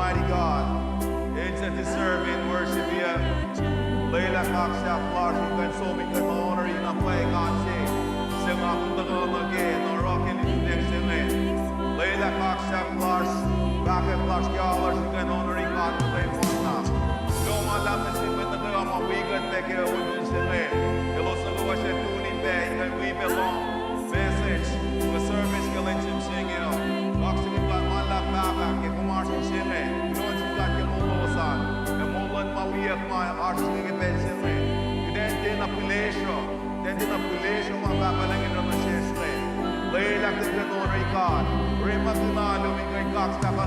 Almighty God. It's a deserving worship here. Leila Kaksha Flash, you can so we can honor you and play God say. Sing up to the Lord again, or rocking in the next inlet. Leila Kaksha Flash, back and Flash Yallers, you can honor you God to play for now. Don't want to sing with the girl, my we got back here with you inlet. It was a little bit tuning back, and we belong. Message, the service, you'll let you sing it. Oxygen got one lap back, get from our sing it. You know what you got your mobile on. The moment my we have my arch sing it, sing it. Then a pilation, my papa lang in the chest. Lay like the good on God. Rima to not doing great cocks back on.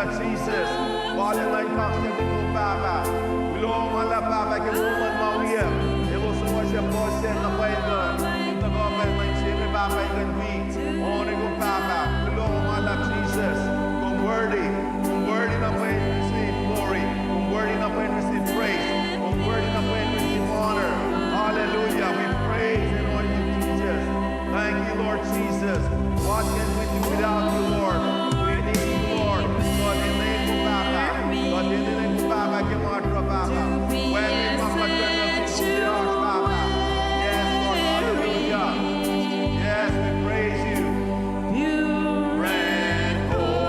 Jesus, Father, like us, we go Papa. We long on the Papa, que woman Maria. It was so much a boss and the way the government, Jimmy Papa, can be. Only go Papa. We long on the Jesus. Come worthy enough way to receive glory. Come worthy enough way to receive praise. Come worthy enough way to receive honor. Hallelujah. We praise and honor you, Jesus. Thank you, Lord Jesus. What can we do without you, Lord? We need you, Lord. God, in the name of Papa. God, in the name of Papa, give our drop, Papa. When we come back to the arch, Papa. Yes, Lord, hallelujah. Yes, we praise you. Pure and holy.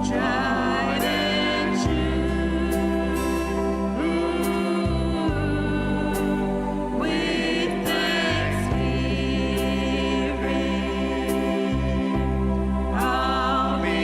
Tried and true. With thanksgiving. I'll be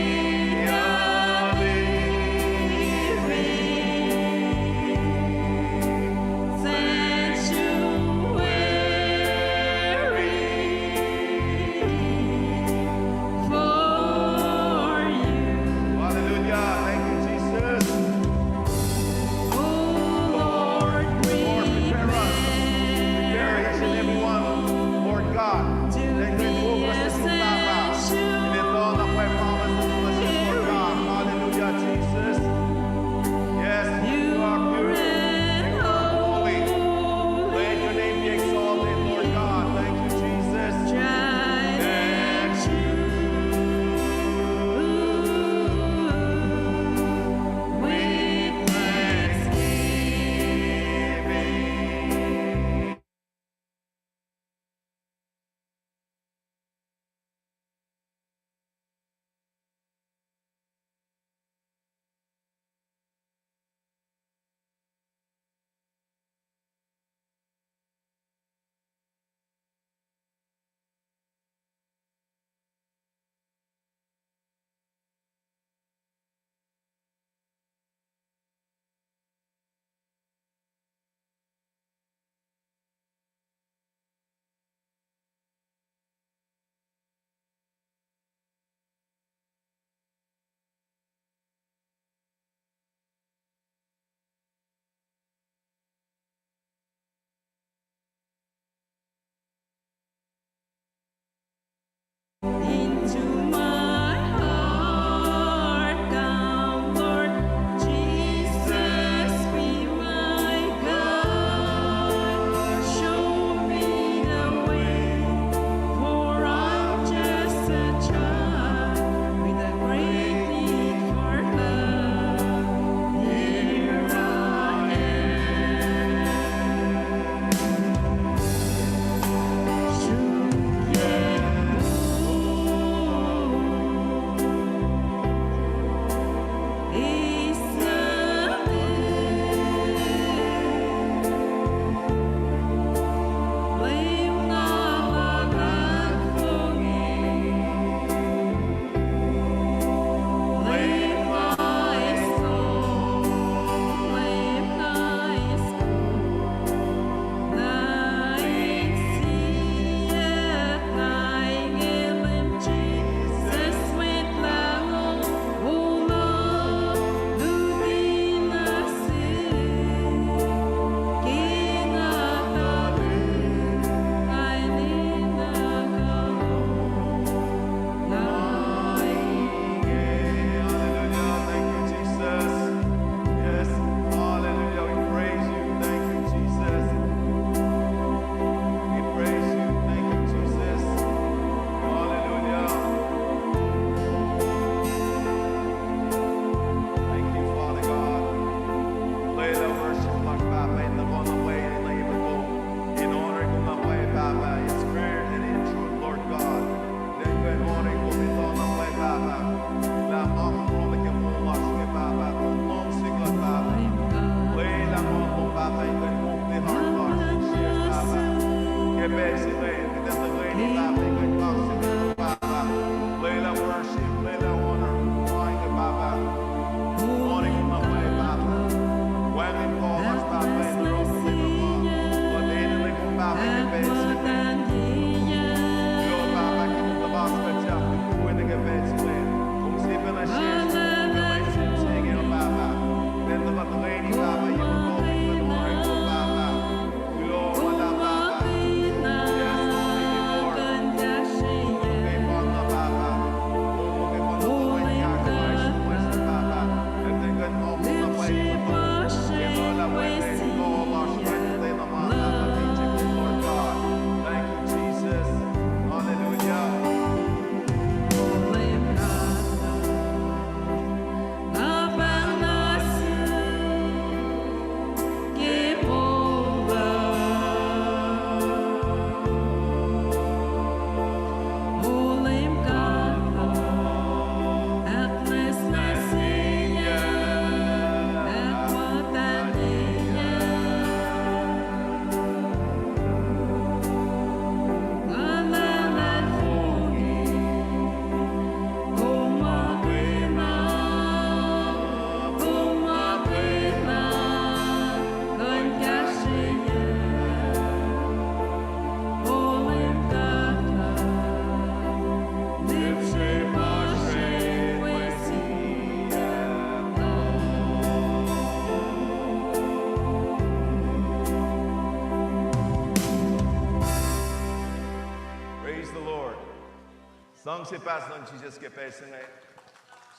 Sang si Pastor Jesus ke pesing ay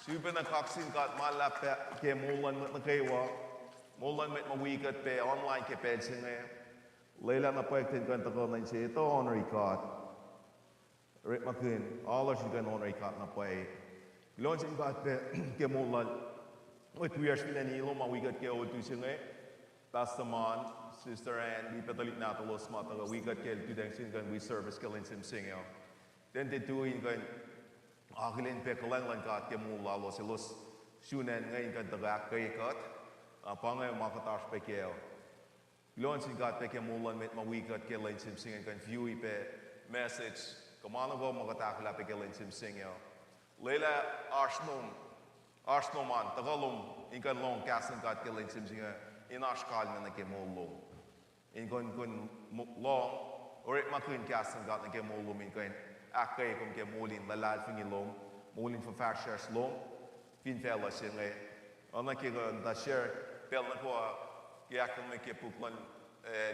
super na kaksin kat malap ke mulan met na kaywa mulan met mawikat pe online ke pesing ay Leila na pwektin kan tako na si ito honorary card Rick Makin all of you can honorary card na pway launching kat pe ke mulan with we are spinning ilo mawikat ke otu sing ay Pastor Man Sister Ann we patalit na to los mata wikat ke tu deng sing kan we service kalin sim sing yo then they do in kan akilin pe kalang lang kat ke mula los los sunan ngayon kan tagak kay kat pangay makatas pe keo launching kat pe ke mula met mawikat ke lain sim sing kan view pe message kamano go makatakla pe ke lain sim sing yo Leila Arsenal man tagalom in kan long kasan kat ke lain sim sing in askal na ke molo in kan long or it makun kasan kat na ke molo in kan akay kom ke molin lalal fingi lom molin for fair shares lom fin fella singe ona ke da share pel na ko ya kan me ke puklan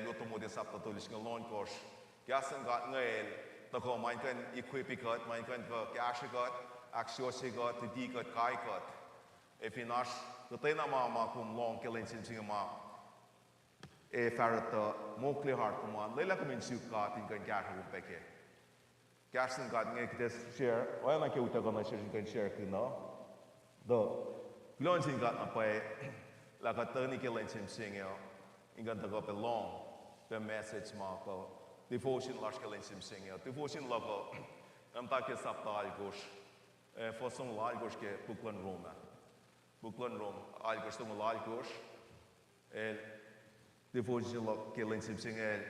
loto mo de sapta to lisng lon kos gasan gat ngel to ko main kan equip got main kan ko cash got aksio se got di got kai got if in as to tena ma kum long ke len sin ma e farata mo clear heart ko man lela kom in su got in kan gat ho peke Gaston got ngek des share why na ke uta gonna share kan share kino do launching got na pa la ka tani ke len sim sing yo ingan ta go pe long the message ma ko devotion lash ke len sim sing yo devotion la ko am ta ke sapta al gosh for some al gosh ke buklan roma al gosh tum al gosh el devotion la ke len sim sing el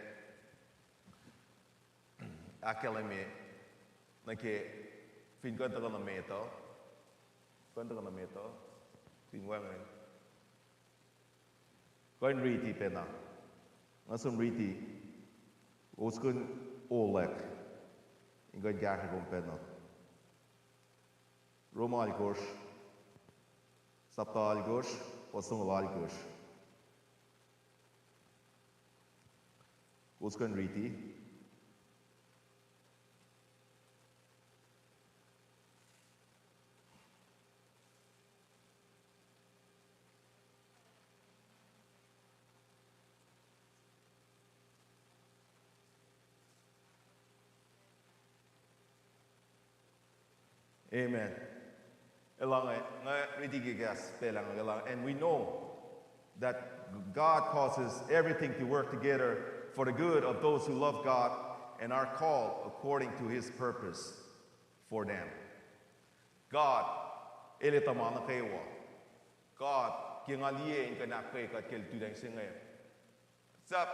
academy na ke fin kan ta na meta fin wangan kan riti pena nasum riti oskun olek ingan gahe kom pena romal gosh saptal gosh osum wal gosh oskun riti Amen. And we know that God causes everything to work together for the good of those who love God and are called according to his purpose for them. God ele tamana kaiwa God kingalie in kana kai ka kel tu dang singa sa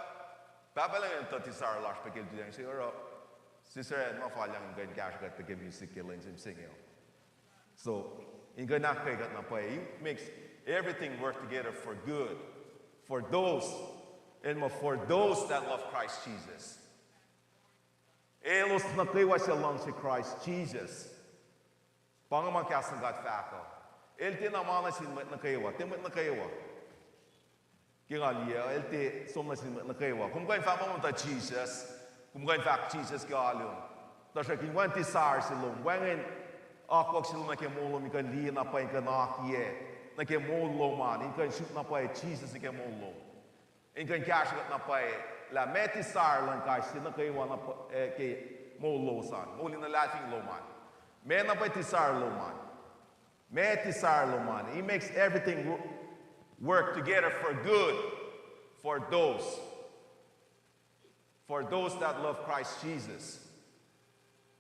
babalang tatisar lash pekel tu dang singa sister ma falang gan gash gat peke music killing sim singing so in kana kai gat na pai makes everything work together for good for those that love Christ Jesus elos na kai was along to Christ Jesus Pangaman kasan gat fako. Elte na mana sin met na kaiwa, temet na kaiwa. Kingalia, elte somna sin met na kaiwa. Kung kain fa mamunta Jesus, kung kain fa Jesus kalum. Tasha kin wanti sar silum, wangen akok silum na ke molom ikan li na pa ikan akie, na ke molom man, ikan shoot na pa Jesus ke molom. Ikan cash na pa la meti sar lan kai sin na kaiwa na ke molom san. Molin na laughing loman. Man na tisar loman. Man tisar loman. He makes everything work together for good for those that love Christ Jesus.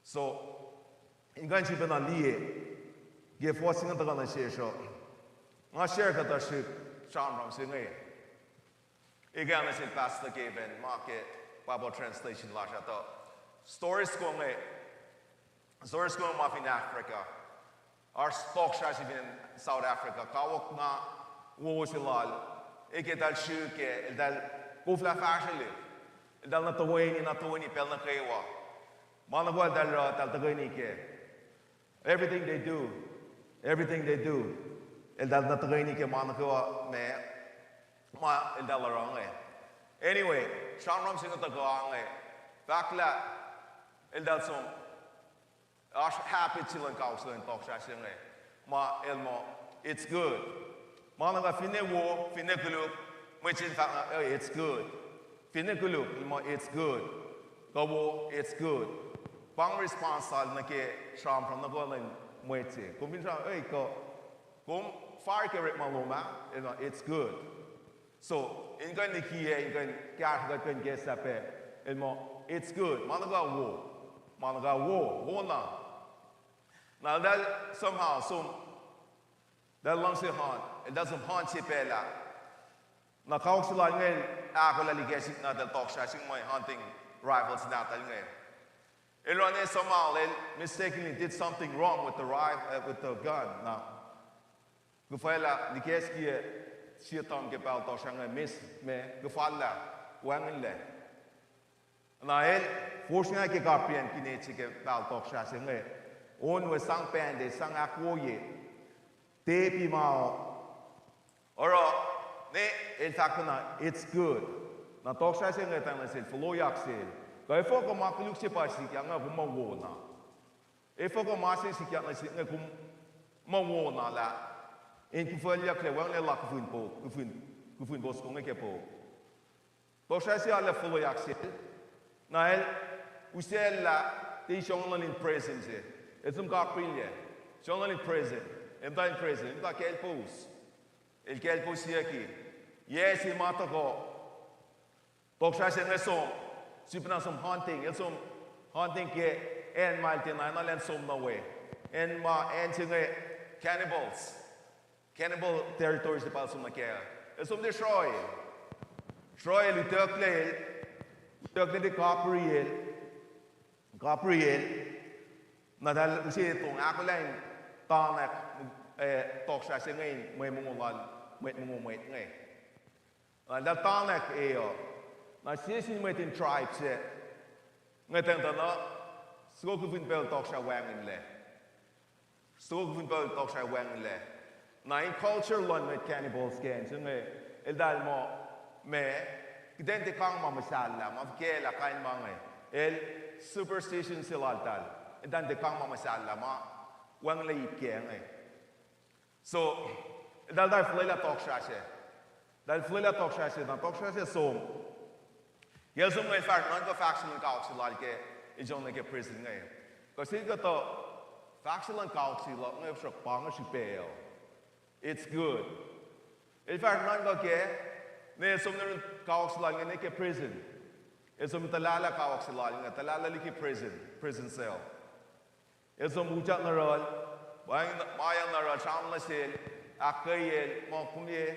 So in ganchi bena liye ge forcing ta kana shesho. Nga share ka ta ship Sean from singe. Again as pastor given market Bible translation la shata. Stories ko nge Stories going off in Africa. Our stock shares in South Africa. Kawok na wo silal. Eke dal shuke, el dal kufla fashili. El dal na tuwini pel na kaiwa. Managwa dal ra tal tagaini ke. Everything they do. El dal na tagaini ke managwa me. Ma el dal rang Anyway, Sean Ram singa tagang Bakla el dal som Ash happy chilling cows and talk shashing ma elmo it's good. Mananga fine wo fine gulup which in fact it's good. Fine gulup ma it's good. Go it's good. Bang response al na ke sham from the golden mwete. Kum bin sham ko kum far ke rek maloma it's good. So in kan nikie in kan kar ga kan ke sape elmo it's good. Mananga wo na Now that somehow, that langs han, it doesn't haunt chipela. Na kau sila ngel, ako laligesik na del talk shashing my hunting rivals na tal ngel. Elone somehow mistakenly did something wrong with the gun. Now, gufala ligeski siatong ke pal talk shang miss me gufala wangen le. Na fortunately ke kapian kineti ke pal talk shashing ngel. On was sang pande sang akwoye tepi mao oro ne el takuna it's good na toksha se ngata na sel flo yak sel ka fo ko makluk se pasi kya nga buma wona e fo ko ma se sikya na se ngum ma wona la en ku fo yak le wan le lak fun po ku fun bos ko ngeke po toksha se ala flo yak sel na el usel la te shonlan in presence It's some caprilha. Shongan in prison. Emta in prison. Emta kel pos. El kel pos aqui. Yes, he mata ko. Toksha se nesom. Supna some hunting. El some hunting ke en malte na na len som na way. En ma en singe cannibals. Cannibal territories de palsum na ke. El some destroy. Destroy li tekle de capriel. Nadal usi tong ako lang tanak talk sa ngayon may mungulal ngay. Nadal tanak na sisin mo itin tribes ngayon tanda suko kufin pel talk sa wangin le. Na in culture lon with cannibals gan so ngay dal mo me idente kang mamasala mafkela kain mga el superstition silaltal. Dan de kang mamasala ma wang la ipkeng so dal flela talk shashe na talk shashe som yelsom ngai fact non ko faction ka oxy la ke ijon ke prison ngai ko si ko to faction ka oxy la ngai shok pang shi pel it's good in fact non ko ke ne som ne ka oxy la ngai ke prison isom talala ka oxy la ngai talala li ke prison cell It's a mucha naral, Mayang nara cham la sil, akayel, mo kumye,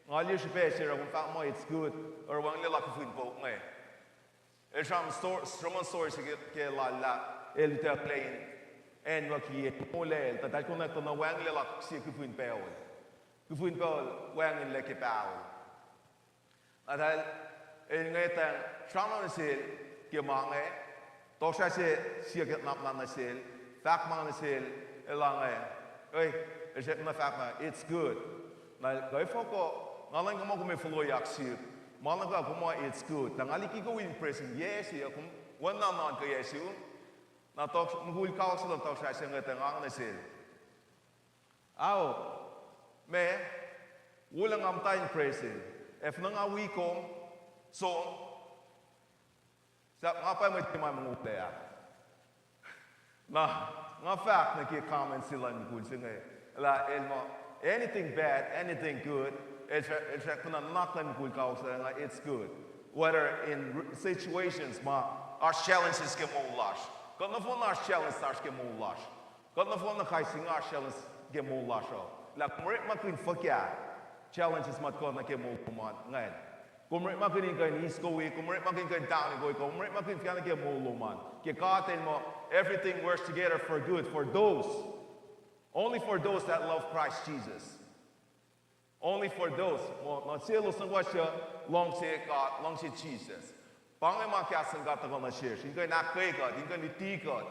ngali shpesher, mo it's good, or wang le lak fun po ngay. El sham stroman source ke la el te plain, en waki mole, tatal connect na wang le lak si kufun peol. Kufun peol, wang in leke peol. Atal, el ngay tang, shaman sil, ke mange, tosha se siya nap na sil, fak man sil, elang it's good. Na gay foko, ngalang kamo kume follow yaksir. Malang ka kumo it's good. Tangali ki go in prison. Yes, ya kum wan na man ka yesu. Na tok ngul ka sa tok sa senga tangang na sil. Aw, me wulang am ta in prison. If nang awi kom so sa ngapa mo timay mangutlea. Na nga fact na ki comment sila ni kun singa la elmo anything bad anything good it's kuna naklan kul ka sa it's good whether in situations ma our challenges ke mo lash kan na fon our challenge stars ke mo lash kan na fon na kai sing our challenge ke mo lash la kumre ma kun fakya challenges mat ko na ke mo man ngai kumre ma kun kan isko we kumre ma kun kan down go kumre ma kun kan ke mo lo man ke ka ten mo everything works together for good for those, only for those that love Christ Jesus. Only for those. Not say long say God, long say Jesus. Pangai ma kya sangat ko na share. Ingay nak kay God, ingay ni ti God,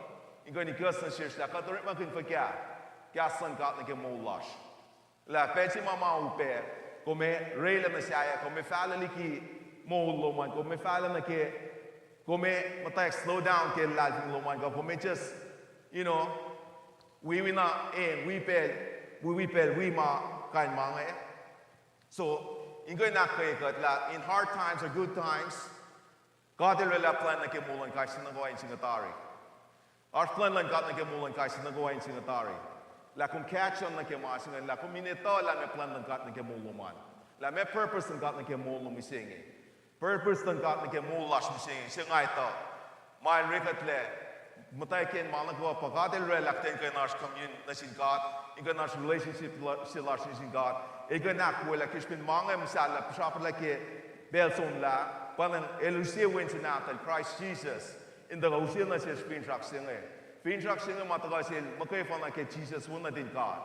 ingay ni gas na share. La katorit ma kin fa kya sangat na ke mo lash. La peti ma upe, kome reila Messiah, kome fala liki mo loman, kome fala na ke Kome matak slow down ke lalking loman ka. Kome just, you know, we not in, we ma kain mange. So, ingoy nak kay kat la in hard times or good times, God will plan na ke mulan kai sinagawa in singatari. Our plan lang kat na ke mulan kai sinagawa in singatari. La kum catch on na ke masingan, la kum minito la me plan lang kat na ke muluman. La me purpose lang kat na ke mulum isingi. Purpose ng God na ke mo lash missing siya nga ito main rekat le matay ken malang ko pagkadel relacten kay nash commune na sin God ika nash relationship si lash sin God ika nak wala kispin mga misala pasapala ke belson la panang elusia wen sinatal Christ Jesus in the ocean na siya spin track singa matagal sil makay fa na ke Jesus wala din God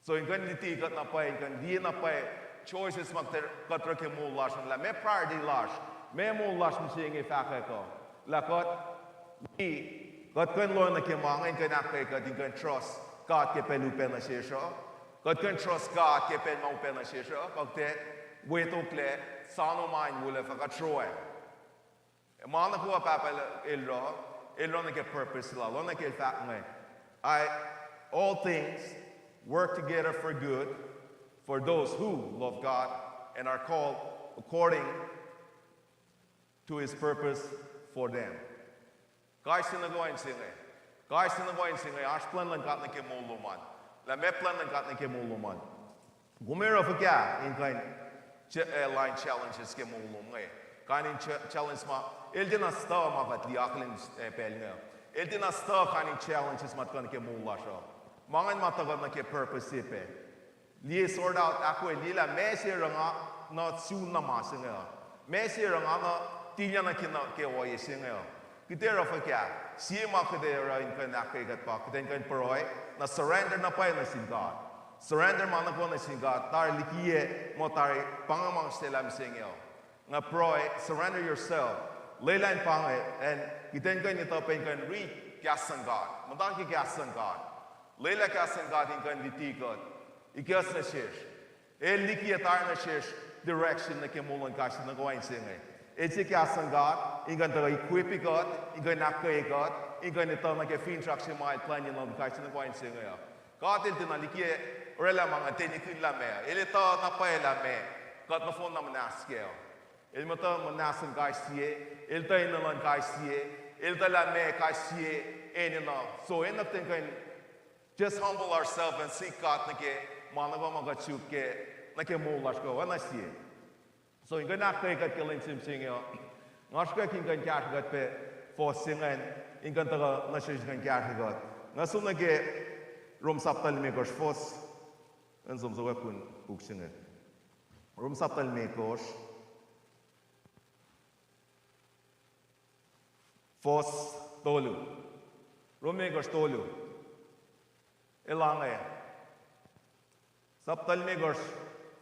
so ika niti kat na pa ika di na pa choices magkatra ke mo lash la me priority lash me mo lash missing e fakka ko la kot ni kot kan lo na ke mangin kan akay ka din kan trust God ke pelu pen na shesho kot kan trust God ke pen mau pen na shesho pagte weto kle sano mind wala fa troe e mana ko papa elro na ke purpose la lo na ke fak me all things work together for good for those who love God and are called according to His purpose for them. Guys, sinagawa in singay. Ash plan lang kat na ke muluman. La me plan lang kat na ke muluman. Gumera fa kya in kind line challenges ke mulum ngay. Kanin challenge ma. El din asta ma vat liaklin pel nga. El din asta kanin challenges mat kan ke mulasho. Mangan matagal na ke purpose sipe. Liye sort out ako lila mesi ranga na su na masinga mesi ranga na tinya na kina ke waye singa kitera fa kya si ma kidera in kan akai gat pa kiten kan proy na surrender na pa na sin God surrender man ko na sin God tar likiye mo tar pangamang selam singa na proy surrender yourself laylan pang and kiten kan ito pen kan read kyasan God madan ki kyasan God layla kyasan God in kan diti God ikas na shesh liki atar na shesh direction na ke mulan kasi na gawain singa it's ikasan God ingan ta equip God ingan nakay God ingan ito na ke fin track si my plan yung kasi na gawain singa God il tinaliki rela mga tenikin la me ilito na pa la me God na phone na manaskeo il mata manasan kasi il ta inalan kasi il ta la me kasi enina so enough kan just humble ourselves and seek God na ke manava magachuk ke na ke mo lash ko na sie so inga nak kai kat kelin sim singyo ngash ka king kan kya gat pe for singan inga ta na shish kan kya gat na suna ke Rom saptal mekos fos. En som zo kun buksingen. Rom saptal mekos. Fos tolu. Rom mekos tolu. Elange. Saptal mekos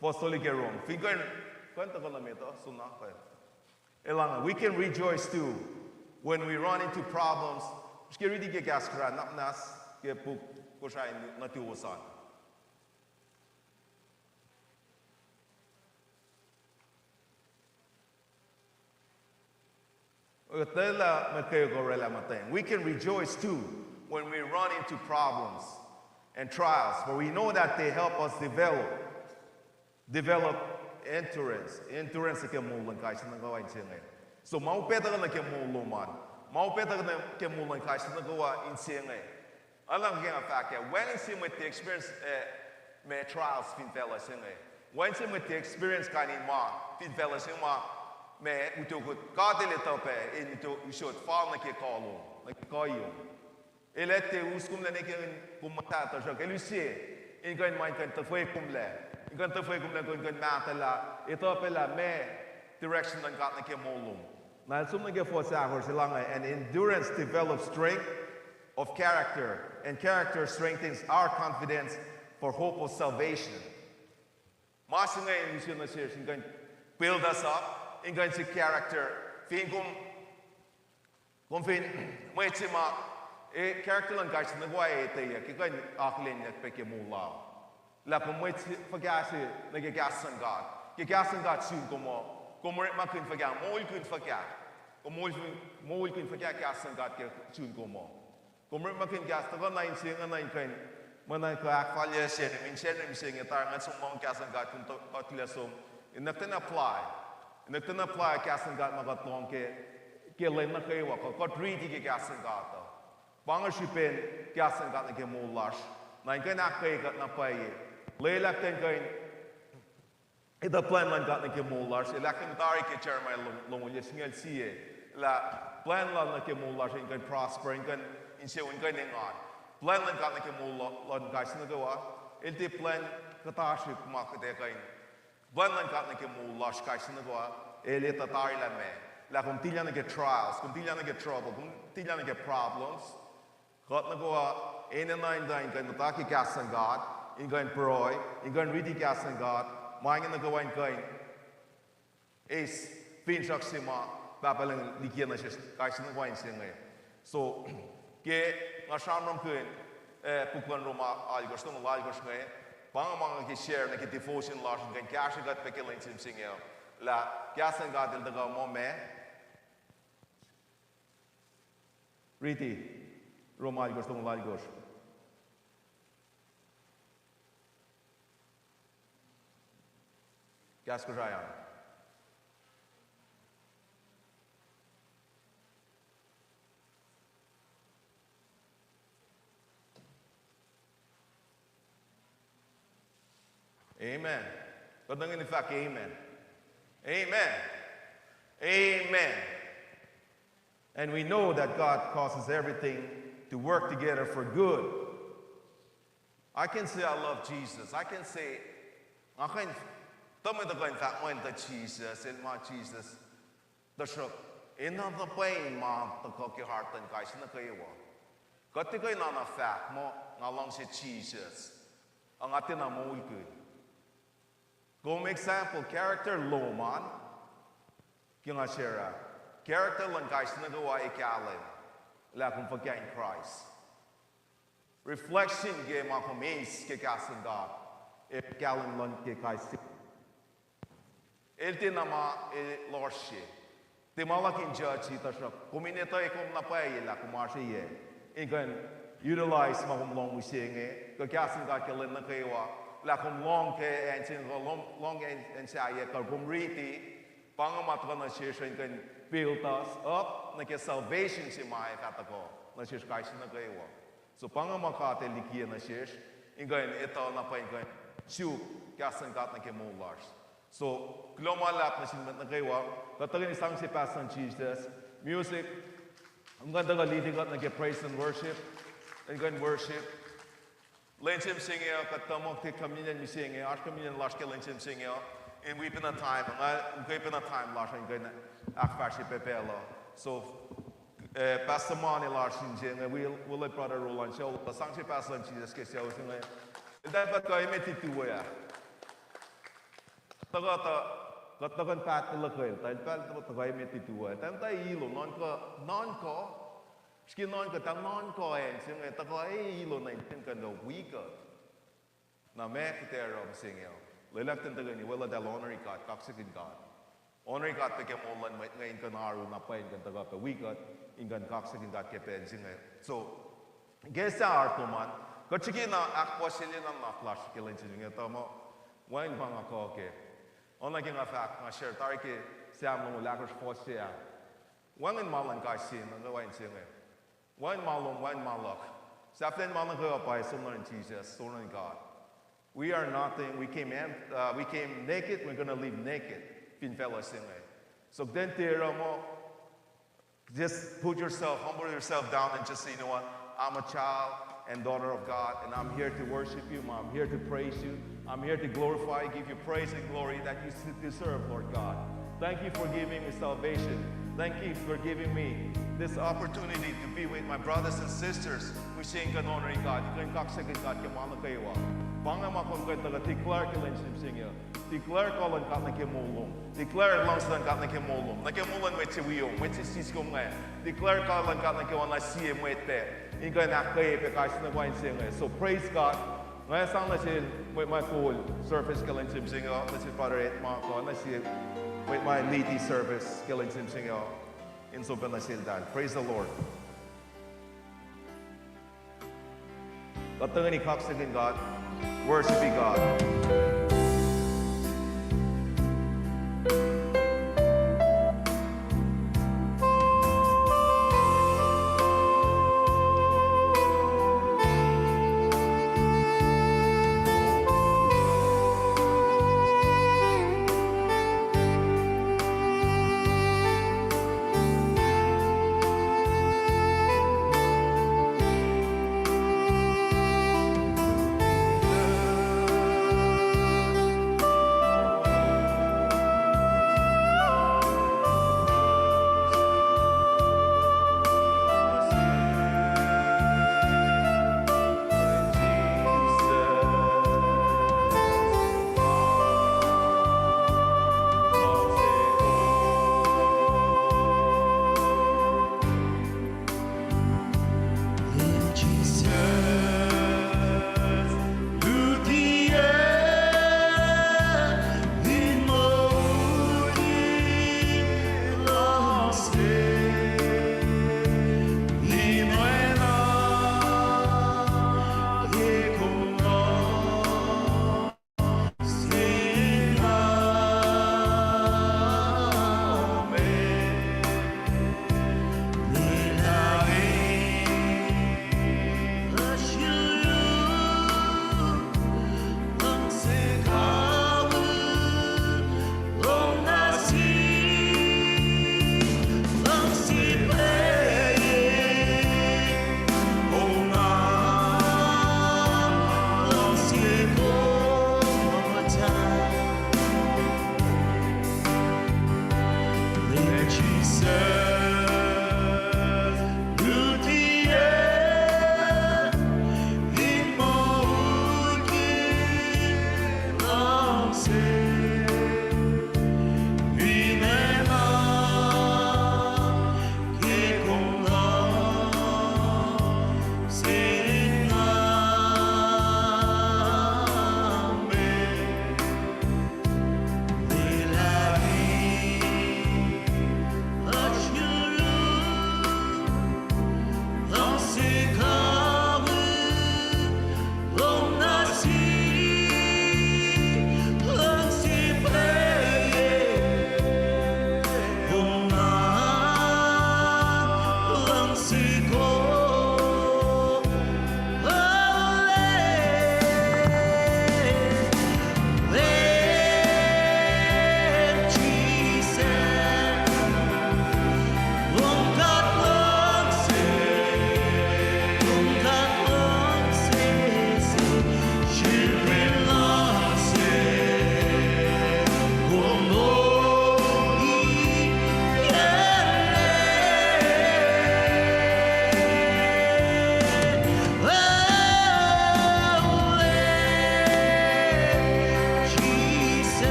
fos tolu ke rom. Figan kwenta ko na meto sunak pa. Elange. We can rejoice too when we run into problems. Skeri di ke gaskra napnas ke puk Kosrae na tiusan. We can rejoice too when we run into problems and trials, for we know that they help us develop endurance. Endurance ke mulan kai sin gawa insinge. So mau peta na ke muluman. Mau peta na ke mulan kai sin gawa insinge. Alam ke fact ke when in with the experience me trials fin fella singe. When in with the experience kan in ma fin fella singe ma me uto gut kadele tope in to usot fall na ke kalo na ke kayo. Elete uskum na ne ke kumata ta ke lucie in kan man kan ta foi kumle. In kan ta foi kumle kan matala etopela me direction na gat na ke molum. Na sum na ke forsa hor silanga, and endurance develops strength of character, and character strengthens our confidence for hope of salvation. Masinga in mission na series in kan build us up in kan si character fin kum fin mai chima e character lang guys na gwa e te ya ki kan aklen yak pe ke mula la kum mai fagasi na ke gasan god ke gasan god sun como ma kun faga mol kun faga mol kun faga gasan god ke sun como ma kun gas ta nine sing na nine kan mana ka akfalya sen min sing ta ngan sum mong gasan god kun to atlesom in nakten apply gasan god ma got long ke len na kai wa ko treaty ke gasan god to bang shipen gasan god na ke molash nine kan akai got na pai le la ten kan ida plan lan got na ke molash la kan tari ke chairman long ye singal sie la plan lan na ke molash in kan prosper in kan in se un kan ngon plan lan got na ke molash gasan na wa elte plan kataship ma ke de kan plan lan got na ke molash gasan na wa ele tatari la me la kum tilan get trials, kum tilan get trouble, kum tilan get problems. God na go in and nine kan mataki gasan God, in kan proy, in kan ridi gasan God, mangin na go in kan is fin saksima babalang likian na sis gasan na in singe. So ke ngasam kun pukwan roma algos no algos ngai, bang ke share na ke devotion last kan gasan God pekelin sim singe. La gasan God del daga mo me Riti, Romaligos, Romaligos. Kosrae. Amen. But in fact, amen. Amen. Amen. And we know that God causes everything to work together for good. I can say I love Jesus. I can say, I can tell me the going that when the Jesus, and my Jesus, the shock. In the pain, ma, the cocky heart and guys in the kayawa. Got to go in on a fact, more along say Jesus. Ang atin na mo good. Go make example, character low man. Kinga share. Character lang guys na gawa ikalin. La kung pagka in Christ. Reflection ge mga kumis ke kasan God. Ikalin lang ke Christ. Elte nama lordship. Te malaking judge ita siya. Kuminita ikom na pa la kumasya ye. Ikan utilize mga kumlong musinge. Kakasan God kalin na kayawa. La kumlong ke ensin long ensaya ka kumriti. Pangamat ka na siya ikan build us up na ke salvation si mai katako na siya kaisi na kayo. So pangamakate likia na siya ingayon ito na pa ingayon siya kasan kat na ke molars. So glomalap na siya na kayo katagin isang si Pastor Jesus music ang ganda ka leading kat na ke praise and worship ingayon worship Lenchim singing, Katamok take communion, me singing, Arch communion, Lashka Lenchim singing, and weeping a time, and weeping a time, Lash and Gana, Akfashi Pepelo. So, Pastor Money Larshin, and we'll let Brother Roland show the Sanchi Pastor and Jesus Kessia. That but I met it to where. Katakan pat na lakay, tayo pat na tagay met it to where. Tan tayo ilo, non ko, skin non ko, tang non ko, and sing it, tagay ilo na itin ka no weaker. Na me kitero singyo. Lelaktan tagay ni wala dal honoring God, kaksikin God. Honoring God peke mo lan ngayon ka naru na pa yung taga pa weaker, ingan kaksikin God kepen singyo. So, guess our man. Kachiki na akpo sila ng naklas kilin singyo tamo. Wine bang ako ke. Ona king afak na share tariki siam no lakers fosia. Wang in malan ka sin na wine singyo. Wine malok. Saften malan ko pa summa in Jesus, summa in God. We are nothing. We came naked. We're gonna leave naked. Fin fellow singyo. So then tira mo. Just humble yourself down and just say, you know what? I'm a child and daughter of God, and I'm here to worship you. I'm here to praise you. I'm here to glorify, give you praise and glory that you deserve, Lord God. Thank you for giving me salvation. Thank you for giving me this opportunity to be with my brothers and sisters who sing and honoring God. You can kaksakin God kamana kayo. Pangama kung kayo taga declare kilan singyo. Declare kolan kat na kimulong. Declare langsdan kat na kimulong. Na kimulong met siwiyong, met siskong nga. Declare kolan kat na kiwan na siye mwete. Inga na kayo pe kasi na kwain singyo. So praise God. Ngayon sang na siya with my full service kilan singyo. Na siya Father et mga ko. Na siya with my lady service kilan singyo. In so na siya dan. Praise the Lord. Katangan ni kaksakin God. Worshiping God.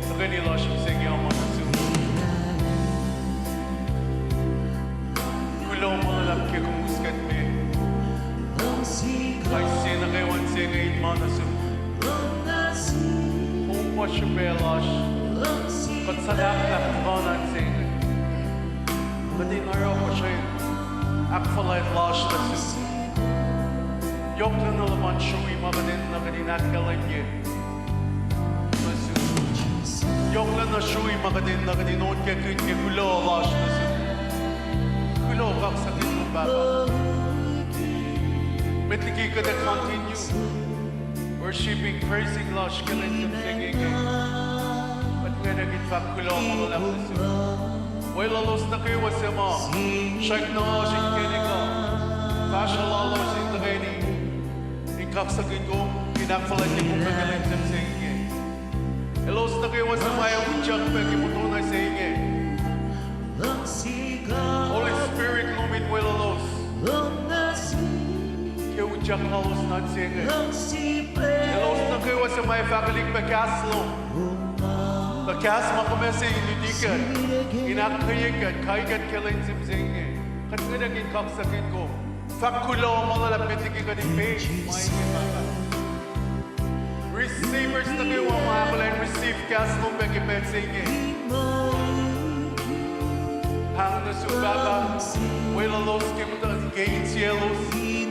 Nakani Losh sing yung mga su. Kulo mo lalap kaya kumuskat me. Ay sina kayo ang singay mga su. Kung pa siya belosh. Kat salak mo ang singay. Kadin araw ko siya. Akfalay losh na su. Yok na nalaman siya mga din na kaninakalan niya. Yok na na siya mga din na kaninoon kaya kanya kulo losh na su. Kulo kak sakit mo baba. Metliki ka na continue. Worshiping, praising losh ka lang yung singing. At nga naging fak kulo mga lang na su. Way lalos na kayo wasa mo. Shak na losh yung kinika. Kasha lalos yung takini. Kaksakin ko, pinakfalan niya kung kagaling sa singing. Elos na kayo sa maya ucak pa kiputunay sa ingin. Holy Spirit, lumit mo ilalos. Kaya ucak lalos na singing. Elos na kayo sa maya fakaling pagkaslo. Pagkas makamesa inidikan. Inakayakan, kayakan kailan sa singing. Kat nga naging kaksakin ko. Fakulo malalapit ka ng page. Receivers na kayo ang mga kalan. Receive cast mo pagkipet singing. Hang na subaba. Wala los kimutan. Gain cielos.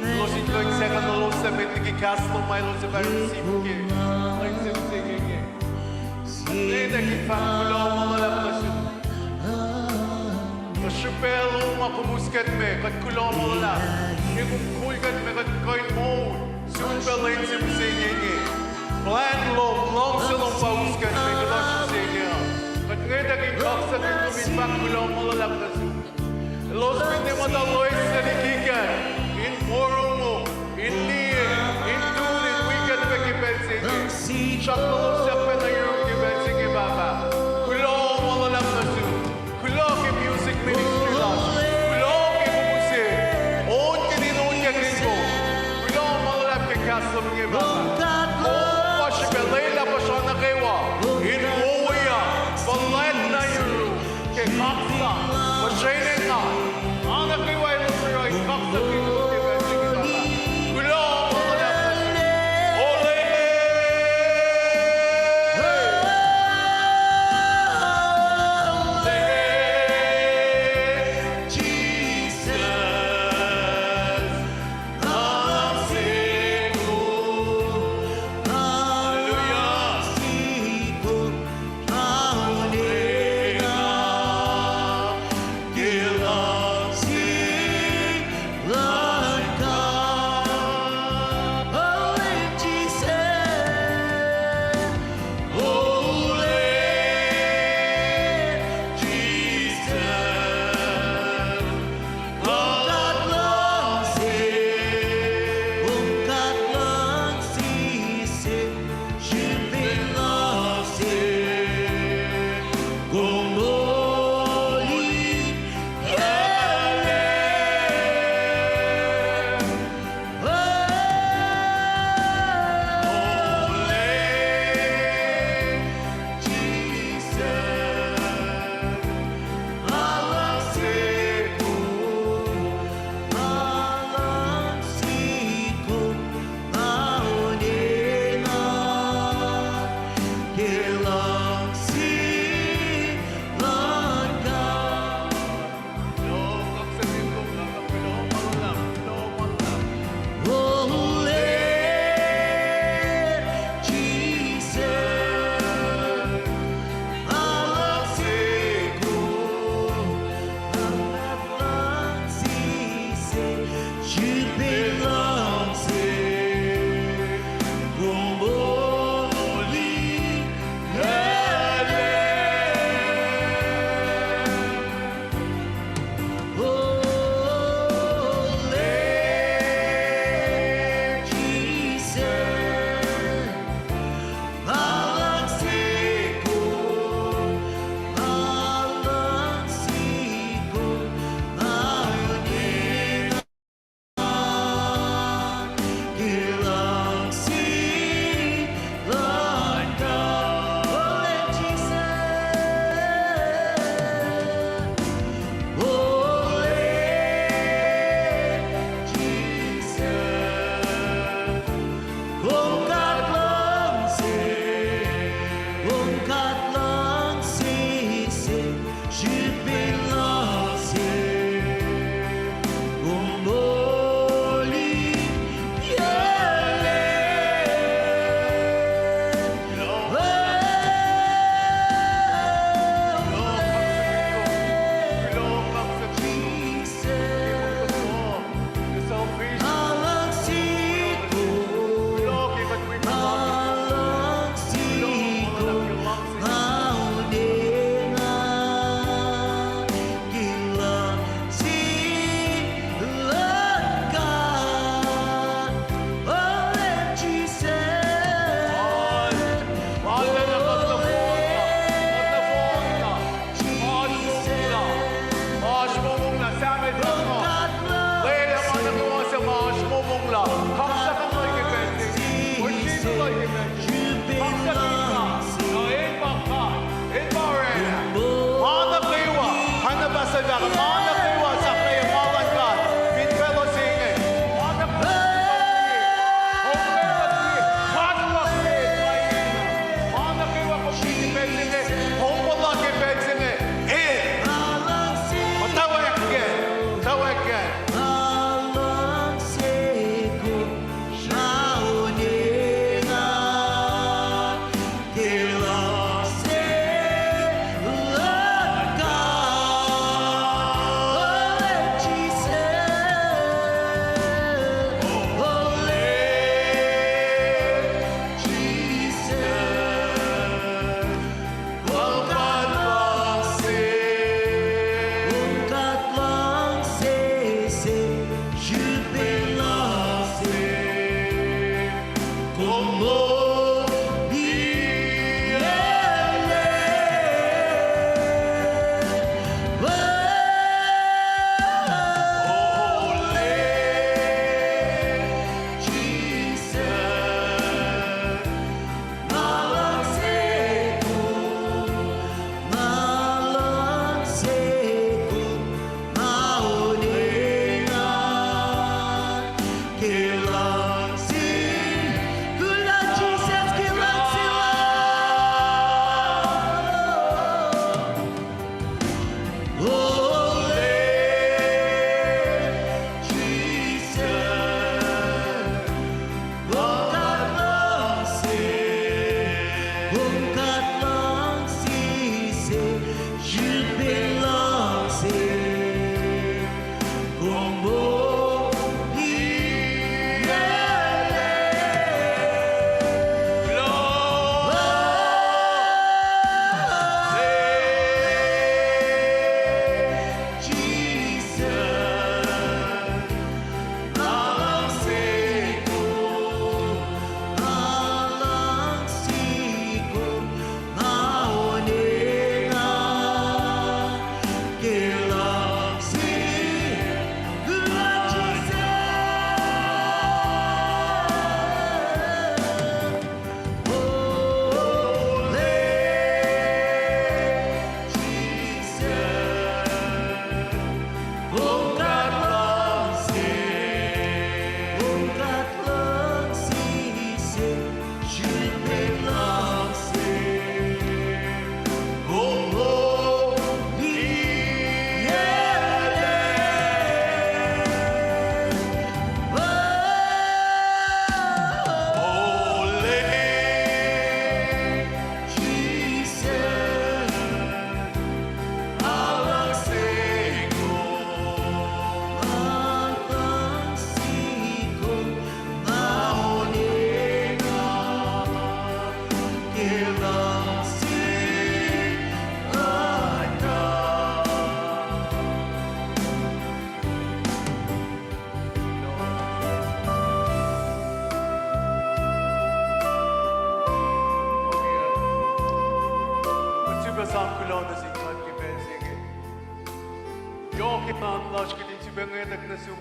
Los injoy second na los sa metiki cast mo. May los sa receive ke. Ay singing. Hindi naging fakulo malalapit. Shupelo makumuskat me, kat kulo mo la. Yung kulkat me kat kain mo. Supelin sim singing. Plan long silong pauskat me kat siya singing. Kat ngayon naging kaksa din tumin bak kulo mo la na su. Los pindi mo taloy sa nikikan. In moro mo, in liye, in tune, in weekend me kipet singing. Shak mo lo siya pa na yung kipet singing baba. Kulo mo la na su. Kulo ki music ministry loss. Kulo ki kumuse. On kaninoon ka gringo. Kulo malalap ka kasam niya baba. Kung pa siya kalayla pa siya na kaywa. Inuuya. Balat na yun. Kay kaksa. Masyainin na. Ang nakaywa yung sa'yo ay kaksa kito. Kulo malalap na siya. Ole!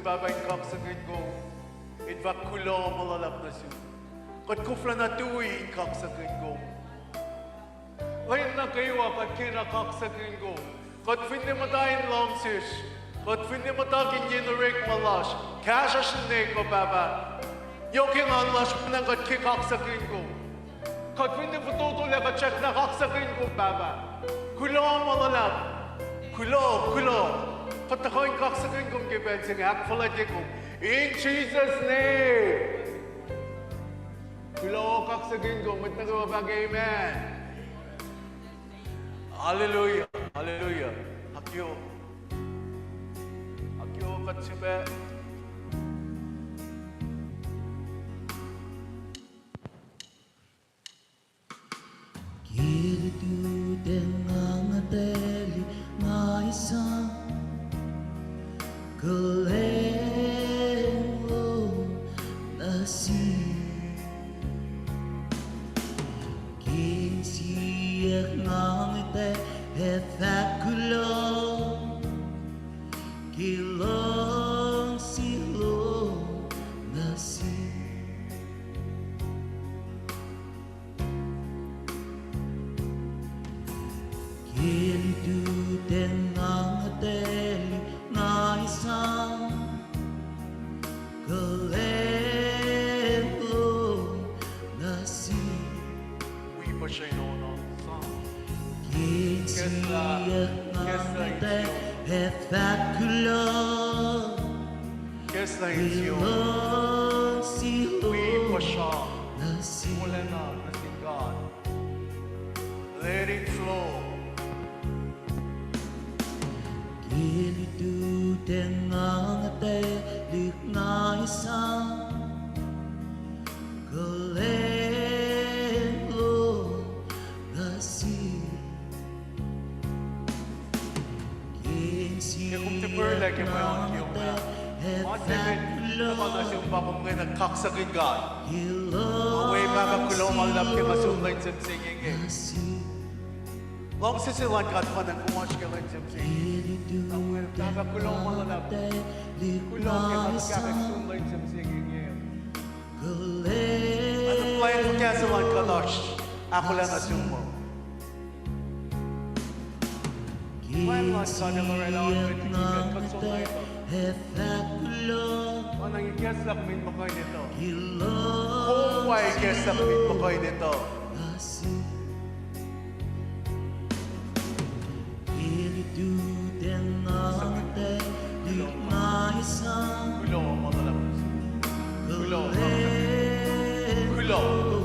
babay kaksagin ko. Idvak kulo malalak na siya. Kat kufla na tuwi kaksagin ko. Lain na kayo kat kinakaksagin ko. Kat hindi matayin lamsis. Kat hindi matakin generate malash. Kasha sinay ko baba. Yoking anlash pinang kat kikaksagin ko. Kat hindi fututulak at check na kaksakin ko, Baba. Kulo malalap. Kulo. Kat ako'y kaksakin kong gibensing akfalati ko. In Jesus' name. Kulo kaksakin ko. Mat nagawabag, amen. Hallelujah. Hakyo kat sibe. Kiritu dengan teli ngaisa kelelo nasi kinsiak ngangte hetakulo kilong silo nasi Kiritu dengan teli ngaisa kelelo nasi We push a no. kinsiak ngangte hetakulo Yes, thank you. kilong silo We push on. nasi Wala na si God. Let it flow. Kiritu dengan teli ngaisa kelelo nasi Kaya kung tipper like yung mga kiyong na Montevid, naman na siyang bakong ngayon nagkaksakit God. Away makakulong ang lap kaya masunlain sa singing eh. Long sisilan God pa nang kumash ka lang sa singing. Away makakulong ang lap. Kulong kaya magkakasunlain sa singing eh. Ano plan mo kaya sa lang kalash? Ako lang asyung mo. Plan lang sa nang maralawan with kaibigan pagsunlain mo. O nang i-guess lang min mo kayo nito. Kung why guess lang min mo kayo nito. Kulo ang mga labas.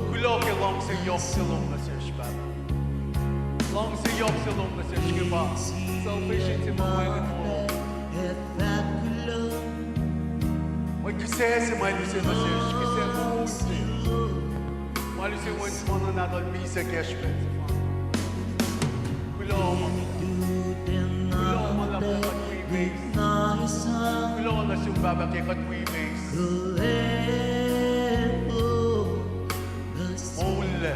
Kulo kaya long sa yok silong na search baba. Long sa yok silong na search ka ba? Selfish si mga mo. Oi, kasi si Malusin na search. Kasi Malusin mo yung mga natal visa cash pen. Kulo ang mga labas at we base. Kulo ang nasyong babaki at we base. Mole.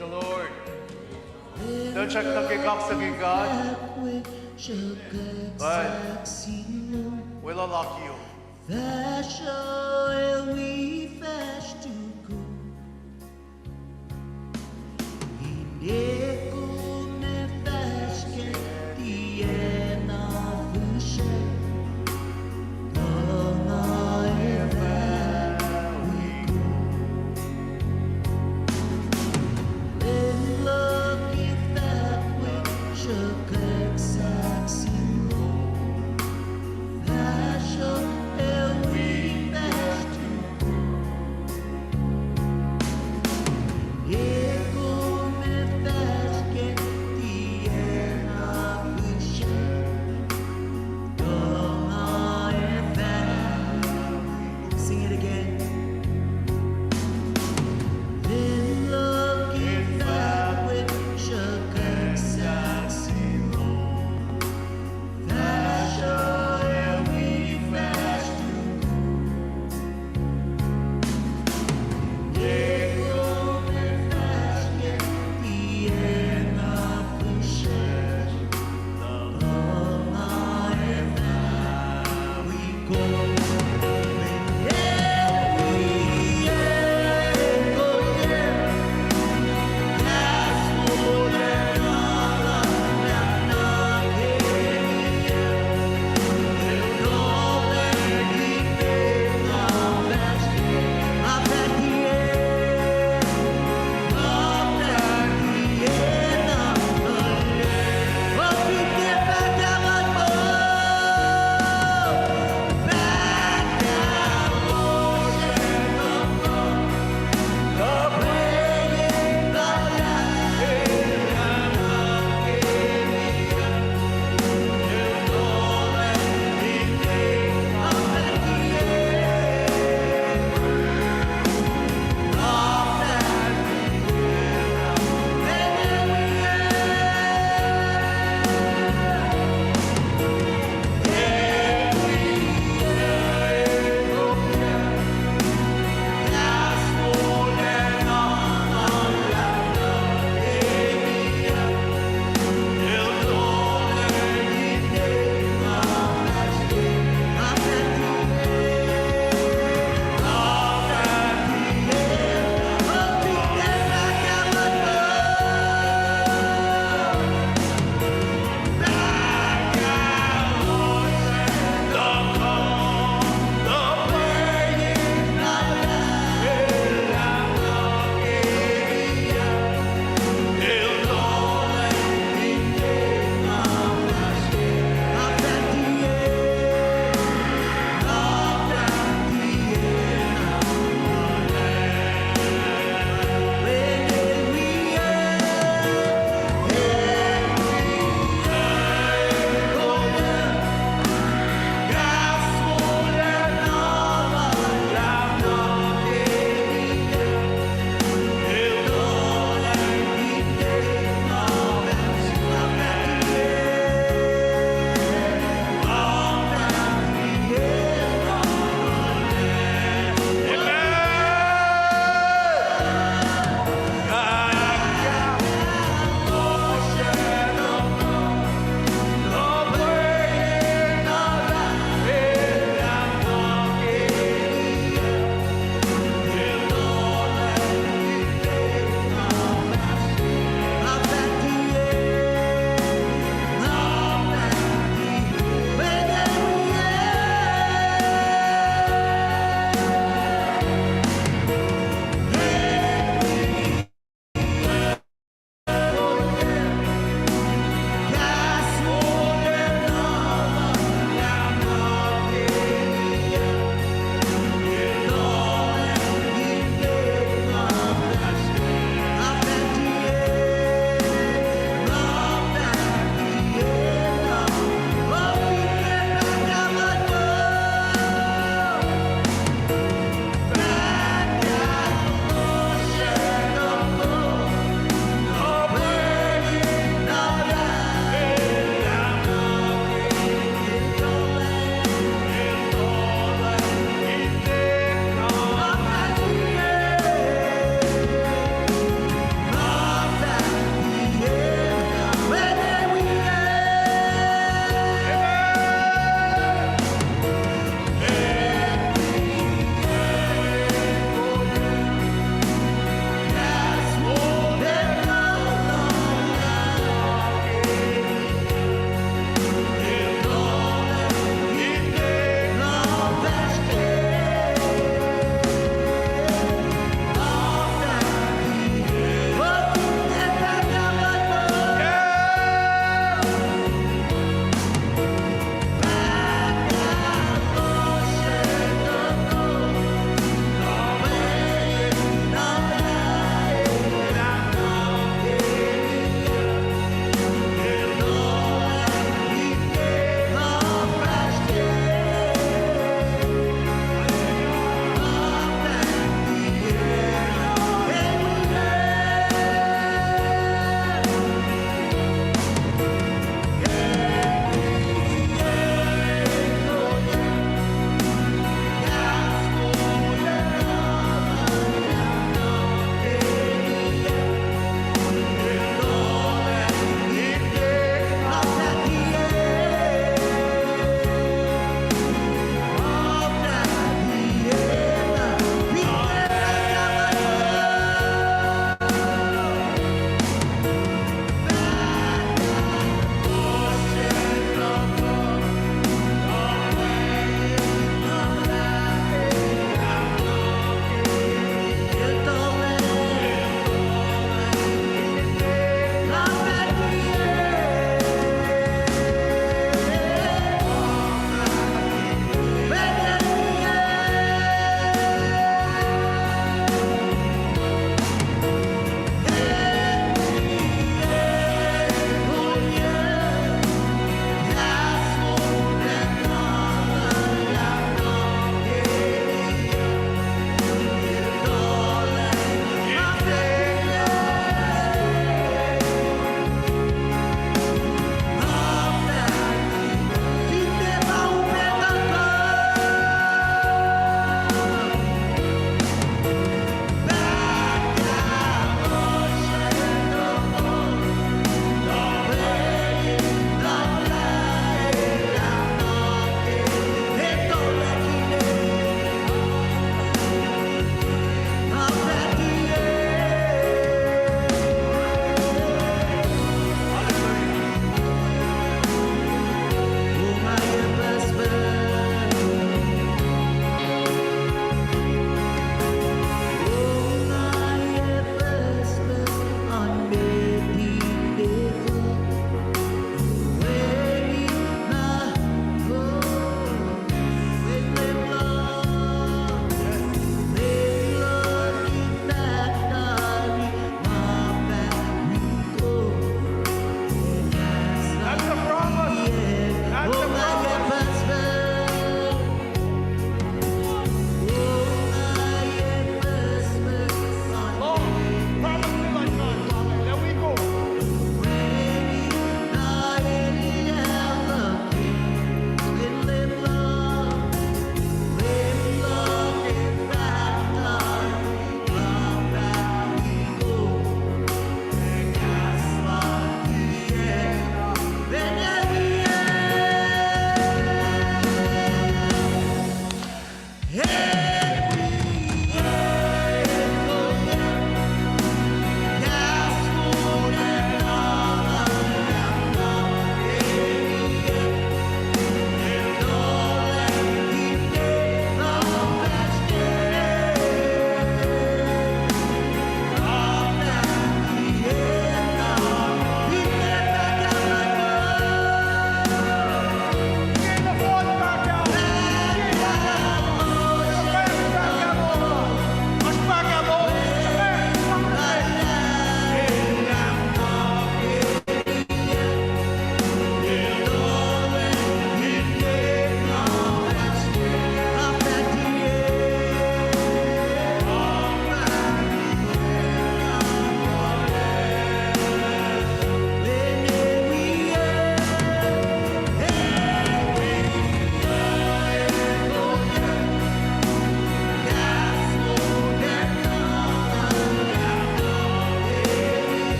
the Lord. Don't check the kikak sa gigat. But will unlock you.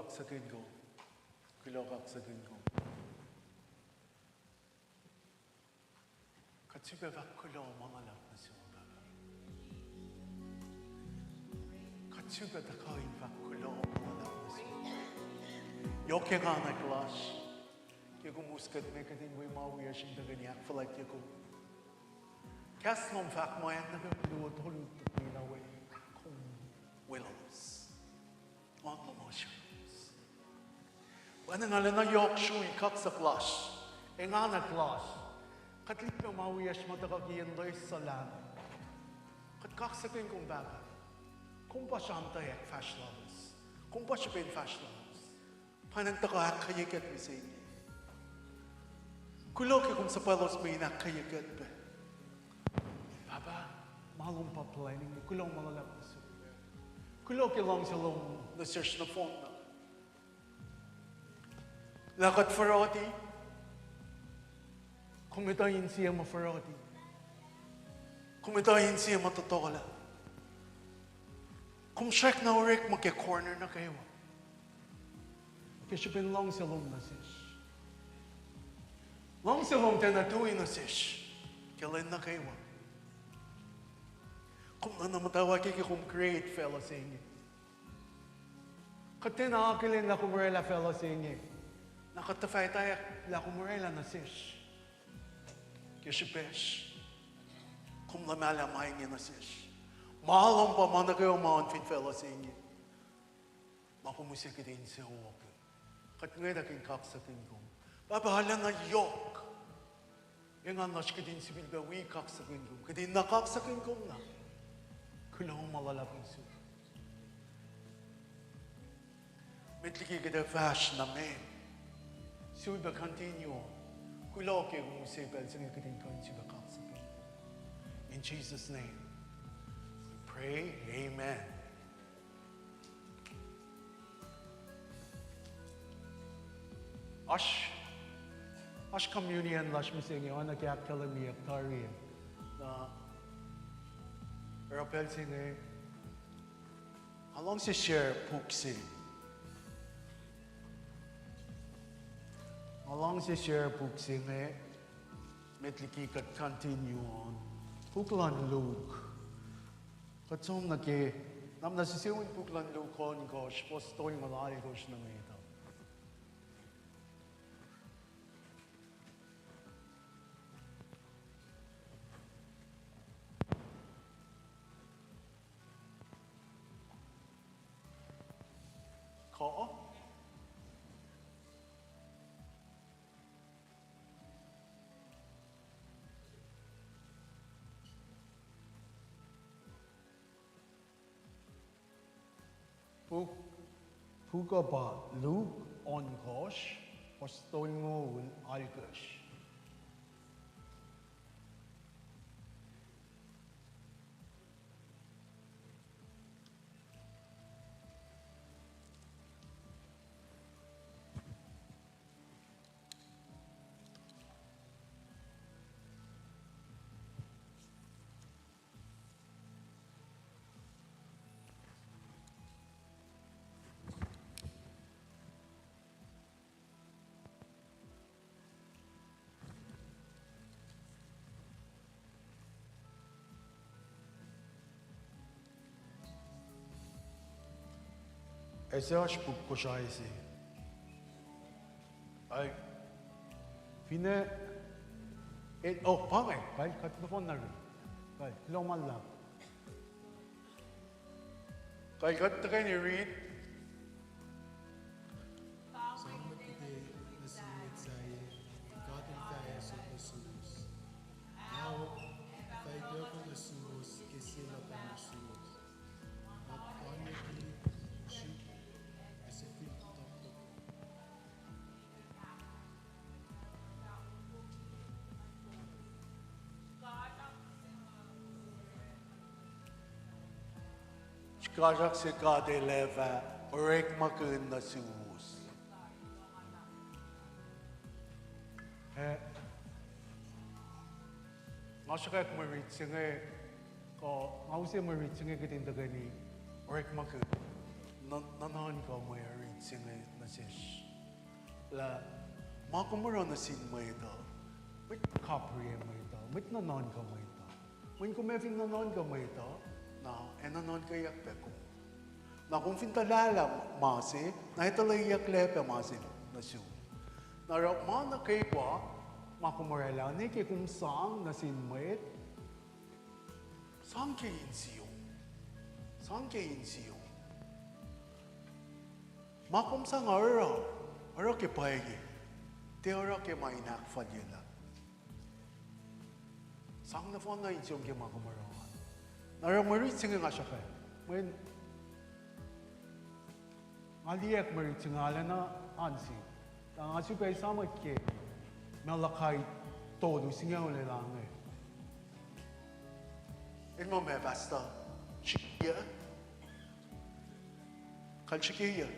kaksakin ko. Kulo kaksakin ko. Katsibe va kulo mangalap na siya baba. Katsibe takain va kulo mangalap na siya. Yoke nga na klas. Yago muskat me kadin boy mawiyas yung daganiyak falat yago. Kas nom fak mo yan nagapuluot hulot na way. Kung willows. Mga emotions. Ano nga lang na yok shui kak sa klas. E nga na klas. Katlit na mawiyas mo takagiyan doy sa lan. Kat kaksakin kong baga. Kung pa siyang tayak fast lovers. Kung pa siya pin fast lovers. Panang takak kayagat mi sa inyo. Kulo kung sa palos may nakayagat ba. Baba, malong pa planning mo. Kulong malalap na siya. Kulo lang sa long na search na phone na. Lakat faroti. Kumitayin siya ma-faroti. Kumitayin siya matotola. Kung check na urik, magka-corner na kayo. Kasi pinlong sa long na siya. Long sa long tenatuin na siya. Kailan na kayo. Kung na namatawag kayo kung great fellow sa inyo. Katinakakilin na kumurela fellow sa inyo. Nakatafay tayo la kumurela na siya. Kasi pesh. Kung namalamay niya na siya. Mahalang pa man na kayo mga unfit fellow sa inyo. Makumusik din sa huwag. Kat ngayon aking kaksakin ko. Babahala na yok. Yung anas ka din si Bilbawi kaksakin ko. Kadin na kaksakin ko na. Kulang malalapin siya. Metliki ka da fash na men. Siya ba continue. Kulang kayo kung musipel sa nga kadin ko yung siya kaksakin. In Jesus' name, we pray, amen. Ash communion lash misingi ona kaya kalami aktari na Rapel singi along si share puksi along si share puksi me metliki kat continue on puklan Luke katsom na ke nam na sisiwin puklan Luke on gosh postoy malay gosh na ito. Ko? Puka ba Luke on gosh, postoy mo al gosh. Ese aç bu koşayesi. Ay. Fine oh pame, kay katnofon na rin. Kay lomal lang. Kay kat kay ni read. Samen met de nasiyet zij God en Gij zo besoes. Nou, wij durven de soes, kisila van de soes. Maar kan je die shoot as a fit top top. Şikajak se kade leva, orek makın na sus. Masakit mo rin singe ko, mausi mo rin singe kitin dagani, orek makın. Nanan ko mo rin singay na sish. La, makumuro na sin mo ito. Mit kapriye mo ito. Mit nanon ka mo ito. When kumefin nanon ka mo ito, na, nanon ka yak peko. Na kung fintalala masi, na italay yak lepe masi na siyo. Na rakma na kaywa, makumurela, ni kay kung sang na sin mo ito, sang kayin siyo. Sang kayin siyo. Makum sang araw ke paigi, te araw ke mainak fadila. Sang na fon na insyong ke makumarawan. Narang marit singa nga siya kaya. When ngaliyak marit singa na ansi. Ang asupay sama ke malakay todo singa uli lang eh. In mo me basta chikiya. Kal chikiya.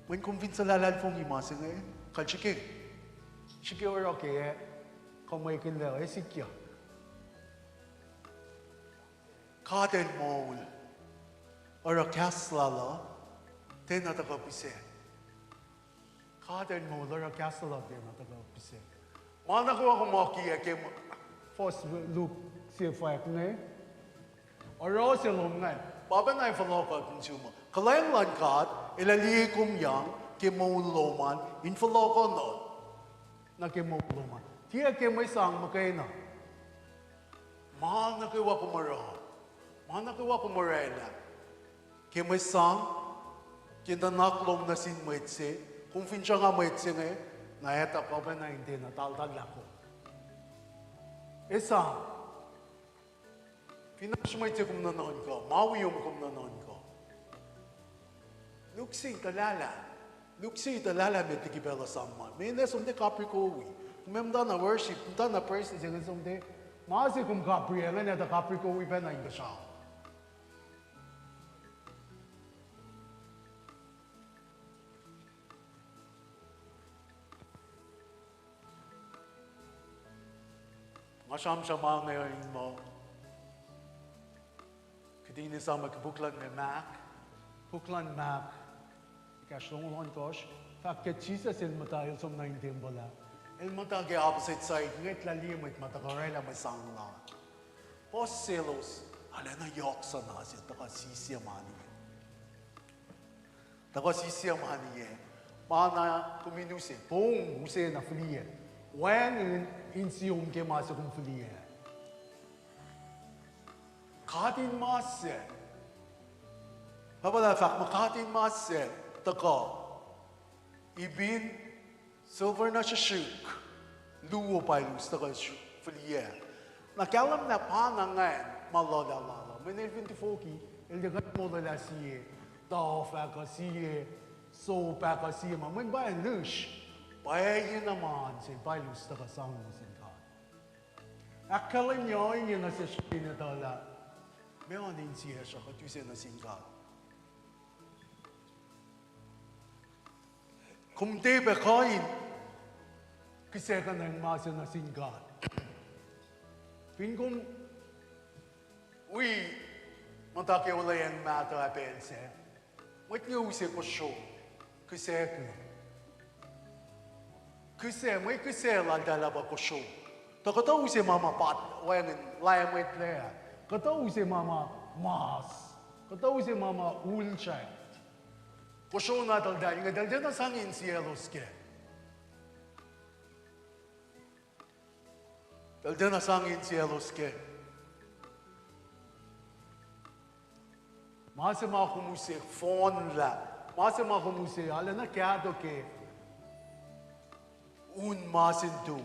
When convince lalal fong imasin eh, kal chikiya. Chikiya or okay eh, kamay kinlaw eh sikya. Kaden mol or a kaslala, ten at a kapise. Kaden mol or a kaslala, ten at a kapise. Mana ko ako makiya kay first look see fact ne. Or si lungan. Baba na ifaloka consumer. Kalayang langkat, ilaliye kum yang, kimuluman, infaloka no. Na kimuluman. Tiya kimay sang makay na. Mana kiwa kumara. Mana kiwa kumarela. Kimay sang, kinanaklong na sin maitse, kung finsya nga maitse nga, naeta ka ba na hindi nataltal ako. Isang, Finish mo ito kung nanoon ko. Mawi yung kung nanoon ko. Luksi talala. Luksi talala may tikibela sama. May nesomde kapri ko uwi. Kung may mda na worship, mda na praise, sige nesomde, maasi kung kapri, nga na kapri ko uwi pa na yung siya. Masyam-syama ngayon mo. Kadini sa magbuklan may Mac. Buklan Mac. Ikaslungon kosh. Fakat Jesus in matayos som na hindi bola. El matagi opposite side. Ngayt lalim at matakarela may sangla. Pos selos. Ala na yoksa na siya. Taka sisiya mani. Taka sisiya mani. Mana kuminuse. Pong huse na fliye. When in siyong ke masa kung fliye. Katin masse. Habala fak makatin masse. Taka. Ibin silver na siya shuk. Luwo pa ilus taka fliye. Nakalam na panangan malala. Menel 24 ki. El dekat modala siye. Tao faka siye. So faka siye. Mamen ba en lush. Bayan naman si Paulus taka sang musinka. Akalim niyo yung nasa siya na tala. Meron din siya siya katusin na singka. Kung di ba kain, kasi ka nang masa na singka. Pingkong, matake wala yung mata a pense. Wat niyo usi ko show, kasi ka. Kasi, may kasi lang dalawa ko show. Takataw usi mama pat, wayan layang wait lea. Kataw si mama mas. Kataw si mama ulchay. Kusyo na daldal. Nga daldal na sangin sielos ke. Daldal na sangin sielos ke. Masa mga kumusik, phone la. Masa mga kumusik, ala na kado ke. Un masindu.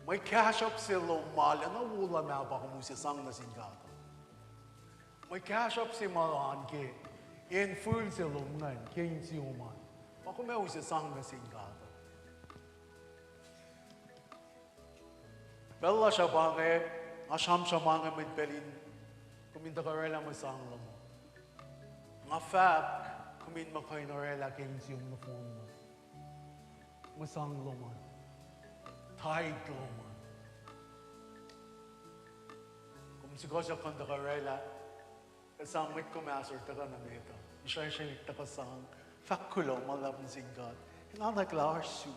May cash up sila mala na wala na pa kung sang na singkata. May cash up si malaan ke in full sila ngan ke si uman. Ako may sang na singkata. Bella siya bange, asyam siya mga medbelin, kuminta ka rela masang mo. Nga fact, kumin makain na rela ke si uman mo. Masang loman. Tight loman. Kung siguro siya kung nakarela, Samit ko master taka na meta. Isha taka sang fakulo malabn sin God. Hinana glaarsu.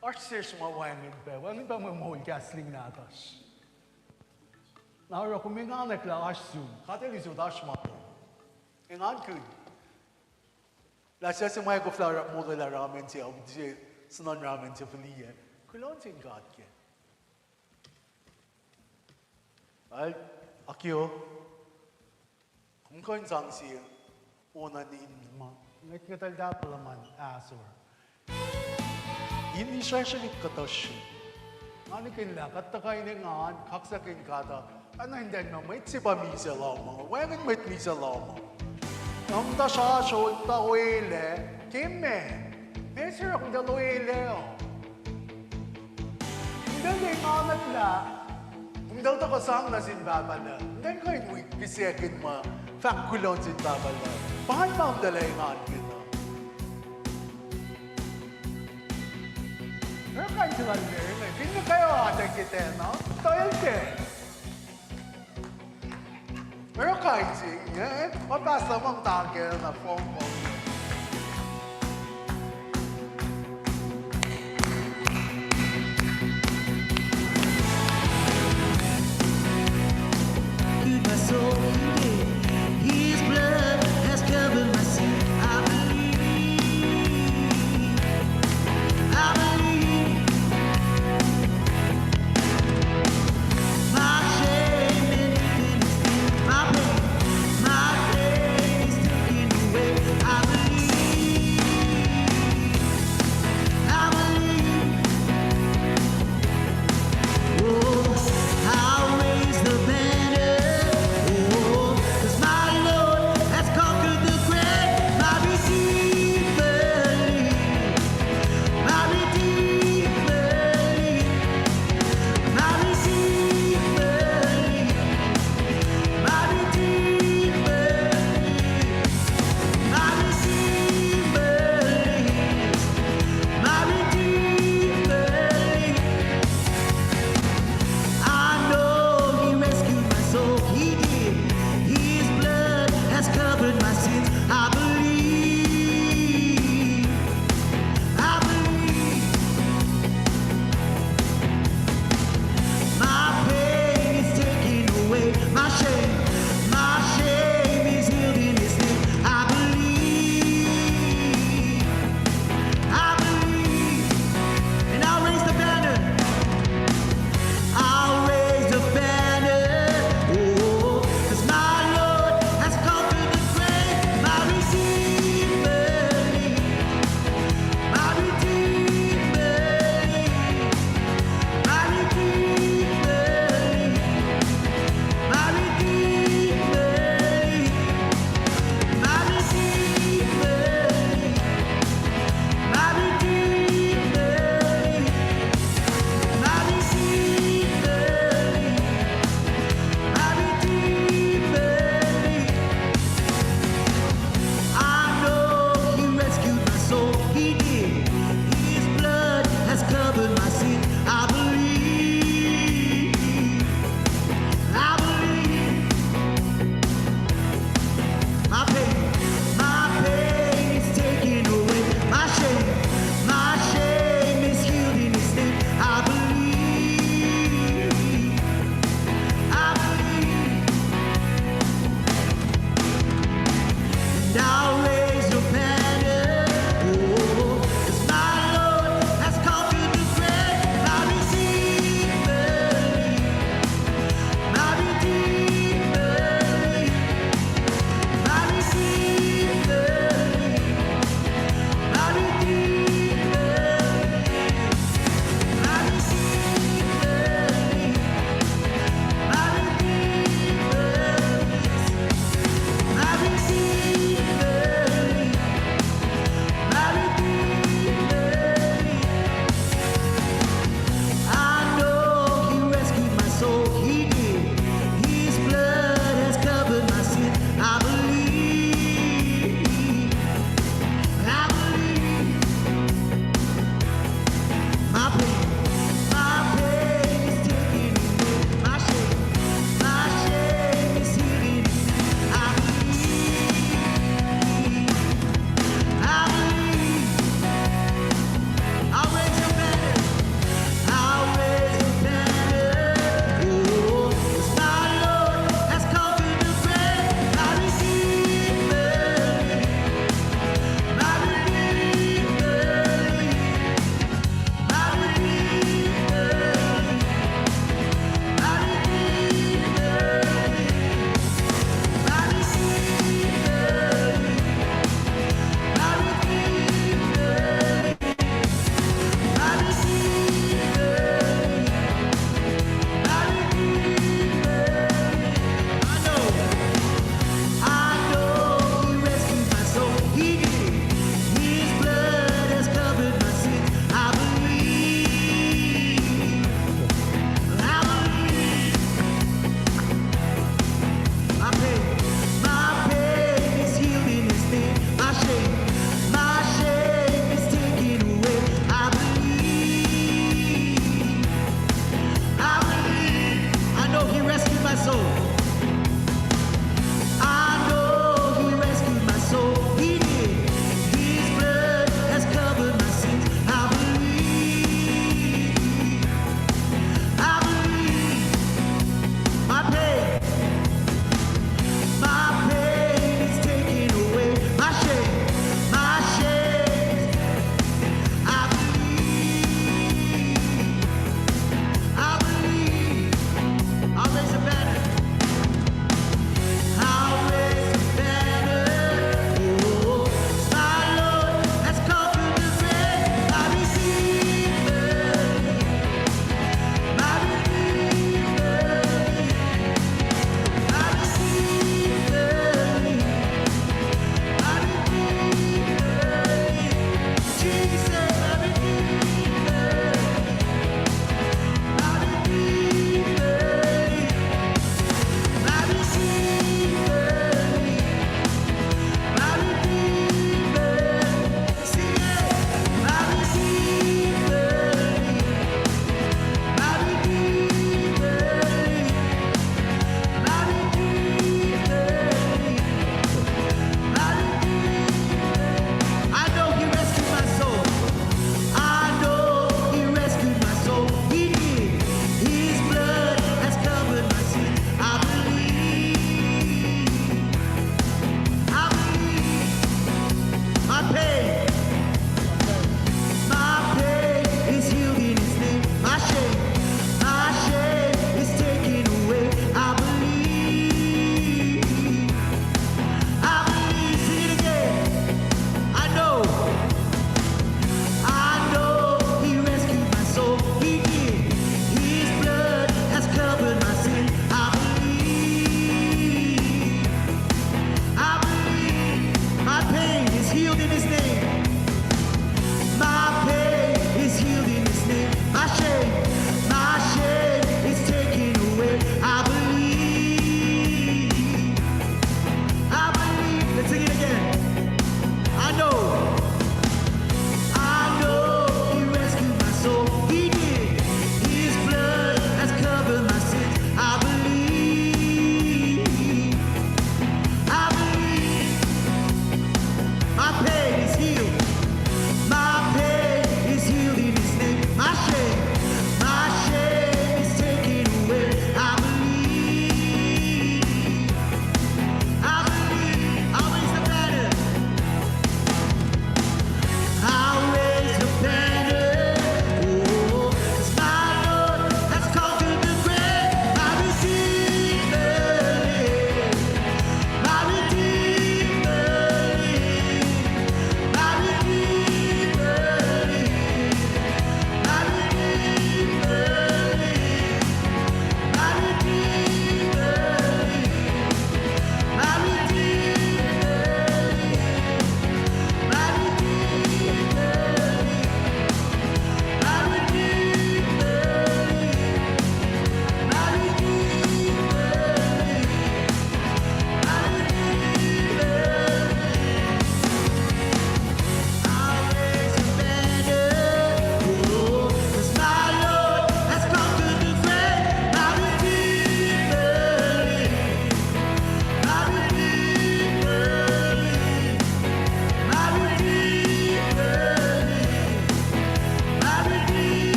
Artsers mawangin ba? Wangin ba mamuhul gasling natas? Naura kumingana glaarsu. Katelisu dashma. Ingan kun. Lasa sa mga guflara mo la ramen siya. Sunan ramen siya paliya. Kulon sin God ke. Al akio kung kain sang siya una ni inma nagkatal dapat laman asor ini siya katash ani kinla katakay ni ngan kaksakin kata ano hindi na may tsipa misa lamang wagan may misa lamang ang ta siya siya ta wele kime mesir akong dalawele hindi nganat la Dahil ito kasang na sinbabala, dahil kayo mo kisiyakin mo, fakulon sinbabala, pahan pa ang dalayangan kita. Pero kayo sila rin, hindi kayo ate kita, no? Toil ka. Pero kayo siya, mapasa mong tagil na phone call. My soul, His blood has covered my sin. I believe, my shame and sin, my pain, my pain is taken away. I believe, oh, I'll raise the banner. Oh,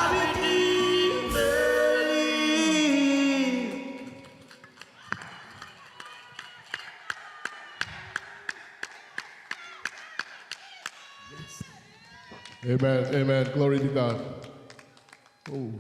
Redeemer lives. Amen. Amen. Glory to God. Oh.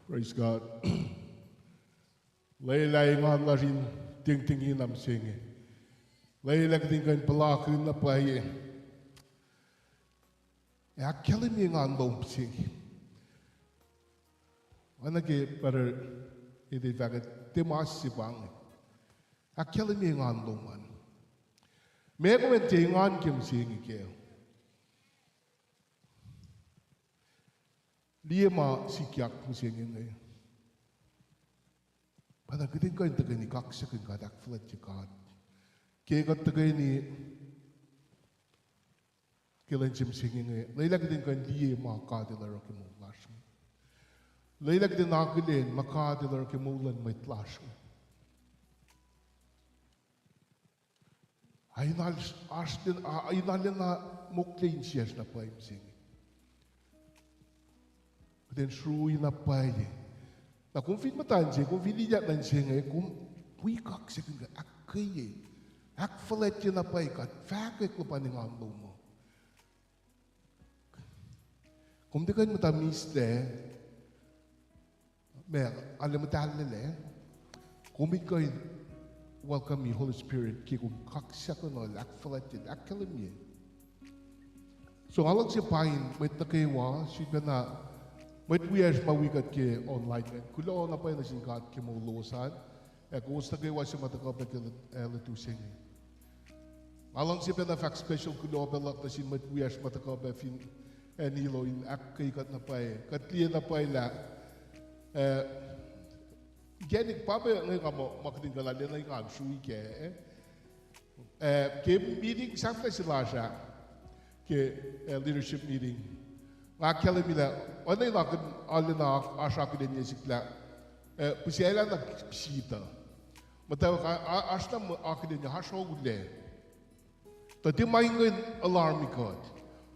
Praise God. Laylay nga la rin ting-tingin am singe. Laylay ka tingkan palakin na paye. E akeli mi nga lom singe. Anake para ide vaga temas si bang. Akeli mi nga loman. Mego en tingan kim singe ke. Dia ma sikyak singe ngai. Pada kita kau yang tegani kaksa kan kadak flat jekat. Kau kat tegani kelan jam singinge. Leila kita kau dia maka dilar ke mulas. Leila kita nak dilen maka dilar ke mulan mitlas. Ainal asden ainal na muklein sias na paim singi. Kita shui na paye. Na kung fit matansi, kung filiyak nan siya ngayon, kung puikak siya kung akay ak falet yun na paikat, fakik ko pa ng ambo mo. Kung di kayo matamis alam mo talile, kung di kayo welcome me, Holy Spirit, kaya kung kaksa ko na, ak falet yun, ak kalam yun. So alag siya pahin, may takaywa, siya ka na, may tuyas mawikat ke online kan. Kulo na pa yung nasingkat ke mo losan. Kung sa kayo siya matakapag letusing. Alang siya na fact special kulo belak na siya may tuyas matakapag fin nilo in ak kayo na pa eh. Katliya na pa ila. Genik pa ba ngayon ka mo makatinggalan na yung amsui ke. Ke meeting sa sila siya. Ke leadership meeting. Akala mila, onay nakin alina aşağı deniye sikla. Pusiyela na psita. Matawa ka aşna mı akidenya haşo gulle. Tadi maingin alarm ikot.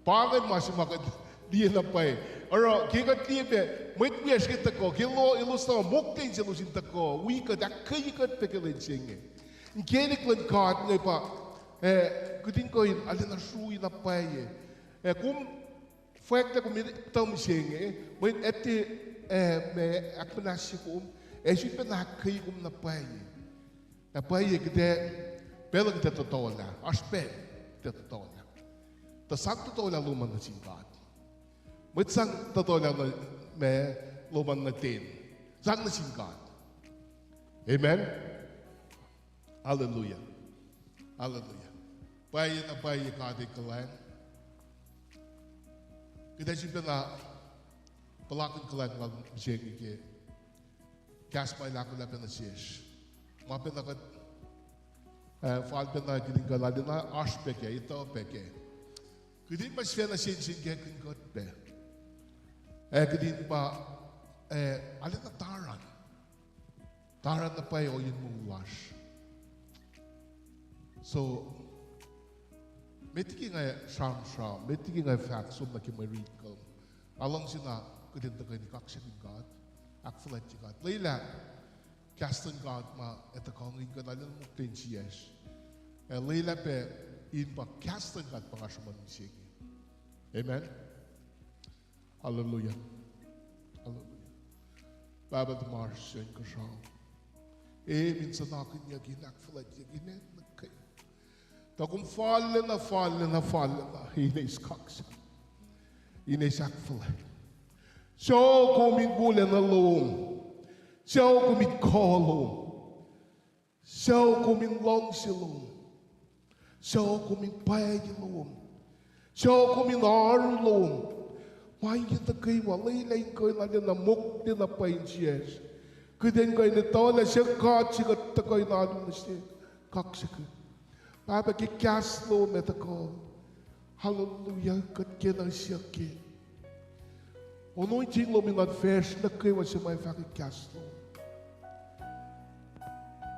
Pangan masih makan dia napai. Ora kikat dia be, met bias kita ko, kilo ilusta mukten jelusin tako, wika dak kikat pekelen senge. Kenik len kat ngai pa. Kutin koin alina sui napai. Kum Fakta kung tam senge, may ete me akpanasi kum, esit pa nakay kum napaye kita pela kita totola, aspe kita totola. Tasak totola luman na singkat. May sang totola me luman na tin, sang na singkat. Amen. Hallelujah. Hallelujah. Paye kati kalang. Kita simpan na pelakan kelang lang bising ke kas pa ilakon na penasias. Mapen na kat falpen na kiting kaladi na aspeke ito peke. Kiting mas fena sin ke kinkot pe. Kiting pa alin na taran. Taran na pa o yun mong So Metiki nga sham, metiki nga fact sum na kimarit ko. Along sina kudinta ko ni kaksa ni God, akfalat ni God. Leila, kastan God ma etakongin ko na lang muktin siyas. Leila pe in pa kastan God pangasuman ni sige. Amen. Hallelujah. Hallelujah. Baba de Mars yan ko siya. Minsan akin niya ginakfalat niya ginakfalat. Kung fallen na, hinis kaksa. Hinis akfala. So kumin gulen na loom. So kumin kolom. So kumin long silom. So kumin payilom. So kumin arlom. Why kita kayo walay ko na muk din na pain siyas. Kudin kayo na tawala siya katsigat takoy na ano na siya. Kaksa ka. Papa ki kaslo metako Hallelujah, God kena siake. Anointing lo minat vers na kay wa sa may fakik kaslo.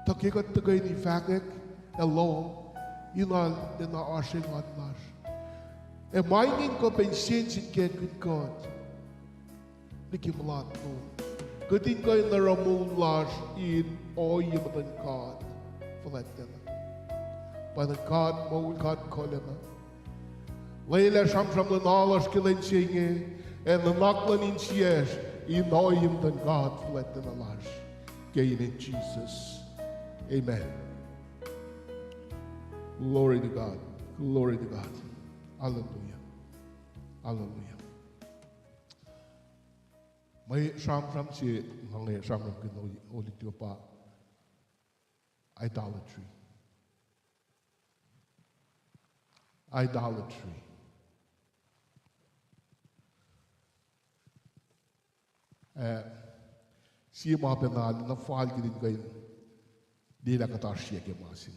Takikat tagay ni fakik elo inal na asing atlas. E mining ko pensin sin ke good God. Nikimlat no. Goodin ko na ramon las in oyimatan God. Verletten. But God mo God kolema. Leila sham na nalas kilensinge en de naklen in sies in oyimatan God verletten alas. Gain in Jesus. Amen. Glory to God. Glory to God. Hallelujah. Hallelujah. May sham si hangi sham kin oli pa idolatry. Idolatry. Si ma penal na faal gidin kain di la katar siya ke masin.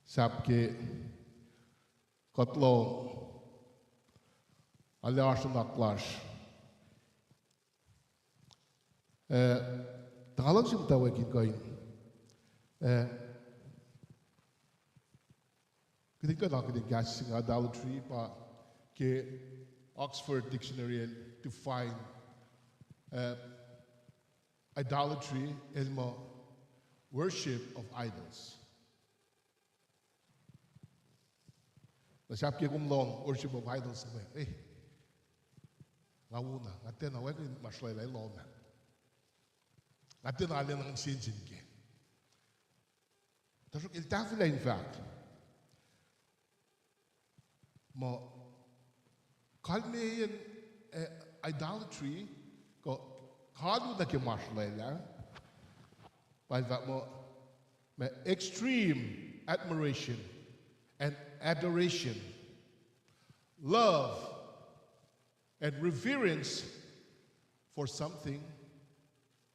Sab ke katlo aliasun aklas. Talang sim tawa kin kain. Ketika nak kita gasing idolatry pa ke Oxford Dictionary to find idolatry is worship of idols. Nasab ke kumlong worship of idols ba? Ngawuna, ngaten na wag maslay lay lona. Ngaten alin ang sinjin ke. Tasok iltafila in fact. Mo kalmeyen idolatry ko kalu na ke maslay la. But mo extreme admiration and adoration, love, and reverence for something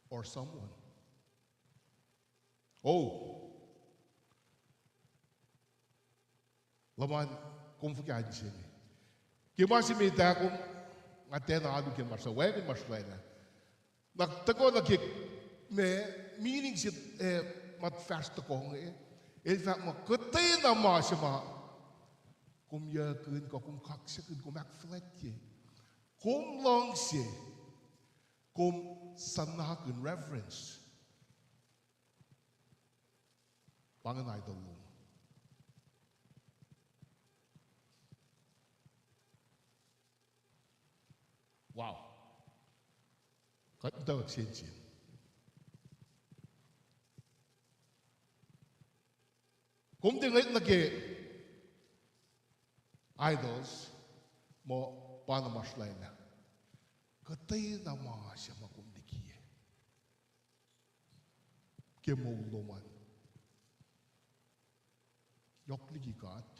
or someone. Oh, laman kung fukihan sini. Kimasi mita kung atena adu kin marsa, wag maslay na. Nagtago nagik me meaning sit mat fast ko in fact, mo katay na masama kum yakun ko kum kaksikun kum akfletje kum longse kum sanakun reverence pangan idol mo. Wow. Kat daw sensin. Kung tingay na ke idols mo paano maslay na katay na mga siya makundikiye ke mo luman yok ligi kat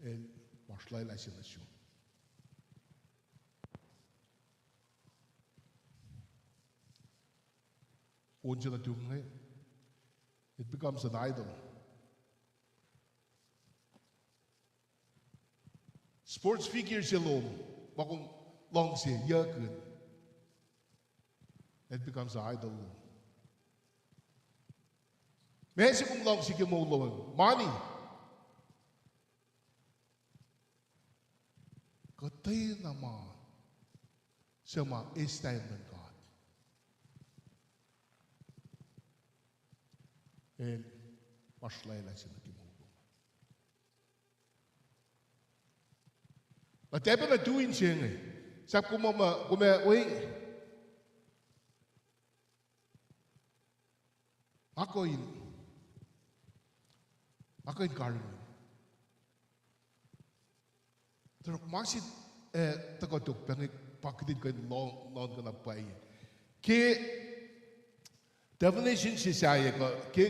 el maslay la siya nasyon kung siya na tungay it becomes an idol. Sports figures alone, bakong long siya, yakun. It becomes an idol. Messi kung long siya mo long, money. Katay naman sa mga establishment God. And maslay lang siya naging. But ever na doing siya nga. Sab wait. Ako in Carmen. Pero masid tagotok pangit pakitin ko long ka na pa iya. Ke definition siya ko ke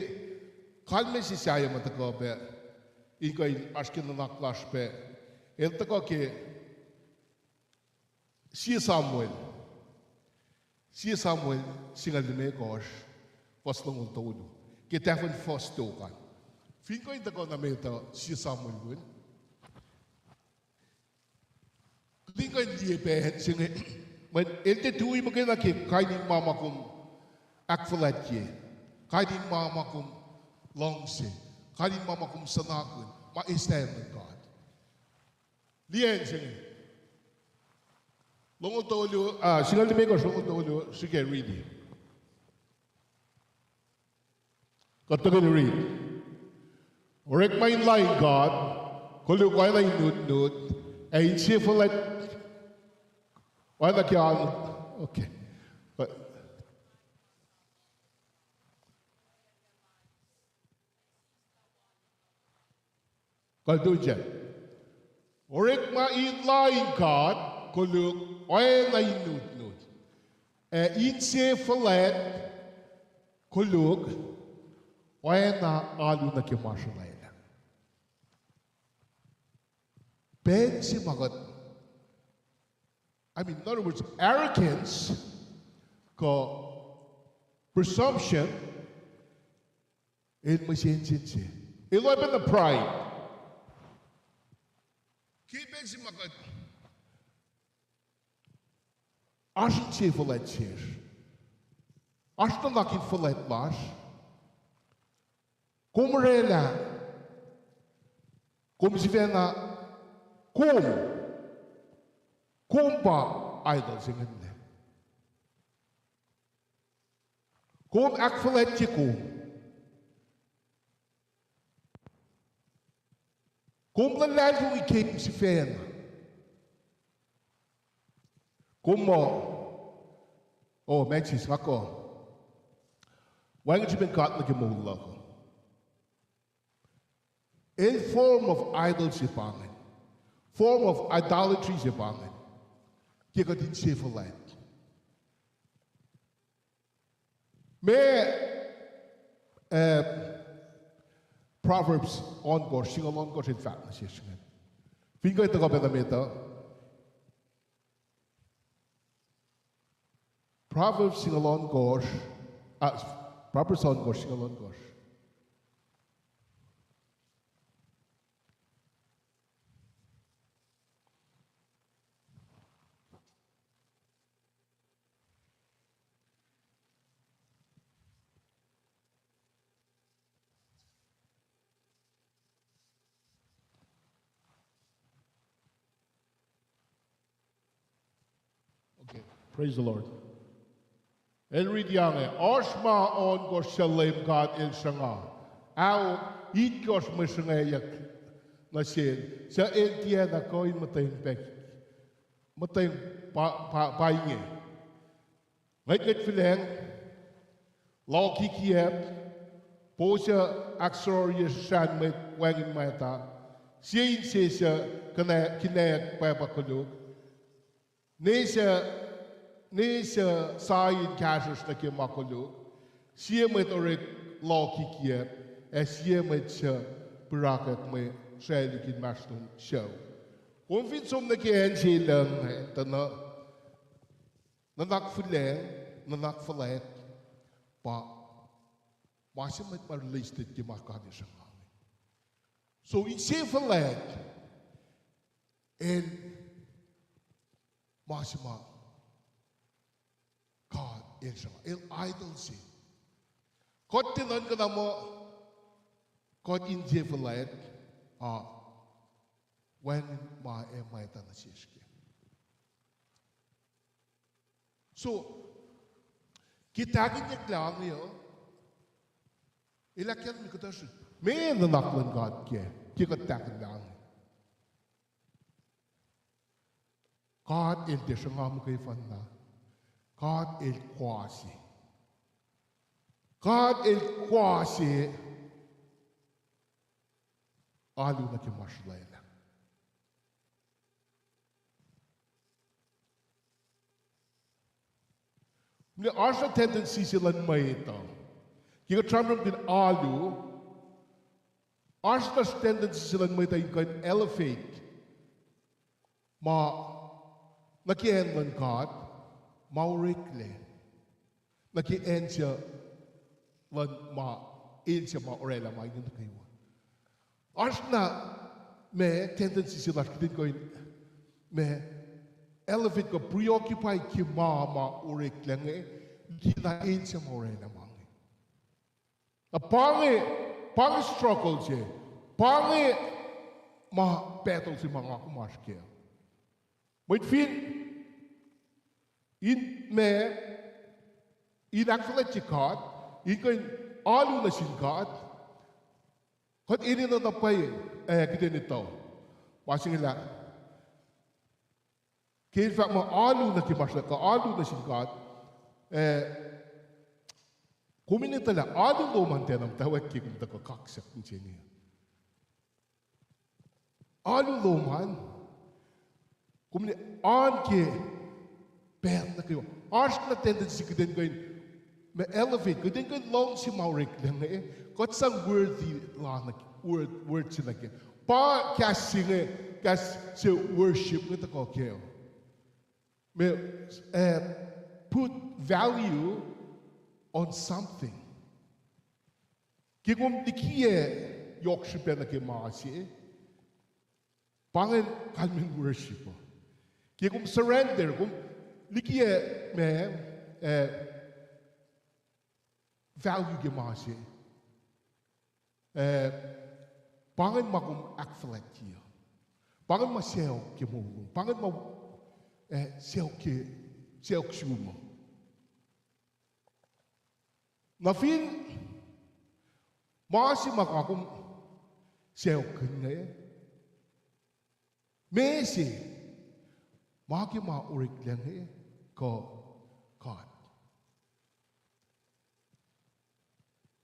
Carmen siya matako pe iko in askin na clash pe el tako ke Si Samuel singal de me gosh was long todo. Get that one first token. Fin ko ito ko na may ito si Samuel Gun. Fin ko hindi pe singe men ente tuwi mo kaya ki kainin mama kum akfalat ki kainin mama kum longse kainin mama kum sanakun ma stand with God. Lien singe longo tolyo singal di me ko longo tolyo sige ready. Got to read. Orek main line God, kulu kwa na inut, ay cheerful wala kya okay. But kaldu je. Orek main line God, kulu kwa na inut, ay cheerful kulu kwa na alu na kimashalay. Ben si magat. I mean, in other words, arrogance, presumption, it masinsinsi. Eleven the pride. Keep Ben si magat. Ashin si fulet sier. Ashton lakin fulet lash. Kumrela. Kumsivena. Kumpa idols in it. Kum akfalet chikum. Kum the land who we came to fan. Kummo. Oh, mentions Mako. Why don't you been caught like a mula? In form of idolship on it. Form of idolatry jebangen. Je gaat in zeven land. Proverbs on gosh, single on gosh in fatness yes. Finger ito ka pala meta. Proverbs single on gosh. Proverbs on gosh, single on gosh. Okay, praise the Lord. And read yange, Oshma on gosh shalem God in Shanga. Au eat gosh mishangayak na shen. Sa entia na koin matay pek. Matay painge. Like filang. Law kikiep. Posha axor shan met wangin mata. Sien sesha kinayak papakuluk. Nesha sayin cashes na ke makulu. Siya met orek law kikiep. Siya met siya pirakat me shaylikin mashtun show. Kung fin som na ke ensi lang tana nanak fulet pa masya met marlisted ke makani siya ngami. So in siya fulet and masya God insya il idol si. Kot tinan ka na mo, kot in jevelet, when ma emaita na siya. So, kitagin niya klang niyo, ilakyan mi ko tayo, may nanaklan God kaya, kikatagin lang. God inte siya nga mo kay Fanda. God il quasi. God il quasi. Alu na kimashlaya. Muli asya tendency sila may ito. Kaya tramram din alu, asya tendency sila may ito yung kan elevate. Nakienlan God, maurikle. Nakiensya lan ma insya ma orela ma yun kayo. Ashna me tendency sila kitin ko me elevate ko preoccupy ki mama urek lange gina insa mo rin namang. A pangi struggle je, pangi ma battle si mga kumaske. Wait fin in me in actually God, in ko alu na sin God. Kot ini na tapay kita nito. Wasing ila. Kaya fa mo alu na kimasla ka alu na sin God. Kuminita la alu lo man tenam tawag ki kumta ka kaksak ni sini. Alu lo man. Kumini an ki ber na kayo. Ars na tendency kita ko me elevate ko din ko long si maurik lang God sang worthy la na word sila ke. Pa kas singe kas se worship ngita ko keo. Me put value on something. Kigum dikie yokshipe na ke maasi. Pangen kalmin worship. Kigum surrender gum dikie me value ke maasi. Pangan magum akfelet kia. Pangan ma sel ke mo. Pangan ma sel ksuma. Na fin maasi magagum sel kenge. Mesi magi ma urik lenge ko God.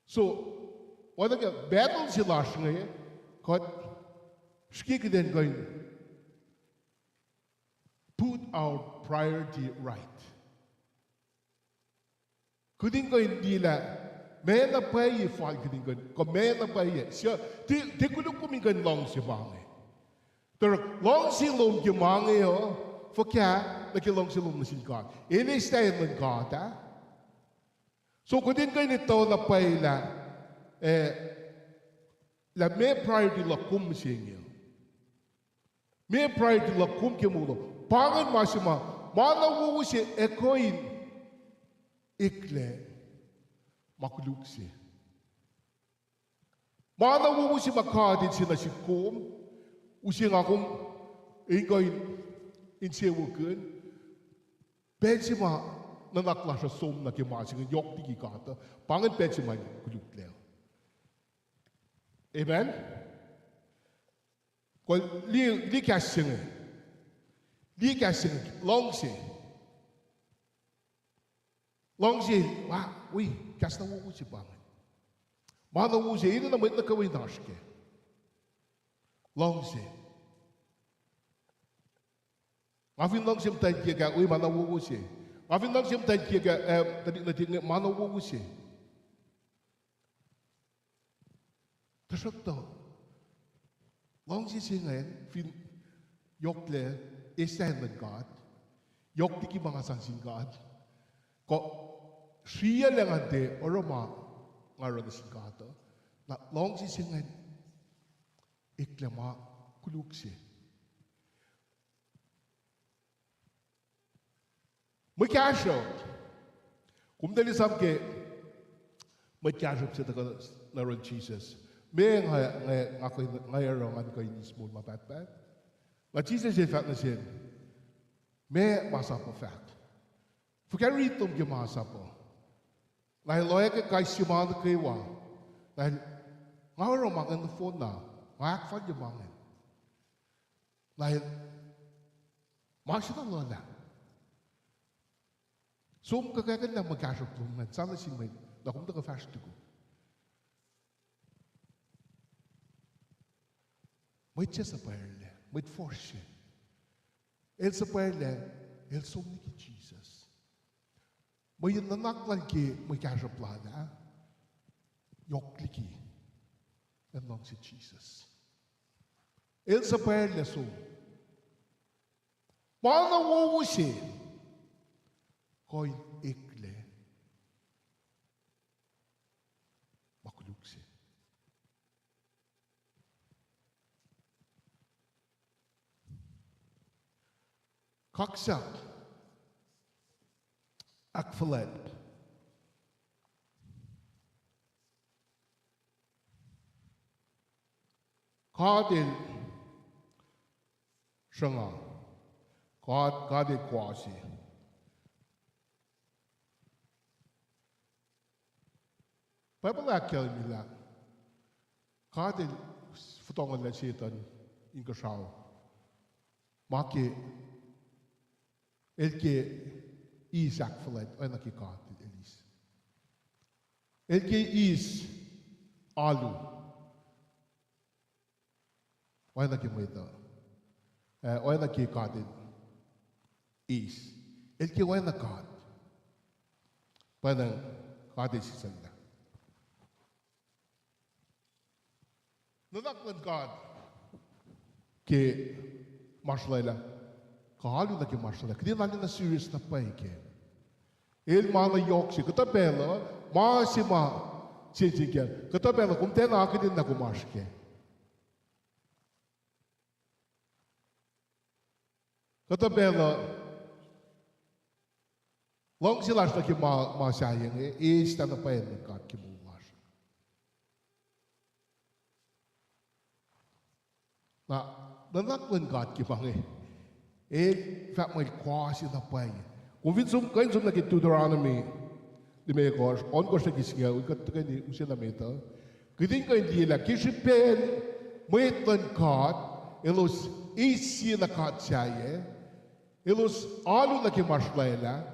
So wat ik battle si lasje, God, schik den going put our priority right. Kuding going dila, mena pay fall kuding going, ko mena pay. Siya, ti kudung kumingan long si bangi. Ter long si lom ki mangi yo, for kya na ki long si lom na sin God. Ini style ng God, ha? So kuding going ito na pay la. La me priority la kum singyo. Me priority la kum ke mulo. Pangan masima, mana wo se ekoin ikle makulukse. Mana wo se makadin sina si kum, usi ngakum ekoin insewuken. Bensima nanaklasha som na ke masing yok digi kata, pangan bensima kulukle. Amen. Ko li kasing long si wa we kasta wo si bang. Mana wo si ina na met na kawin daske. Long si. Afin long sim tay kia we mana wo si. Afin long sim tay kia tadi na mana wo si. Tasok to. Long si singen fin yok le stand with God. Yok tiki mga sansin God. Ko siya lang ante oroma ngaron si God. Na long si singen iklama kulukse. Magkasyo. Kung dali samke magkasyo sa taga naron Jesus. May ako ngayon ang ko in small mapat-pat. But Jesus said fact na sin. May masa po fact. Fukari itong gimasa po. Dahil loya ka kay simano kaywa. Dahil ngayon ang na phone na. Makakfad yung mga. Dahil masya na lola. So kakagan lang magkasya po. Sana sin may nakumta ka fast ko. May siya sa parle, may force. El sa parle, el somni ki Jesus. May nanaklan ki may kasya plana, yokli ki, and long si Jesus. El sa parle so, mana wo si, koin ikle, makuluk si. Kaksak. Akfalet. Kadil. Shanga. Kadil kwasi. Bible akkel mila. Kadil futongan la setan inka shao. Maki elke Isaac verlet en ki kadil elis. Elke is alu. Oina ki moita. Oina ki kadil is. Elke oina kad. Padang kadil sisanda. Nanaklan God ke marshlayla kahalu na ke marshlayla kadi nali na serious na pa ke el mala yok si kata bela ma si ma chin ke kata bela kum tena akidin na kumash ke kata bela long silas na ke ma sayang sta na pa en ka ke mo na nanaklan God ki pangi fat my quasi na pai kung vinsum kain sum lagi Deuteronomy di me kos on kos lagi singa ukat kan ni usia na meta kidin kain di la kishipen moitlan God elos isi na God chaye elos alu lagi marshlayla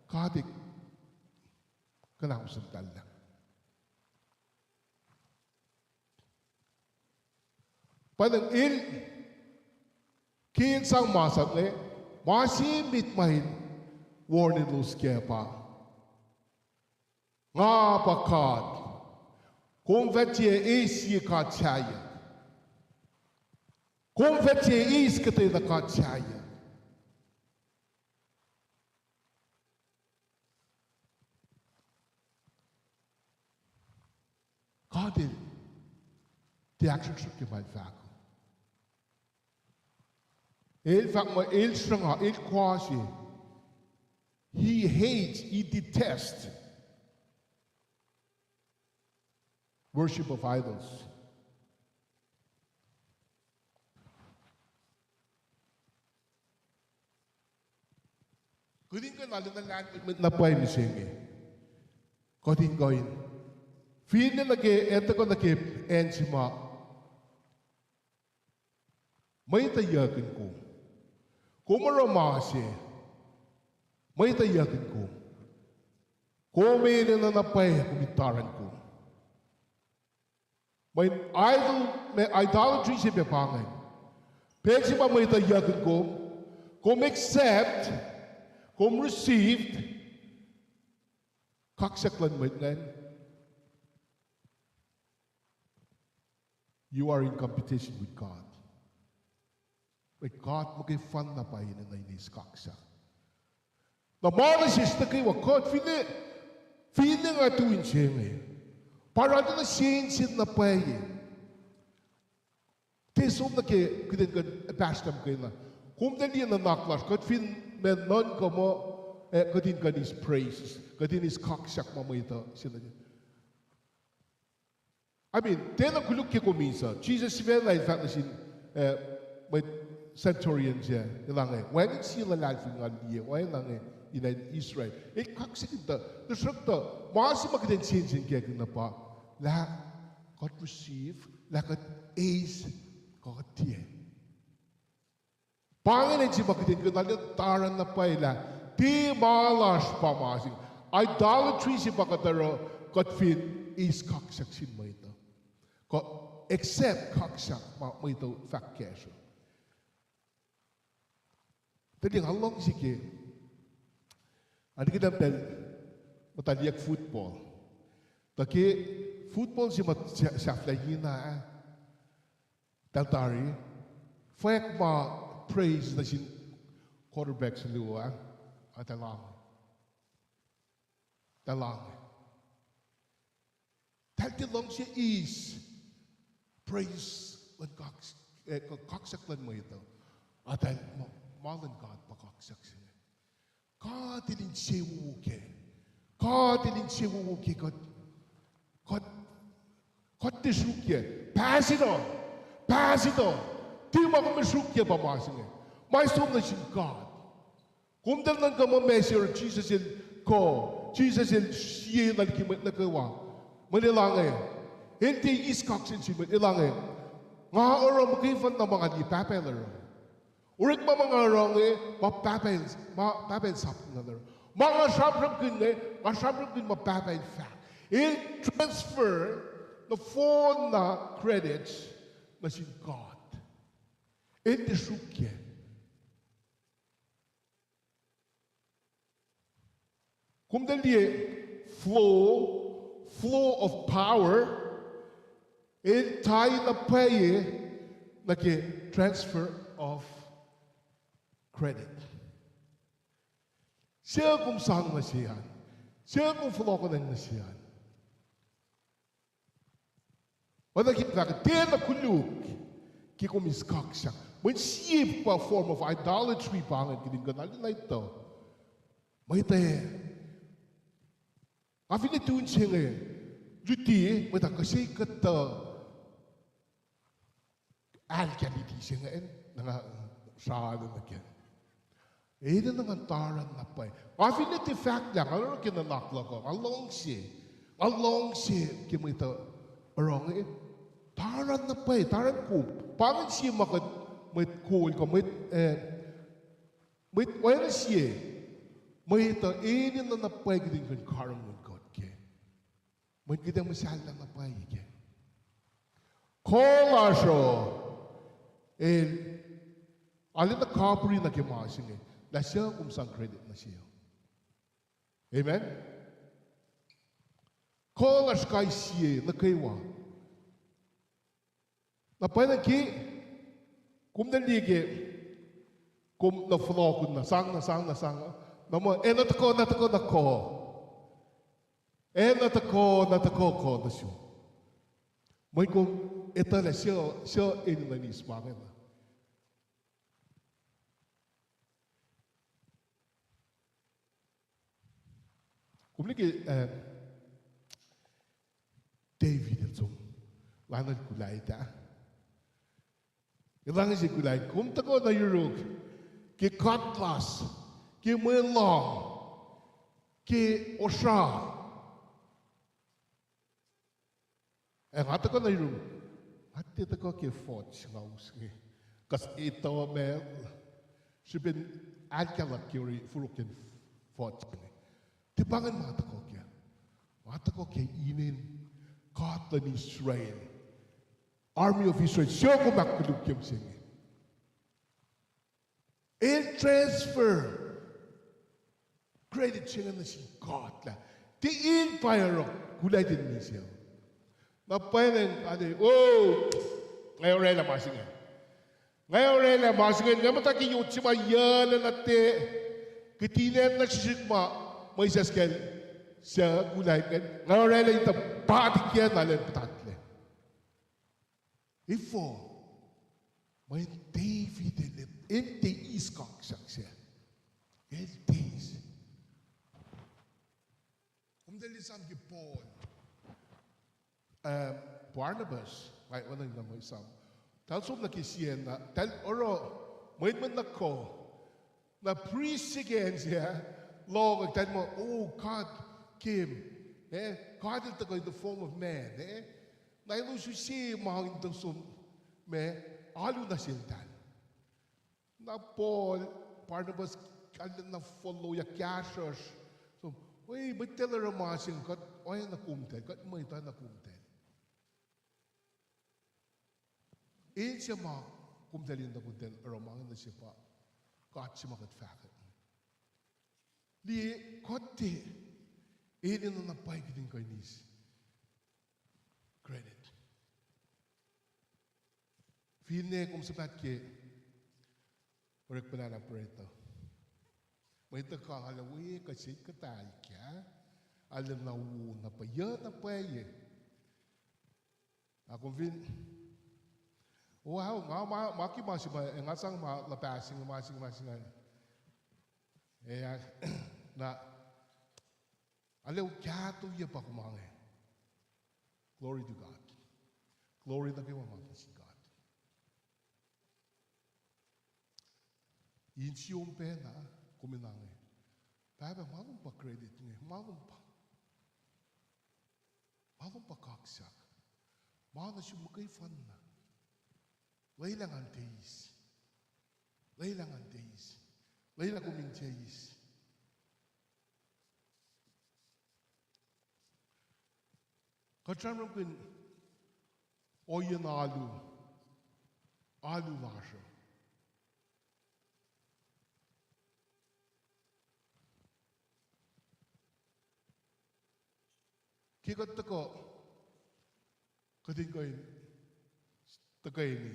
kadik kana usam talla Padang kiin sang masak le masih mit mahin warning lus kepa nga pakat kung vetie isi ka chaya kung vetie is kete na ka chaya kadil the action should give my fact El stranga, el quasi. He hates, he detests worship of idols. Kudin ka nalang na pay misingi. Kudin ko in. Feel na eto ko ensima. May tayakin ko. Kumaramasi, may tayakin ko. Kuminin na napay, kumitaran ko. May idolatry si Pepangay. Pwede ba may tayakin ko? Kung accept, kung received, kaksaklan mo ngayon. You are in competition with God. But God mo kay fun na pa yun na inis kaksa. Na marasis na kayo, God, feeling nga tuwin siya ngayon. Para na siyensin na pa yun. Tesom na kayo, bastam kayo na. Kung dali na naklas, God, men non ka mo, kadin ka nis praises, kadin is kaksak mamita sila niya. I mean, tena kuluk kaya kumisa. Jesus said like that na sin, may centurion siya, ilang when sila lalfing nga liya, when lang in Israel, kaksak ito, nasragta, maasi magkadin sin kaya kina pa, la, God receive, la kat ace, God tiyan. Panginoon si magkadin ko, taran na pa ila, di malas pa masing, idolatry si bakataro, God fit, is kaksak sin mo ito. Except kaksak mo ito fact cash. Tadi halong sige. Adi kita pel mataliak football. Taki football si mat saflahina Taltari. Fek ma praise na sin quarterback sa luwa atalang. Talang. Talti long siya is praise when kaksak lan mo ito. Atal mo Marlon God bakak saksin. God didn't say wuke. God didn't say wuke. God this wuke. Pass it on. Pass it on. Tima ko masuke pa masing. My soul na sin God. Kung dal nang kamo measure Jesus il ko. Jesus il siye na kimat na kawa. Manilangay. Hindi iskaksin si manilangay. Nga oram kifan na mga di papeler. Urik ma mga orang mapapel sap na laro. Mga sabrap kin mapapel fact. Il transfer the phone na credits na si God. Il disukye. Kung dali flow of power, il tayo na paye na transfer of credit. Siya kung saan na siya. Siya kung flow ko na siya. Wala kita na kuluk ki kumiskak siya. When siya pa form of idolatry pangan kining ganal na ito. May tayo. Afin itun siya ngayon. Juti, may kasi kata alkaliti siya ngayon. Saan na kyan. Ito nang antaran na pa. Afin iti fact lang, ano na kinanakla ko? Along siya, kimita, arong eh. Taran na pa eh, taran ko. Pangin siya may cool ko, may wala siya. May ito, ini na napay giting kan karang mo God ke. May giting masyal na napay ke. Kola siya. Alin na kapuri na kimasing eh. Na siya kung saan credit na siya. Amen? Kola siya siya na kaywa. Napay na ki, kung nalige, kung na-flow ko na, sang. Namo, natako na siya. May kung ito na siya inanis makin na. Kung lagi, David ito, langan kulay ta. Ilangan si kulay, kung tako na yurog, ki katlas, ki melong, ki osha. Ngata ko na yurog, hati tako ki fort nga usgi. Kas ito me, sibin alkalak ki furukin fort. Tibangan mata ko kya. Mata ko kya inin, God in Israel. Army of Israel, siya ko makulog kiyam singi. In transfer, credit siya na si God la. Tiin fire kulay din niya siya. Napayan ngayon rin na masingin. Ngayon mataki yung simayan na nate, kitinan na sisigma, may saskel siya kulay kan. Ngayon rin na ito, patik yan nalang patatle. Ifo, may David inte iskak siya. Elteis. Om det liksom ki Paul. Barnabas, may unang naman isang. Tal som na kisien na, tal oro, may man nako, na priest again siya, Lord, tal mo, oh God, Kim, God is in the form of man, na ilo siya mga ito som, alu na siltan. Na Paul, Barnabas, kailan na follow ya cashers. So, uy, ba't tala ramasing kat, oy na kumtel, kat may ta na kumtel. Siya mga kumtelin na kumtel, ramangin na siya pa, kat siya makat fakit. Di, kote, na napay kiting kainis. Credit. Feel niya kung sabat ke, Orek pa na preto. May takakalawi kasi katay kya. Alam na na pa yan na pa ye. Ako Wow, maki masima ngasang la passing masing. Na aleu kyato ye pa kumange. Glory to God. Glory na kewa si God. Insiyon pe na kuminange. Baba malum pa credit nge, malum pa kaksak. Mana siya makay fan na. Laylang ang days. Laylang kuming days. Kachamram kun oyan alu lasha. Kikat tako kading kain tagay ni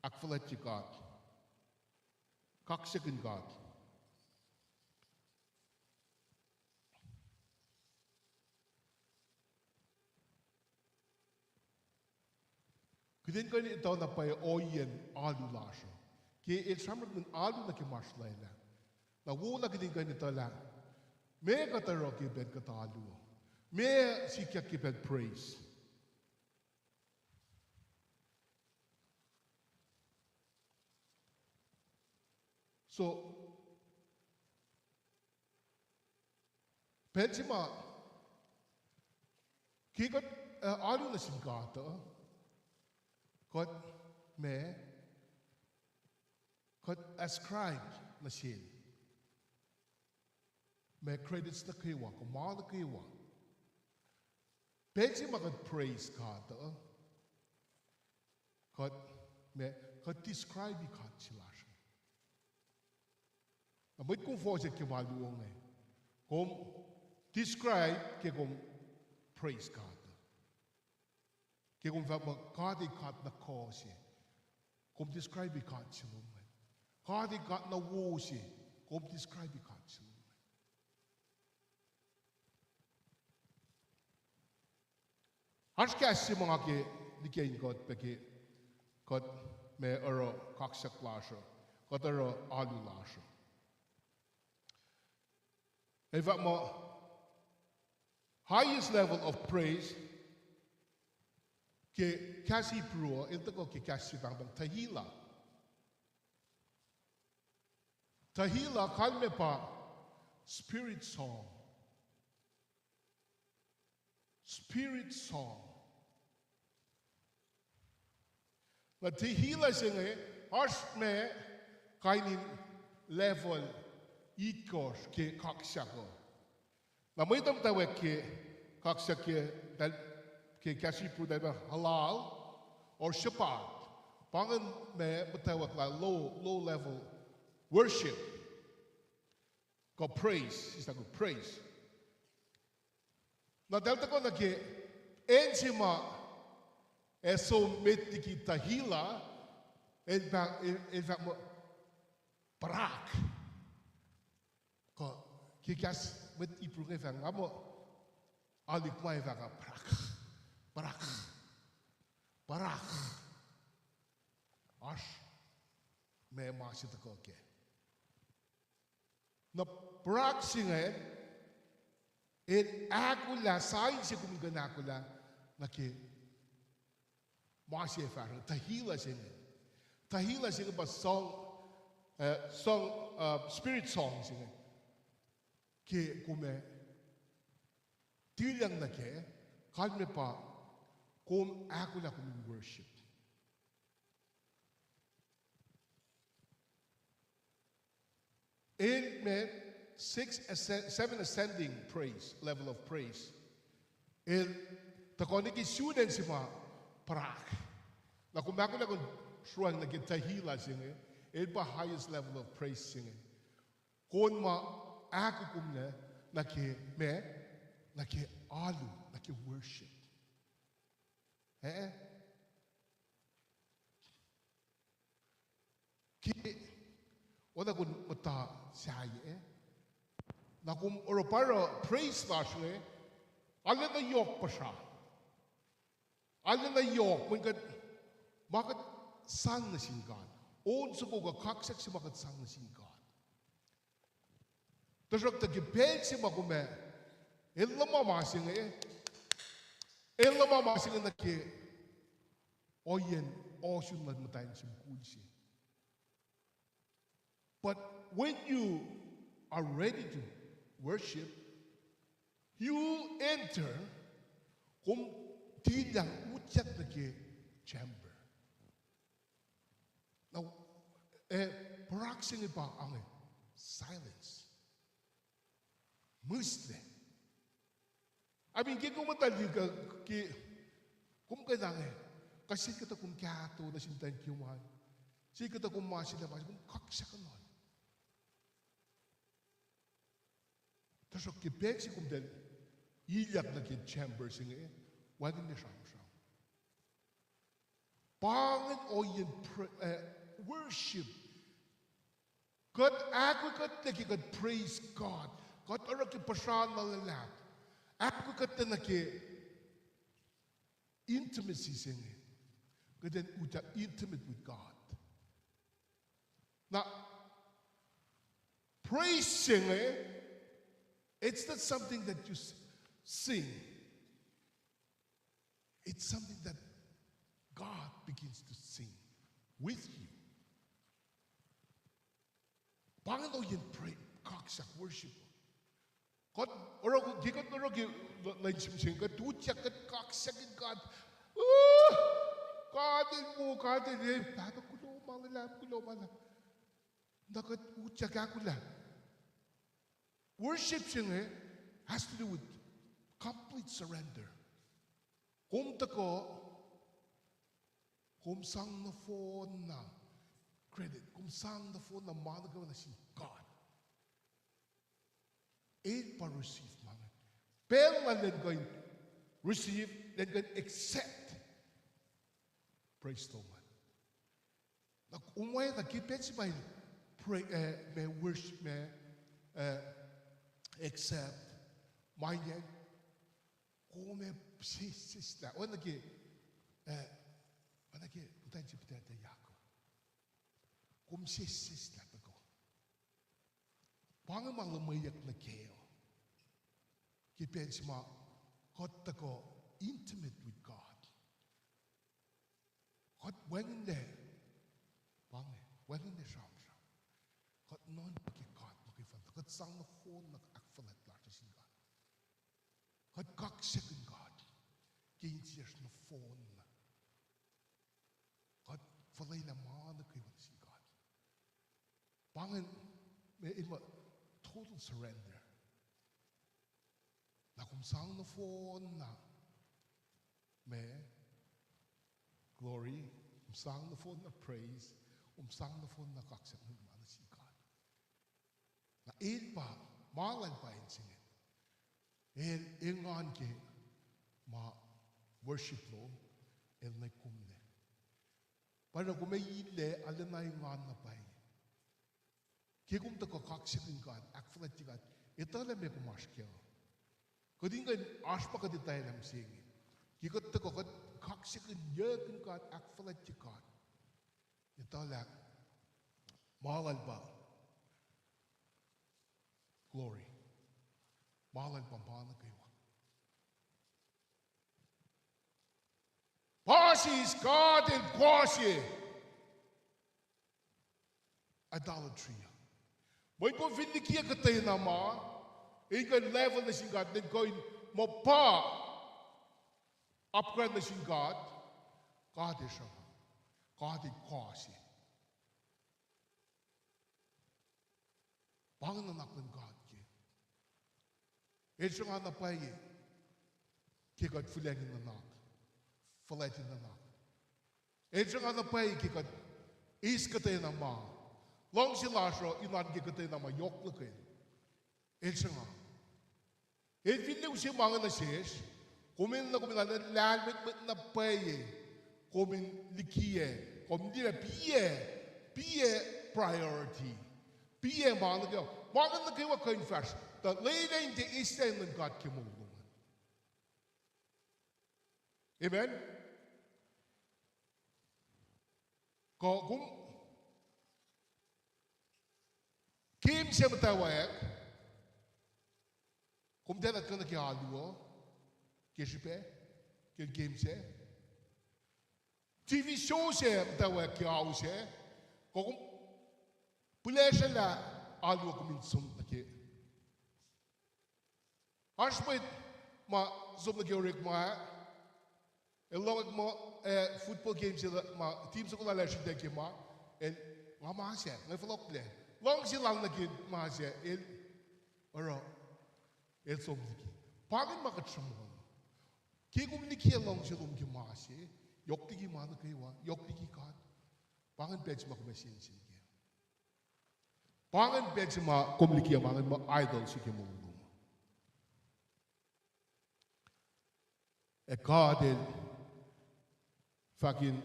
akfalat God. Kaksakin God. Kading kain ito na pa'y oyan alu lasha. Kaya ilsamrat ng alu na kimaslayla. Na wala kading kain ito lang. May kataro kibed katalu. May sikya kibed praise. So, pensima, kikat alu na singkata, kot ascribe na sin. May credits na kiwa, kumana kiwa. Pensima kot praise kata, kot describe kat silash. Abit kung forse ke maluong eh. Kung describe ke kung praise God. Ke kung God kat na cause. Kung describe God silong eh. God kat na wose. Kung describe God silong eh. Hans kasi mga ke dikain God peke God me ero kaksak lasho. God ero alu lasho. In fact, my highest level of praise ke kasi pro ito ko ke kasi bang tahila. Tahila kalme pa spirit song. Spirit song. Na tahila singe harsh me kainin level itkos ke kaksako. Na may tamtawag ke kaksak ke kasi po dahil halal or shapat. Pangan may matawag la low level worship. Ko praise. Isa ko praise. Na dahil ko na ke enzima eso metiki tahila in fact mo parak. Ko kikas met ipruge van amo alik mai vaga parak ash me masit ko ke na parak singe in akula sain si kum ganakula na ke masi fa tahila singe ba song spirit song singe ke kume tilyang na ke kalme pa kum akula kum worship. In me 7 ascending praise level of praise. In takoniki student si ma prak. Na kum akula kum shuang na ke tahila singe in pa highest level of praise singe. Kon ma ako kumne na ke alu, na ke worship. Ke wala kun mata saye na kum oroparo praise lashne ala na yok pa siya. Ala na yok, bakit sang na sin God. On sa ko kaksak si makat sang na sin God. Tasok ta gipel si makume. Ella mama singa Ella mama singa na ke oyen osun na matayin sim kulsi. But when you are ready to worship, you enter kung tilang utyat na ke chamber. Now, paraksing iba ang silence. Musle. I mean, kung matali ka, kung kailangan kasi kita kung kato na sintan kiwan, si kita kung masila, kung kaksa ka nun. Tapos kipek si kung dahil iyak na kin chamber singa wag na siyang. Pangit o yung worship. God, ako kat nagigad praise God. God, arak yung pasyan na lalat. Ako kat na intimacy singa. God, then uta intimate with God. Now, praise singa, it's not something that you sing. It's something that God begins to sing with you. Panginoon yung pray, kaksak, worship. God, orang gikat orang lain sing God, tucak kat kaksak God. God mo, God ni, pato kulo malam. Nakat ucak aku lah. Worship sing has to do with complete surrender. Kung tako, kung sang na phone na credit, kung sang na phone na managawa na si God. Eight pa receive mga. Pero man then going receive, then going accept. Praise the Lord. Umay na kipet si may pray, may worship, may accept. May yan, kung may sisla, o nagi, utan si pitata yako. Kung sisla tako. Pangamang lumayak na kayo. Kipen si ma, kot tako, intimate with God. Kot wengende, wengende sham. Kot non pakikot, makifan. Kot sang na phone na akfalat lata sin God. Kot kaksakin God. Kiinsias na phone na. God, falay na mana kayo si God. Pangan, may ima, total surrender. Na kung sang na phone na, may glory, kung sang na phone na praise, kung sang na phone na kaksak na mana si God. Na pa, malan pa yun singin. Ingan ke, ma worship lo, na kumne. Para kumayile, alam na yung nga na pa'y. Kaya kung tako kaksikin God, akfalat si God, ito alam may kumaskyaw. Kung nga aspa ka di tayo lang singin. Kaya kung tako kaksikin yakin God, akfalat si God. Ito alam, mahal ba? Glory. Mahal ba paano kayo? Quasi is God and quasi idolatry. May kung vinikia ka tayo naman, ikan level na si God, then going mo pa upgrade na si God, God is siya. God is quasi. Panganak ng God ki. Ito nga na pa kaya God fulengin na nak. Falatin na nak. Ito nga na pa kaya is ka tayo naman. Long sila siya, inan ka tayo naman, yok na kayo. Ito nga. Ito hindi ko siya mga nasis, kumin na lalmit na pa kumin likiye, kumin di na piye priority. Piye mga kayo. Mga na kayo kayo first. The later in the East End ng God kimulungan. Amen? Ko kum kim siya matawag, kum dela kana ki aluo, kishipe, kin kim siya. TV show siya matawag ki au siya, ko kum pula siya la aluo kumin sum na ki. Arspoit ma sum na ki orik ma, elong mo football games siya ma team sa kula siya deki ma, el ma siya, ngay falok le. Long silang naging masya, el somliki. Pagin makatsumon. Kigum nikia long silum ki masya, yoktigi mana kaywa, yoktigi kat. Pagin pech makamasin sige. Pagin pech ma kumlikia mana ma idol sige mundo. E kadel fucking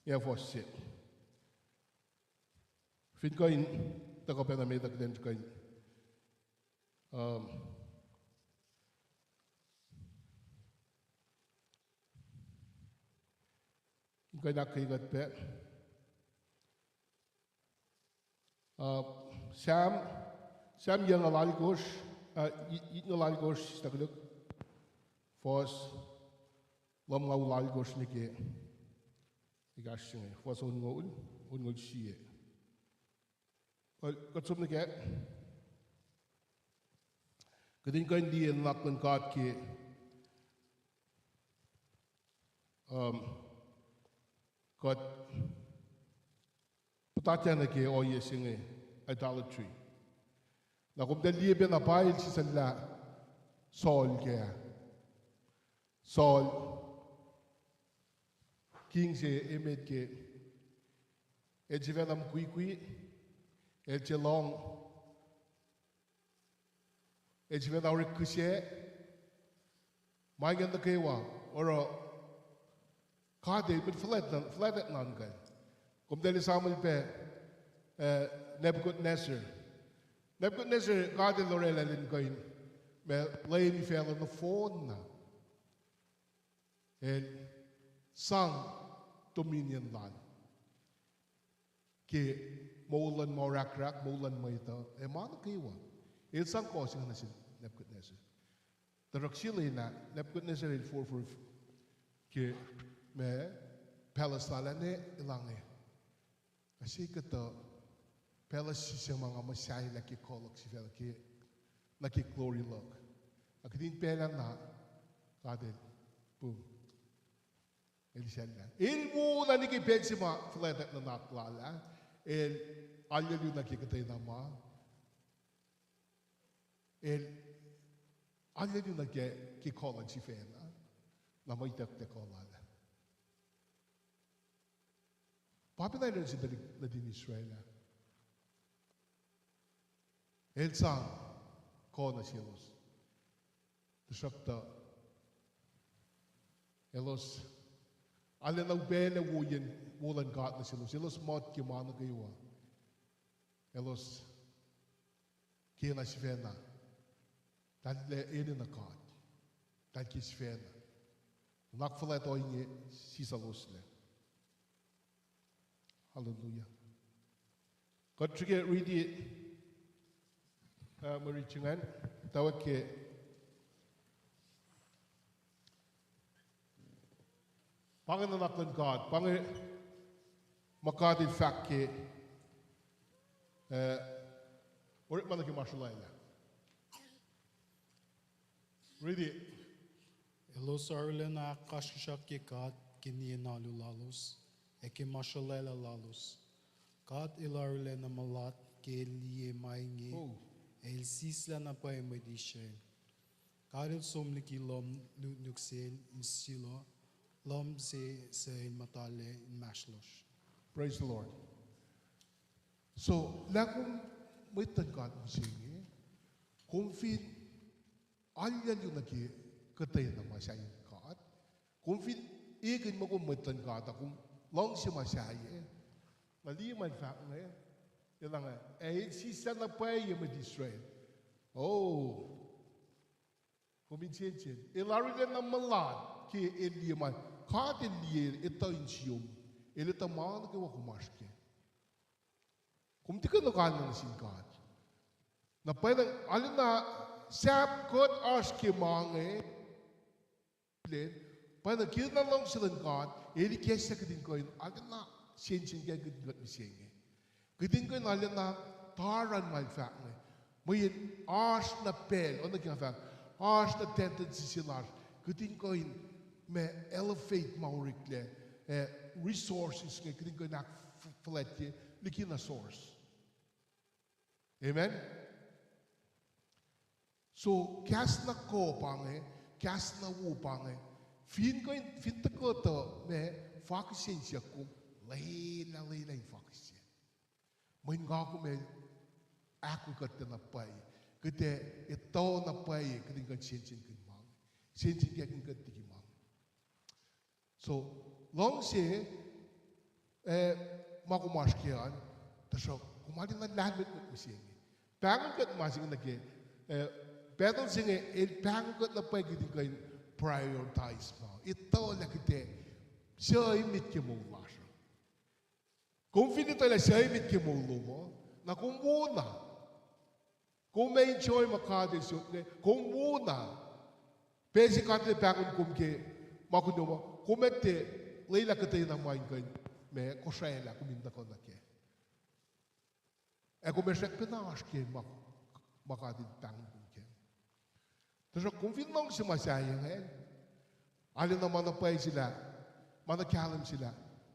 efforts. Fin koin tako pena me tak den koin koin nak gat pe Sam yang alal gosh it alal gosh takluk fos lom ngau alal gosh nike igasinge fos un ngul shie Got something like that? Kadin ko hindi ang nakon kat ki got patatya na ki o yesing idolatry. Na kung dali ba na bayil si sala Saul kaya Saul king si emed ki edjivenam kui El Jelong, Edgeven our Kushe, Magan the Kewa, or Kade, but flat at none. Come there is Samuel Pe, Nebuchadnezzar. Nebuchadnezzar, God and Lorella in going, lady fell on the phone. And sang dominion land. Molan morak molan maita, man kiwa. Il sang causing na sin Nebuchadnezzar. The Rakshili na Nebuchadnezzar il for ke me Palestine ne ilange. Kasi kata Palestine siya mga masyay laki kolok si fel ke laki glory look. Akidin pela na kadel boom. Elisella. Il mo na ni ki pensima flat na naklala. El alyalu nakikitay nama. El alyalu nakikikolan si Fena na may tektekolan. Papinay rin si Ladin Israel. El sang Kona silos. Tasakta elos alinaw bene wulan gat na silos mod kimana kaywa. Elos kina sfena. Talle na gat. Taki sfena. Nakfalet oinye sisalosle. Hallelujah. God to get read it. Marichingan. Tawake. Panganaklan God. Makadil fakke. Urit malaki mashalayla. Read it. Elos arlena kashishak ke kat kini nalu lalus. Eke mashalela lalus. Kat ilarlena malat ke liye mainge. El sisla na pa emedishen. Karil somliki lom nuksel in silo. Lom se in matale in mashlosh. Praise the Lord. So, lakong may tangkat mo siya, kung fin, alyan yung katay na masaya kat, kung fin, ikin mo kung may tangkat, kung long siya masaya, maliman fact na yan. Yan lang sisa na pa yung Israel. Oh, kuminsin. Ilari na ng malad, ki iliman, katin liyer, ito in siyom, ele ta mang ke wa kumashke kum ti no kan na sin God na pa na alina sap kot aske mang le pa na kid na long silan God ele ke sa kedin ko alina sin ke gud misenge kedin ko alina taran mal fa may ash na pel on the kafa ash na tendency silar kedin ko me elevate maurikle resources nga kedin ko nak fletje likina source. Amen. So kas na ko pange, kas na wu pange. Fin ta ko to me faksin siya ko leila faksin. Main ga ko me aku kat na pai. Kete ito na pai kedin ko sin mang. Sin ke kin kat ti mang. So long se makumaskian tasok kumali na lahat mit musingi. Pangan kat masing na ke betul singe el pangan kat na pai kedin ko prioritize mo. Ito la kite siya imit ke mo lasha. Kung finito la siya imit ke mo lumo na kung muna kung may enjoy makade siya kung muna pesi kate pangan kum ke makuno mo kumete leila kate na main kan me Kosrae la kuminda ko na ke. Eko me shek penash ke makade pangan kum ke. Terus kung finong si masayang alin na manapay sila, manakalam sila,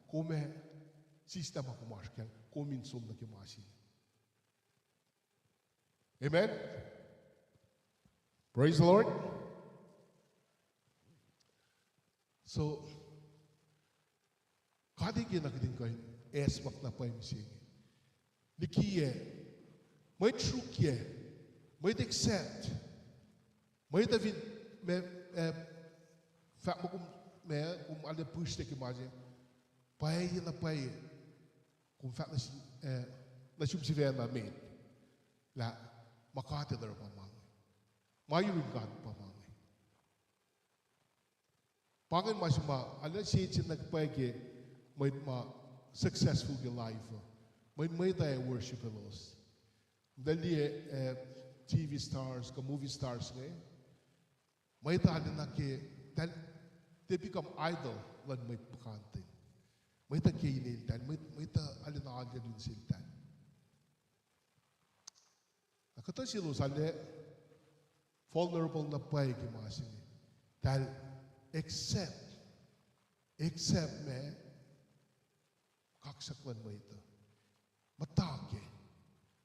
kume sistema kumaskyan, kuminsum na kimasin. Amen? Praise the Lord. So, kadigin na kitin kayo, esmak na pa yung singi. Likiye, may trukye, may accept, may David, may fak mo kung ale push te kimaje, pai na pai, kung fak na subsidiar na main, la makate dar pamang, mayuin God pamang. Pangin mas ma, ale siya nagpai ke, may ma successful ke life, may tayo worship los. Dali TV stars, ka movie stars ngayon, may tayo na ke, they become idol lan may pakantin. May ta kainiltan, may ta alinaagyan din siltan. Nakata silo sali, vulnerable na pay kimasin. Dahil except me, kaksaklan mo ito. Matake.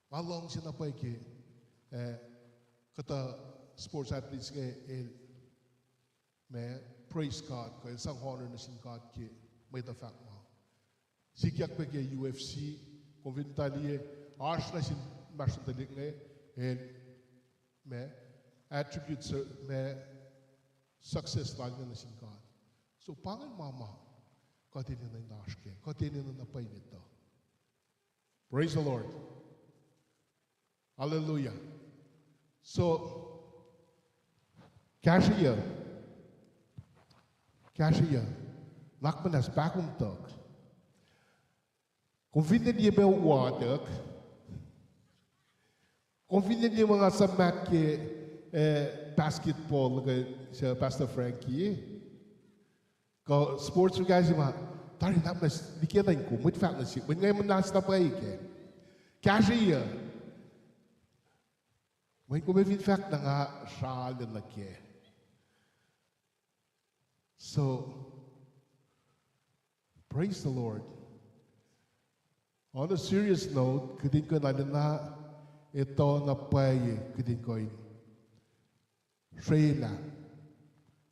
Malong sinapay ki, kata sports athletes ngayon, may praise God, kaya isang honor na sin God ki may the fact mo. Sikyak pa kaya UFC, kung vinitaliye, arsh na sin masyong talik ngayon, may attributes, may success lang na sin God. So, pangan mama, katinin na yung arsh kaya, katinin na napay nito. Praise the Lord. Hallelujah. So, cashier, nakmanas bakum tok. Kung vinden je bij water, kung vinden je mga samak ke basketball sa Pastor Frankie, ko sports guys ma, tari nakmanas dikitan ko, mit fact na siya, when ngayon manas na pa ke. Cashier, when ko may fact na nga siya na ke. So, praise the Lord. On a serious note, kadin ko na ito na paye, kadin ko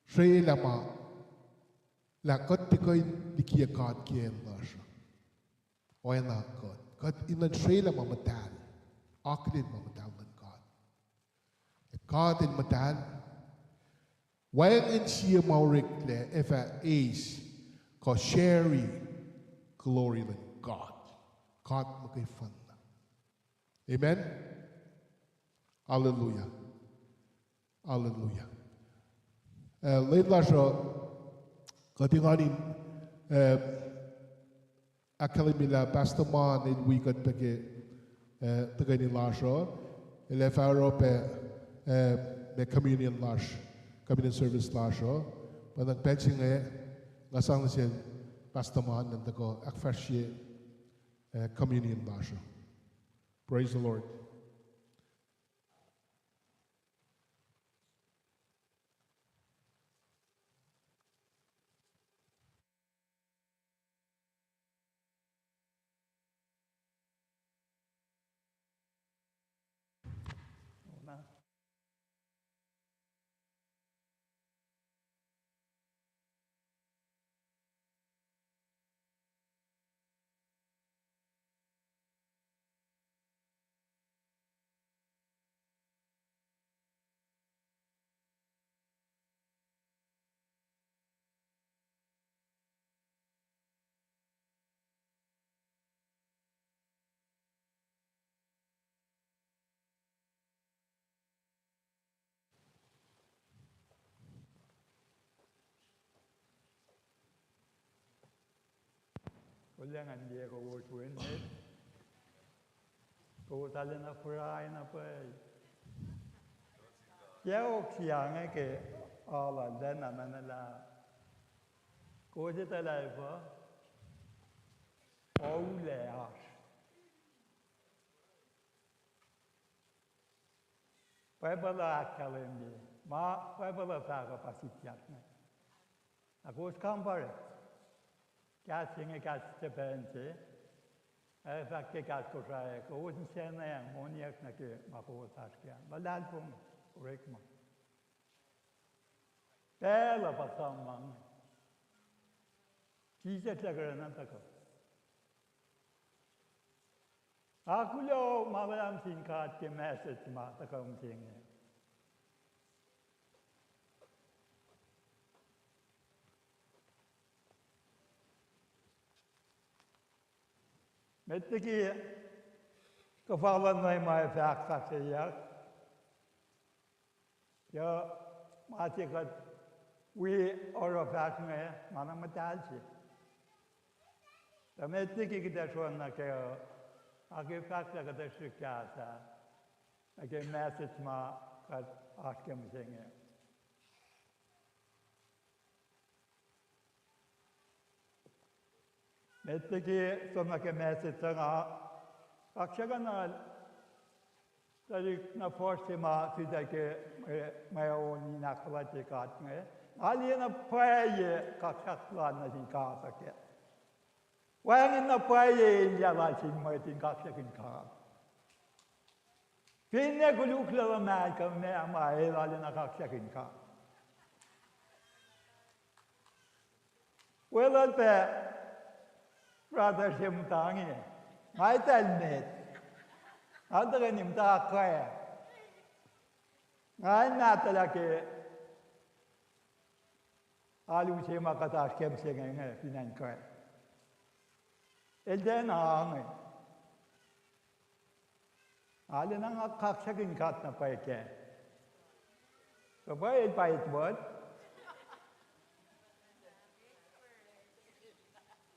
Shreila ma, lakot ti ko dikiya God kiyan na siya. O yan na God. God inan Shreila ma matal. Akilin ma matal ng God. God in matal, while in siya maurikle, if a ace, ko sherry, glory in God. God magay fun na. Amen? Hallelujah. Hallelujah. Later siya, katinganin, Akalimila Bastaman in Wigan Peke, the Gani Lasho, Elef Europe, the communion lash, communion service lasho, but the benching a Nasangasin Bastaman and the go Akfashi communion lasho. Praise the Lord. Kulang ang dia ko work with it. Ko tala na fry na pa. Yao siang ke ala dan anala. Ko je tala pa. Ole as. Pa bala kalembi. Ma pa bala sa pasit na. Ako skampare. Casting gas to Benzi, I fact a gas Kosrae Kona, wouldn't say name, Moniac Naki, Mako Taskia, but that from Rickman. Bella Pasaman. Jesus Lagranataco. Akulo, Madame Sinkat, the message, Matacom thing. Mettiki gevallen mij maar vaak gezegd. Ja, maar ik had we are vaak mee, maar dan met alsje. Dan mettiki dat gewoon dat ik vaak dat dat stuk ja, dat ik message maar gaat afkem zingen. Mettiki som ik message zingen. Ik zeg dan dat ik naar voren maar dat ik mij ook niet naar wat ik had mee. Alleen een paar je kan schakelen naar die kaart. Waarin een paar je in je laat zien met die kaart in kaart. Vind ik gelukkig dat mij kan meer maar heel alleen naar kaart in kaart. Wel dat bij brother Simtangi, mij telmet. Andere niet daar krijgen. Mij natelijk alu sema kata kem sengenge pinan krijgen. Elden hangen. Alle nang kaksakin kat na paike. Sabay pait word.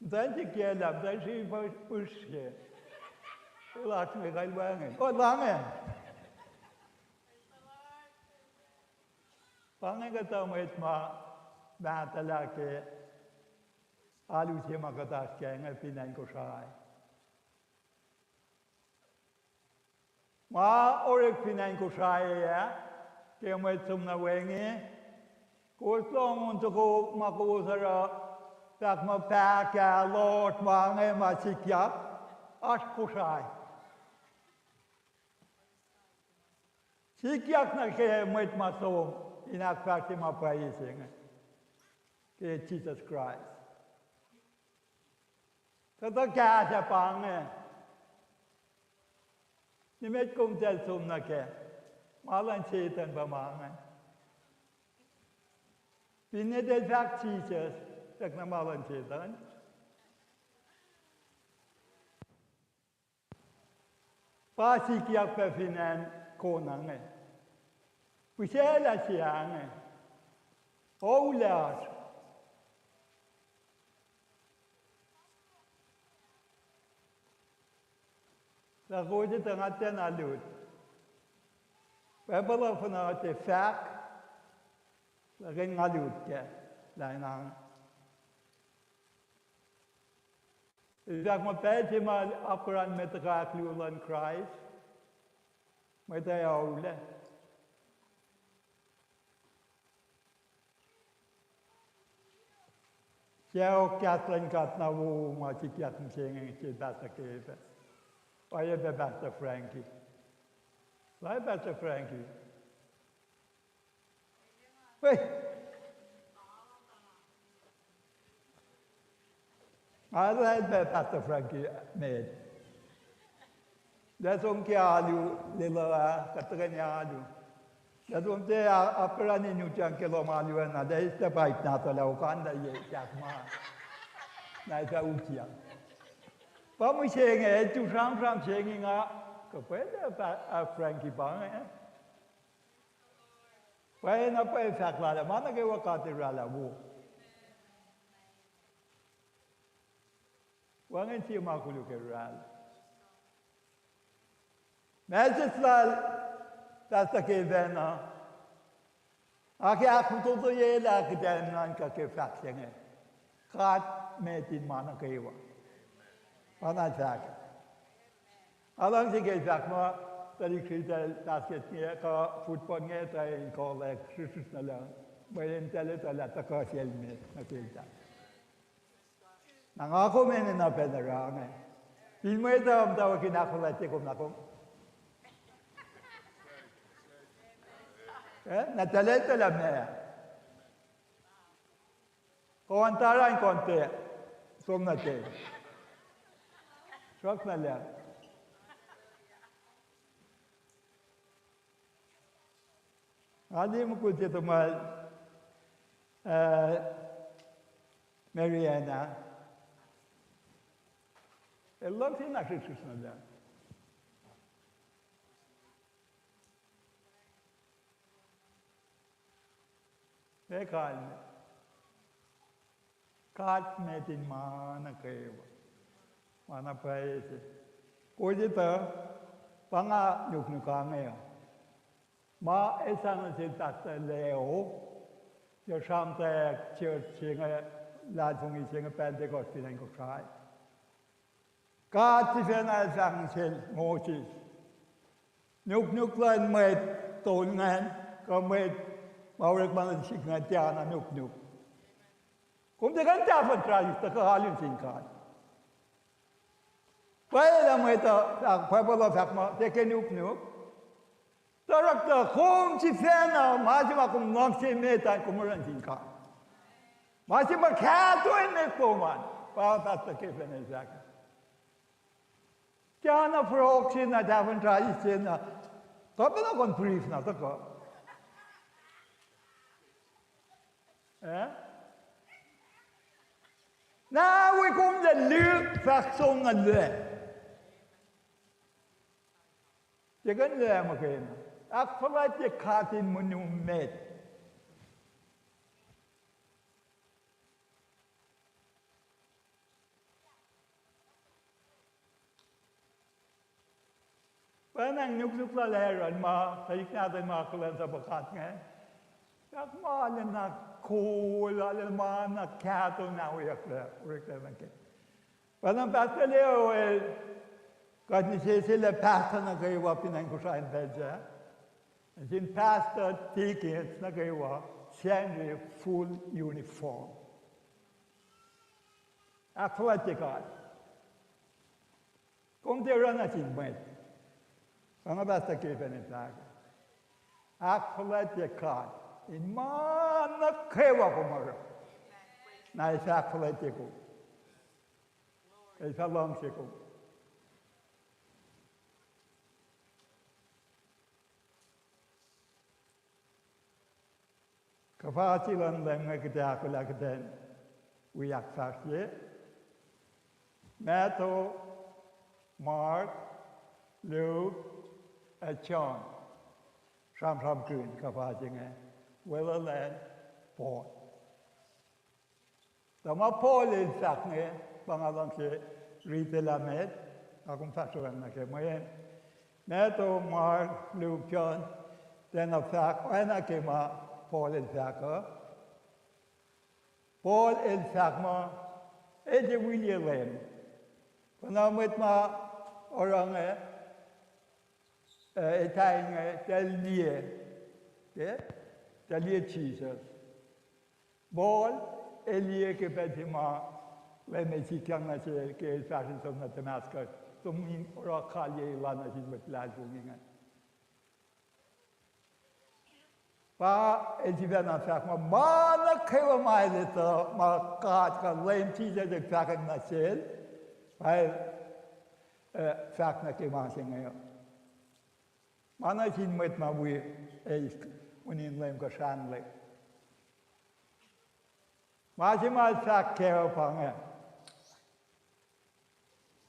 Dan je keer dan zie je pusje. Laat me gaan wangen. Oh, lange. Wangen kata met ma natalake. Alu sema kata sengenge pinan Kosrae. Ma orek pinan Kosrae ya. Kaya met sumna wengi. Koslong untuk ko makusara. Dat me peka Lord mange maar sikja as Kosrae. Sikja na ke met ma so in akvarte ma praising. Ke Jesus Christ. Dat ga ja pange. Ni met kom tel som na ke. Malan seten ba mange. Binne del vak Jesus. Tak namalan setan. Pasi kiak pefinan konange. Pusela siange. Oulas. La goede te ngaten alut. Pebala fana te fak. La gen alut ke. La nang. Zeg maar beetje maar akkurat met de raakluwen kruis. Met de oude. Jij Kathleen gaat naar wo, maar ik heb hem zingen, ik heb dat gegeven. Waar je bij beste Frankie? Waar je beste Frankie? Hé! Maar waar je bij beste Frankie mee? Dat is om keer alu, lila, katrine alu. Dat is om te apelani nu janke malu en dat is de bijt na te laukan dat je zeg maar. Nee, dat is ja. Wat moet je zeggen? Toen samen zeggen nga, kapel Frankie bang hè. Wij na pe verklaren, maar dan gaan we katerala wo. Wanneer zie je maar goed keral. Mensen dat is de vena. Als je af en toe zo je laat dan dan kan je vaccinen. Gaat met die mannen geven. Wat dan zeggen. Allang zie je zeg maar dat ik dat je niet kan voetbal niet in college Christus nala. Maar in tele dat laat ik als je met natuurlijk. Nang ako men na penarang. Ilmo ito daw kinakulat ko na ko. Nataleta la mea. Coantara in conte. Somnate. Shock na la. Adi mo ko dito mal Mariana. Elok sin nakrisus na la. Det kat med din mana keva. Mana paese. Kojita panga nuknukangea. Ma esang sitata leo. Yo shamta church chinga ladfungi chinga Pentecost in Kosrae. Kat sifena sang sil mochis. Nuknuklan med tongan kamed Maurik man sig na tiana nuk. Kom te kan ta van tralis te halin sin kan. Pai la mai ta pai bola fak ma te ke nuk. Tarak ta kom si fena ma si ma kom nok si me ta kom ran sin kan. Ma si ma kha to in me ko man. Pa ta te ke fena zak. Tiana proxy na ta van tralis na. Ta pa na kon brief na ta ko. Nou, we komen de lucht verzongen le. Je kunt le maar geen. Ik verwacht je gaat in mijn met. Wanneer ik nu wel leren, maar ik naar de makelaar heb gehad, hè? Ik maak na kool, allemaal na kato na urekleven. Wanneer beste leo kan niet zeggen pastor na kayo wat in een kusain bedje. En zijn pastor tickets na kayo wat zijn full uniform. Ik verwacht je gaat. Komt er aan het zien met. Wanneer beste keven in zaken. Ik verwacht je gaat. In mana kewa kumara. Na isa politiko. Isa lang siko. Kafasilan lang ngakita kulakden. Uyak sakye. Matthew, Mark, Luke, and John. Sam kun kafasingen. Well, then, Paul. Tama Paul is sakne, pangalang si Rita Lamed, akong fasuan na ke moyen neto mar lupion den of fact ana ke ma Paul el fact Paul el fact ma e William kana met ma orang etang del lie ke del lie Jesus Paul elie ke bedima le me si kyang na che ke fashion som na Damascus tum in ora khalye lana ji met la junginga pa e ji na fak ma na kewa mai le to ma ka lem ti de fak na sel ai fak na ke ma singa ma na ji met ma wi e unin lem ko shan le ma ji ma fak ke pa nga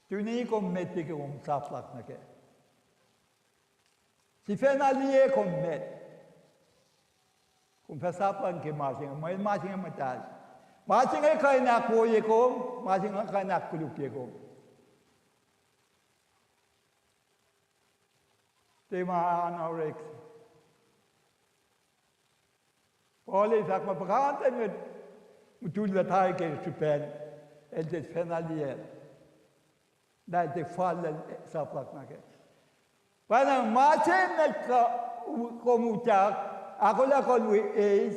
tu ni ko metti ke saplak na ke si fenalie ko met pesaplan ke masing masing matal masing kai nak ko ye ko masing kai nak kuluk ye ko tema anorex Ole sak ma brate mit mutul la tai ke stupen el des fenalie da de fallen saplak na ke pana masing ko mutak Ako la kon wi is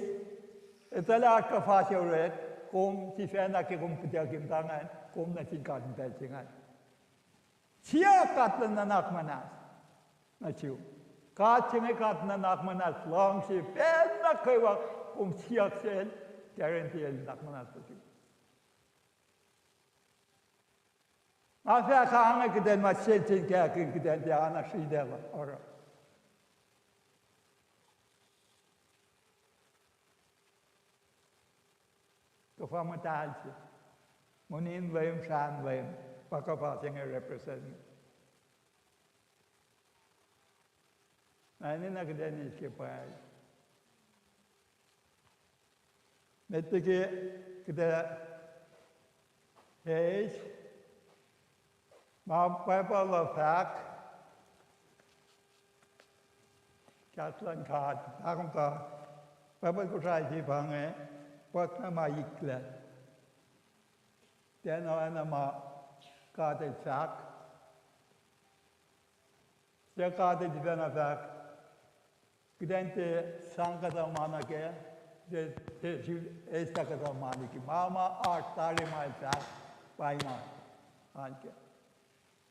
etala ka fa ret kom si fena ke kom putia kim tangan kom na sin kan ta singan sia kat na nak manas na chiu ka chime kat na nak manas long si pen na kai wa kom sia sel guarantee el nak manas tu Asa ka anga ke den ma sel tin ka ke den dia ana shi dela ora Ko fama talsi. Monin lem shan lem. Paka pa singa represent. Ani na kedani ke pai. Mette ke keda heis. Ma papa la fak. Katlan card. Akum ta. Papa ko try si pange. Wat na ma ikle. Den ana ma kade sak. Se kade dibena sak. Gidente sangada mana ke de esta kada mani ki mama art tare mai sak pai ma anke.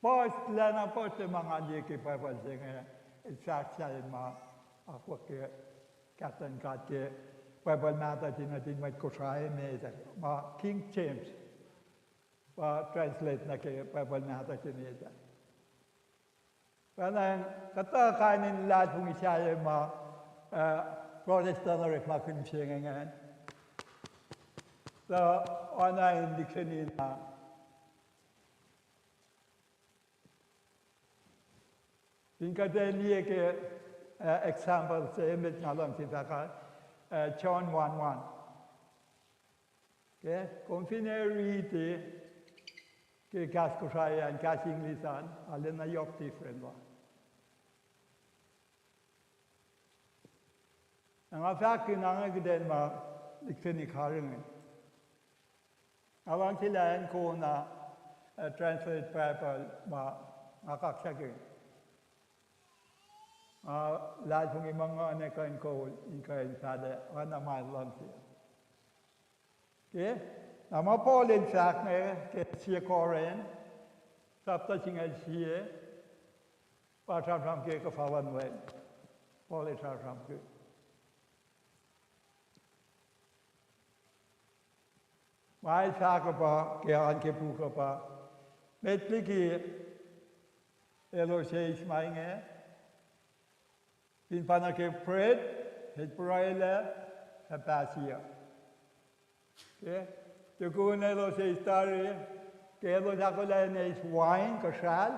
Post lana post mangandi ke pa pa zinga. Sak sal ma akwa ke katan kate Bible matter tin mai Kosrae ma King James pa translate na ke Bible matter tin ita Panan kata kainin lat hung isaya ma Protestant or ma kun singa so online dictionary na tin ka de ke example se met ngalam tin ta John 1:1. Okay, confineriti ke gas Kosrae and gas Inglesan, alle na yok different var. Ang afakin ang gden ma diktenik haringen. Awang tilayan ko na translate Bible ma makaksakin. Lahat kong imang anekain ko ikain sada ana mai lanti. Okay? Nama Paulin sak ne ke sia koren sapta singal sia pa sam ke ka fawan wen. Paulin sam ke. Mai sak pa ke an ke pu pa. Metliki elo seis mai nge In panake bread, het broiler, het basia. Okay? De goonelo se stari, ke lo dakola ne wine, kashal,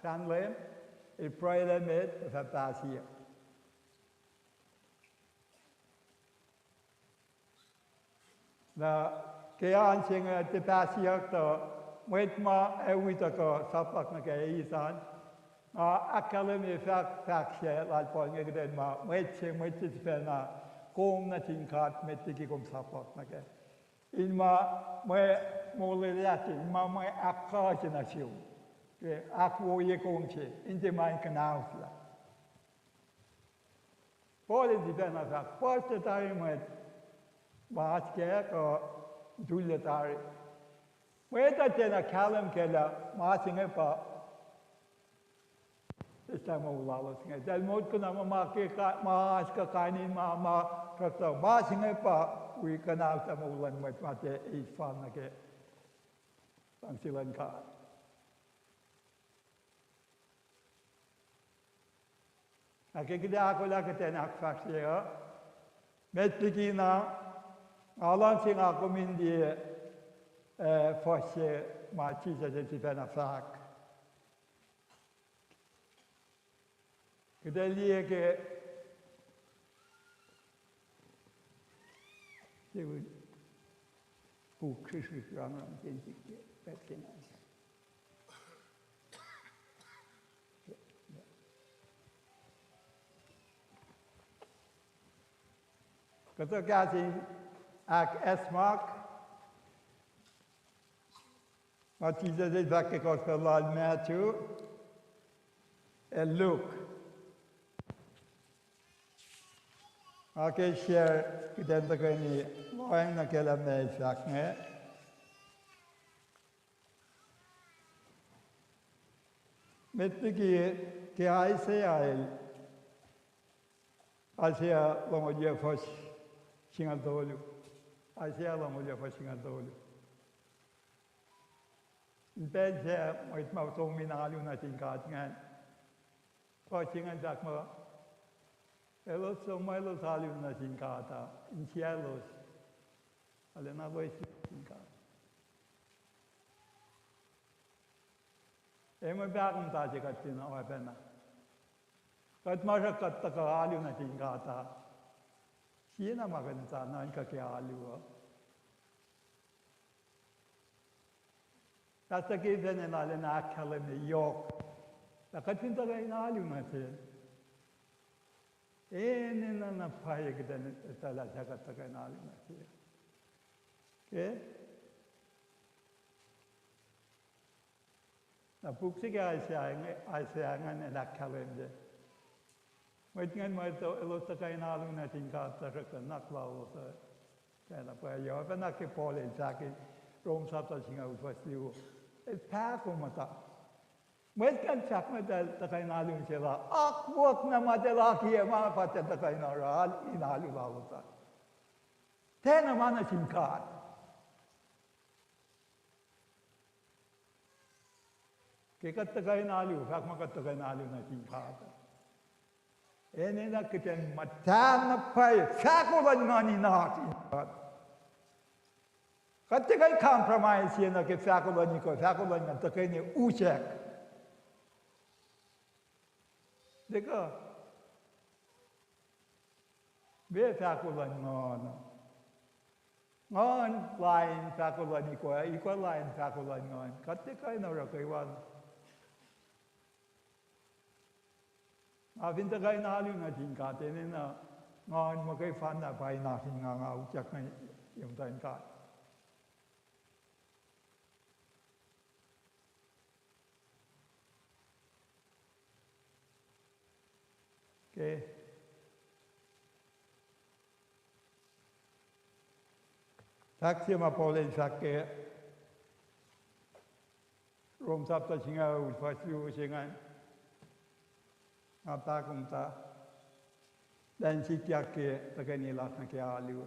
shanlem, het broiler met het basia. Na ke an singa te basia to ma evitako sapak na kaya isan. Academy fact lalpon ngeden ma mwetche spena kom na tingkat metiki kom sapak na kaya. In ma molelaki ma akkaje na siu. Ke akwo ye komche inte man kanausla. Pole di bena fact. Poste tari mwet baas kaya ko dulle tari. Mweta tena kalam kela maasinge pa sistema ulalos nge. Dal mod ko na maas ka kainin ma prakta maasinge pa ui kanal sa maulan mwet mate isfan na ke ang silan ka. Nakikita ako lang tena akfaksya. Metliki na alam sing ako mindi forse ma chisa de tipena fak. Kedelie ke devo kishri krana kentik petkena. Kata kasi ak esmak wat is dat dit wakker kost per laat Matthew en Luke. Oké, share gedente kuni loing na kela meesak ne. Met ki Isaiah longodia fos singadolu. Isaiah longodia fos singadolu. Pense met ma tong minalu na tingkat ngan. Ko singan sak mo. Elos so malos alu na tingkata. In cielos. Alena voice tingkat. Emo bagun ta jekatina wa bena. Kat masha katta ka alu na tingkata. Sina maganda na ka ke alu. That's the given in all in Academy York. The Katinta in Alumatin. In a pie than Talataka in Alumatin. Okay? The Puxiga I say an Academy. Waiting my Elotaka in Alumatin Kata, not laws. Then a prayer, you have an Akipol in Saki, Rome Satasing out for you. Pagkumata. Welkan sak madal takay nalun sila. Akwak na madalaki mga patat takay na ral inalu lawata. Tena mana singkat. Kikat takay nalu, sak makat takay nalu na singkat. Ene na kiten matan na pay, sakulan nga ni natin. Ketika compromise na ke fakulan na takay ni ucek. Deka, be fakulan ngon. Ngon lain fakulan iko lain fakulan ngon. Ketika na rakaiwan. Afin takay na halu na tingkat, ini na ngon magay fan na pay natin nga ucek na yung tingkat. Okay. Taxi ma pole sakke Rom sapta singa ulfasiu singan apa kumta dan sitiake tagani lasna ke aliu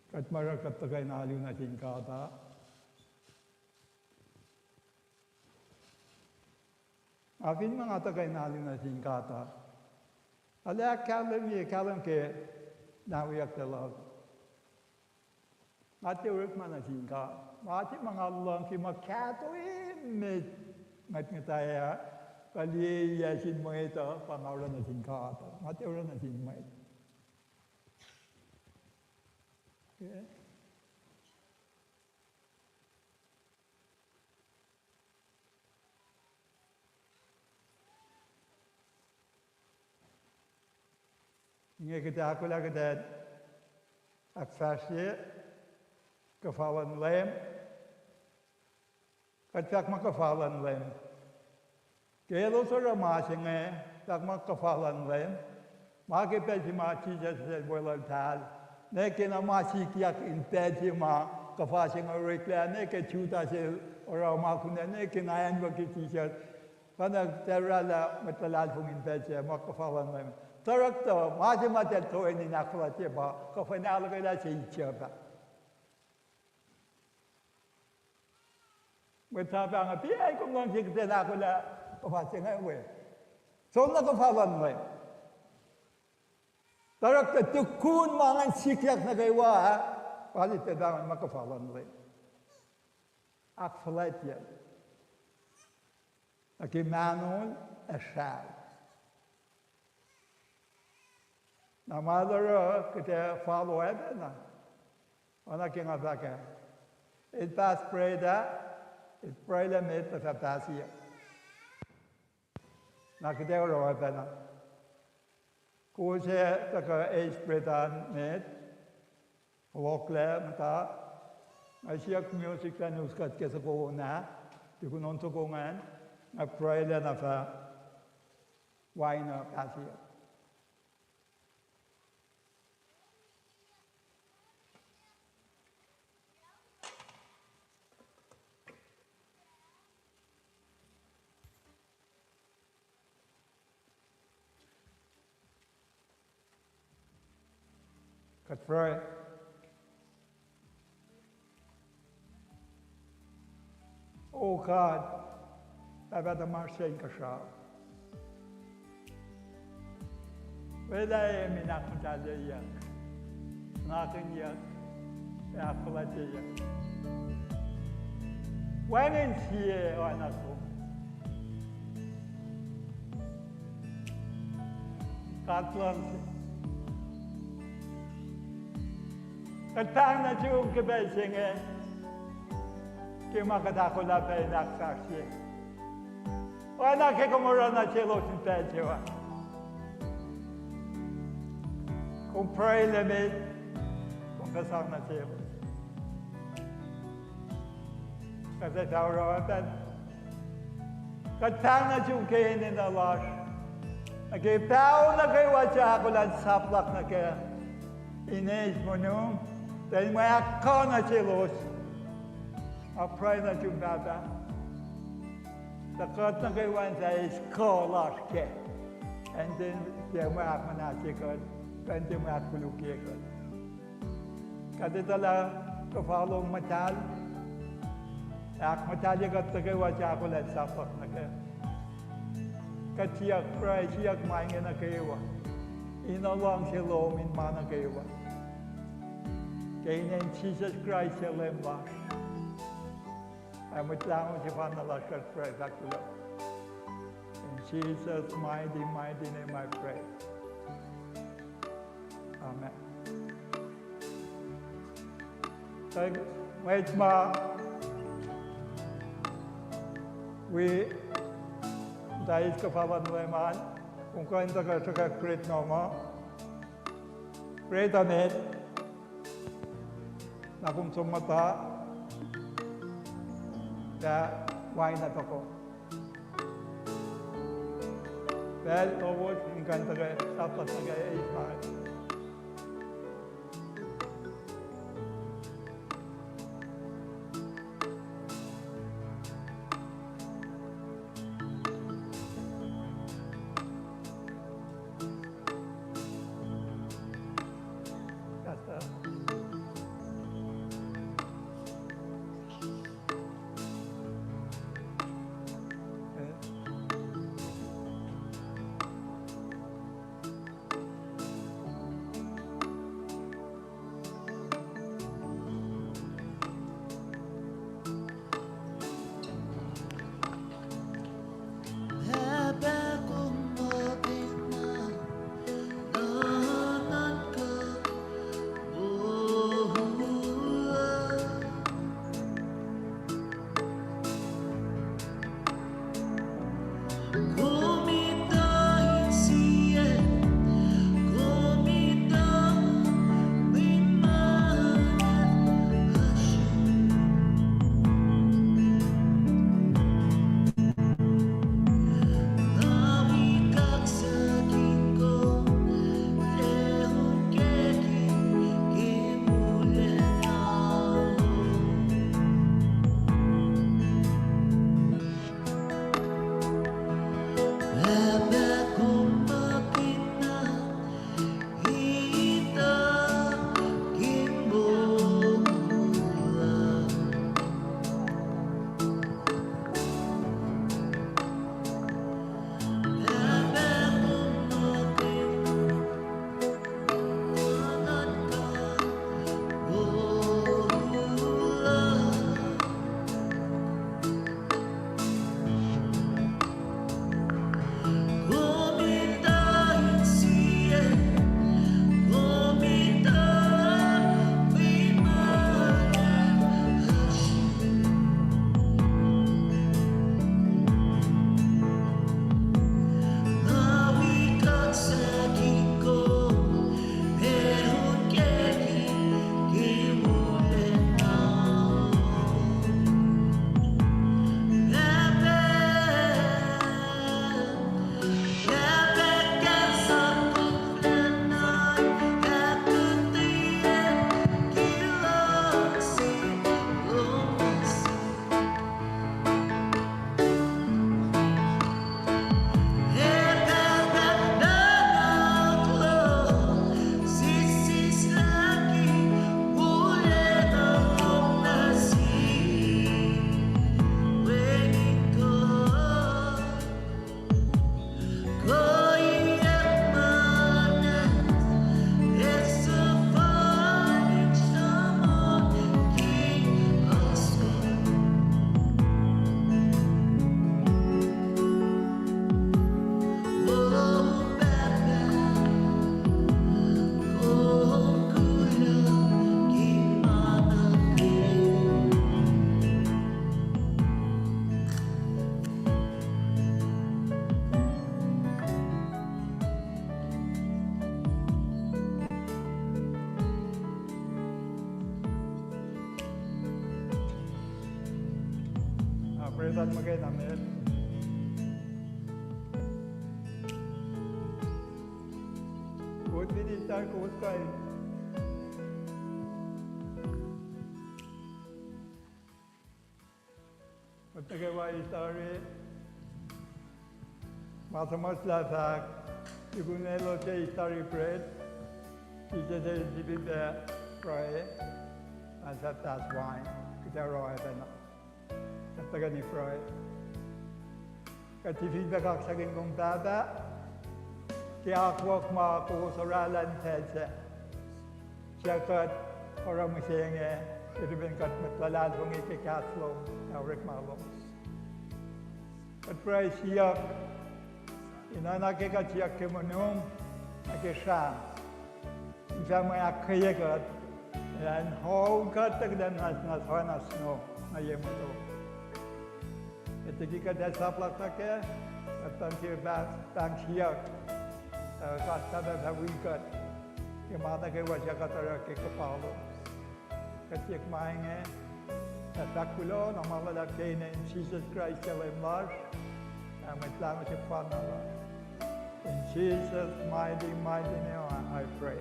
katmara katagai na aliu na tingkata Afin mga tagay nalim na singkata. Ala kalam ke nawiyak talag. Mati uruk mana singka. Mati mga Allah ki makato ngataya kali yasin mo ito pangawla na singkata. Mati uruk na singmay. Okay. Inge gedakula gedet ak versje gevallen lem. Katak makavallen lem. Kelo sora masinge tak makavallen lem. Maki pesi ma Jesus said boiler tal. Neke na masikiak in pesi ma kafasing orikla neke chuta se ora makune neke na yan bakiti Kana terala matalal fung in pesi makavallen lem. Tarakto majimatel to ni nakulati ba kafanal gala se ichaba. Betapa ngapi ay kung nang sikte na kula kafasing ay we. So na kafawan we. Tarak ka tukun mangan sikyak na kaywa ha. Palit ka daman makafawan we. Ak falit yan. Akimanol asal. Na madara kita follow ebe na. Ona kingataka. It pass pray that. It probably made the fantasia. Nakadero Abena. Kuse taka age Bredan made. Walkle Mata. I see a music and Uskat Kesako na. You can on to go man. I pray then of a wine of Asia. Let's pray. Oh God, I've had a mercy in Kosrae. Whether I am in Akmatalia, nothing yet, Akmatalia. When is here or not? God bless you. Katang na yung kibesing kimakatako na pa yung naksaksi. Wala kikumura na silo sin pecho. Kung pray limit, kung kasang na silo. Kasi taurawan. Katang na yung kainin na lash. Nagkipao na kayo siya ako lang saplak na kaya. Inês Monum. Then my corner chilos, I pray that you baba. The curtain gave one is called last care. And then the Mahmanati good, and the Makuluki good. Kaditala to follow Matal. Akmatali got to go at Yakulat Suffolk Naka. Katia cry, Chiak Mang in a Kawa. In a long shalom in Managawa. Kay name Jesus Christ, your lamb wash. I'm with down with the Lashkar pray back to love. In Jesus' mighty name I pray. Amen. Thank you. Wait, Ma. We dahil kapawan naman kung kain taga create nama create anet na kung sumata ya why na to ko well over in kan taga dapat taga isma Presan mo kayo namin. Good minister, good kayo. Matagawa istari. Matamos lasak. Igunelo siya istari bread. Isa siya dibida fry. Asa tas wine. Kita roy ba na. Kataga ni fry. Katifida kak sa kong tata. Kaya akwak makusaralan sa siya kat orang masayangnya itu ben kat matlalan kong ikikaslong awrek malong. Kat pray siya inanak kat siya kemonong akisha. Isa mo akaya kat dan how kat tagdan nas hanas no ayem to. Etiki kat saplak take atan siya bang siya kata dah wikat, yang mana ke wajah kata ke kepala, ketik mainnya, tak kulo, nama Allah kene Jesus Christ dalam las, metlang cepat Allah. In Jesus mighty name I pray.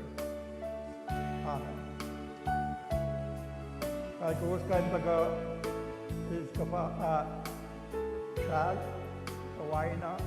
Amen. Aku sekarang baga is kapa shal, kawaina.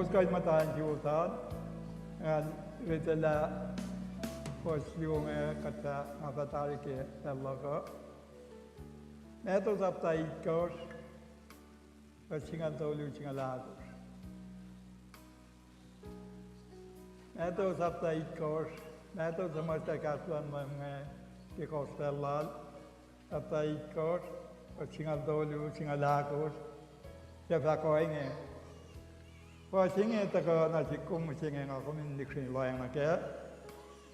Kaya matahan siutan, itu lah posisiung kata apa tarik Allah ko. Itu sabta ikos, kesingan tolu singan lagus. Itu sabta ikos, itu semasa kasuan ki Kosrae Kona, singal dolu, singal lakus, siapa kau ingat? Kau ingat tak kau nasi kum singa aku mendiksin loyang nak ya.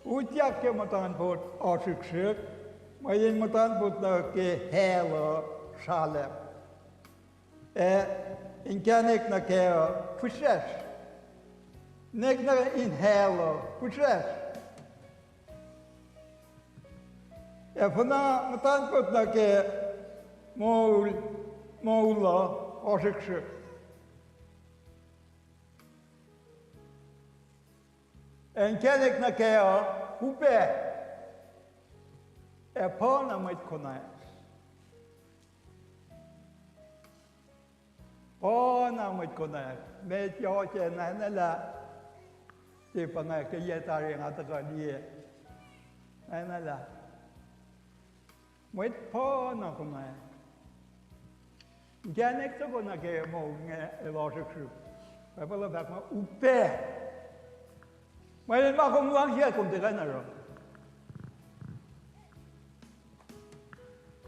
Ujiak ke matan put asik, main matan put nak ke helo salep. Inkanek nak ya pushes, nek nak inhalo pushes. Pernah matan put nak ke Moula asik. En kennelijk na kea hupe pana met kona. Pana met kona. Met jou je nela. Die pana ke je daar in had die. Nela. Met pana kona. Kennelijk zo kona ke mo asik. We willen dat maar hupe. Maar je mag om lang hier komt erin naar.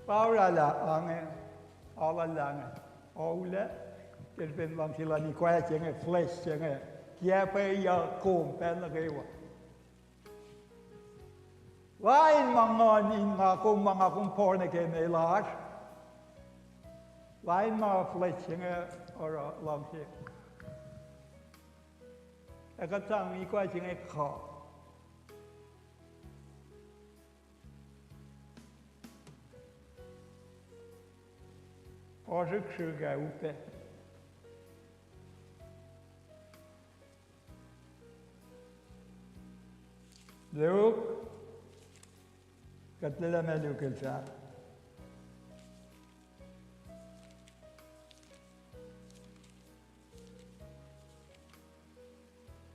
Paula ange, alle lange, oude. Dus ben langs je niet kwijt, je fles, je hebt je kom, pen nog even. Lain mangan in mga kung porne ke helaas. Lain mga fles, je langs je. Ik had dan niet kwijt in het gehad. Als ik zo ga open. Leuk. Ik had het met leuk gezegd.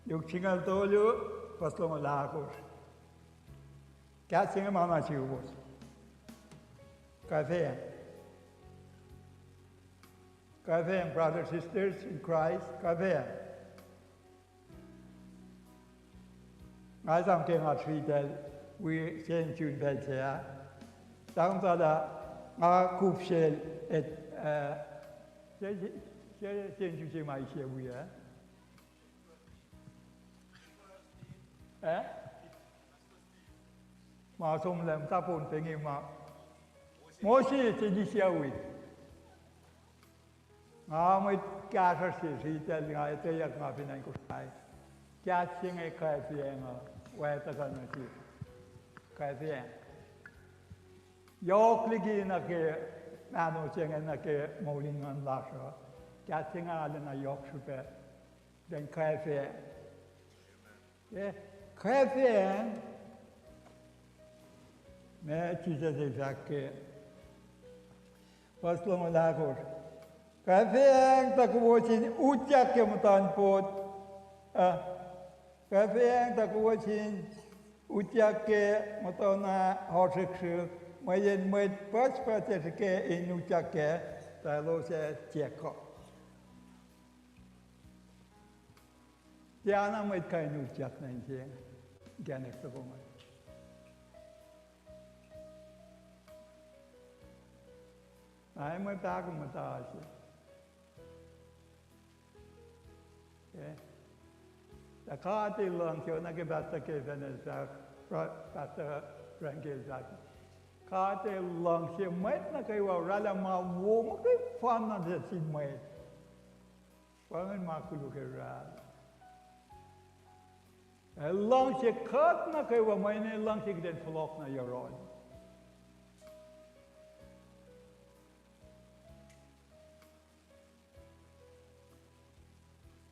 Yung singal tolo, pasto malakos. Kaya singa mama siubos. Kaya brothers, sisters in Christ, kaya. Ngay sam ke nga tritel, we sen chun pelchea. Tang tada nga kupshel et sen chun se mai se buya. Mà xong làm ta phồn phải nghe mà mỗi khi thì đi xe uy mới cả sở sĩ sĩ tên ngài tế yak ngài phía này của ngài cả chính ấy khai phiền quay ta gần là gì khai phiền yok ligi na ke nano chính ấy na ke mô linh ngân lạc sở cả chính ấy là yok super đến khai phiền khai phiền मैं चीज़ें से जाके बस लोग लागोर कैसे हैं तक वो चीज़ ऊंचा के मुतान पोत कैसे हैं तक वो चीज़ ऊंचा के मुताना हौसक मैं ये मैं पच के इन ऊंचा के तालो से चेको क्या ना मैं कहीं ऊंचा नहीं है ज्ञान एक तो बोल Ai mới ta cũng mà ta chứ. Ta có thì lần chiều nó cái bát cái bên này sao, bát rèn cái sao. Có thì lần chiều mấy nó cái vào ra là mà vô một cái fan nó sẽ xin mấy. Và mình mà cứ lúc cái ra. Lần chiều khát nó cái vào mấy này lần chiều cái đến flop nó giờ rồi.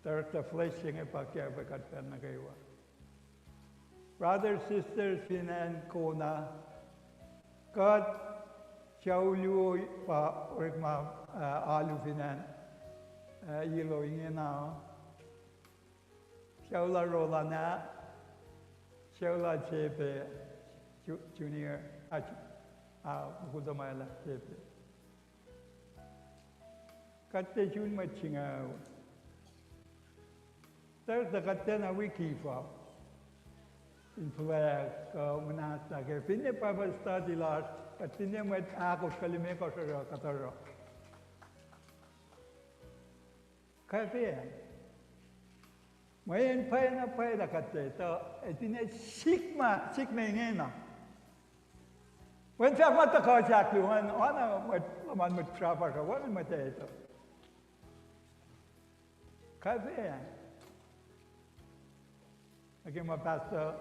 There's the fleshing pakya bakat na kaywa. Brothers, sisters, Kosrae Kona, God chaulu pa orikma alu finan yelo ingena. Chaula rola na, chaula chepe junior bukudamayla chepe. Katte jun machinga. There's the Katena wiki for. in flag menasta ke pinne Bible study last kat pinne met ako kalime ko sa kataro kafe mayen pai na katte to etine sigma ngena when ta mata ko jak lu an ona man met trapa ka wan met eto kafe Again, my pastor,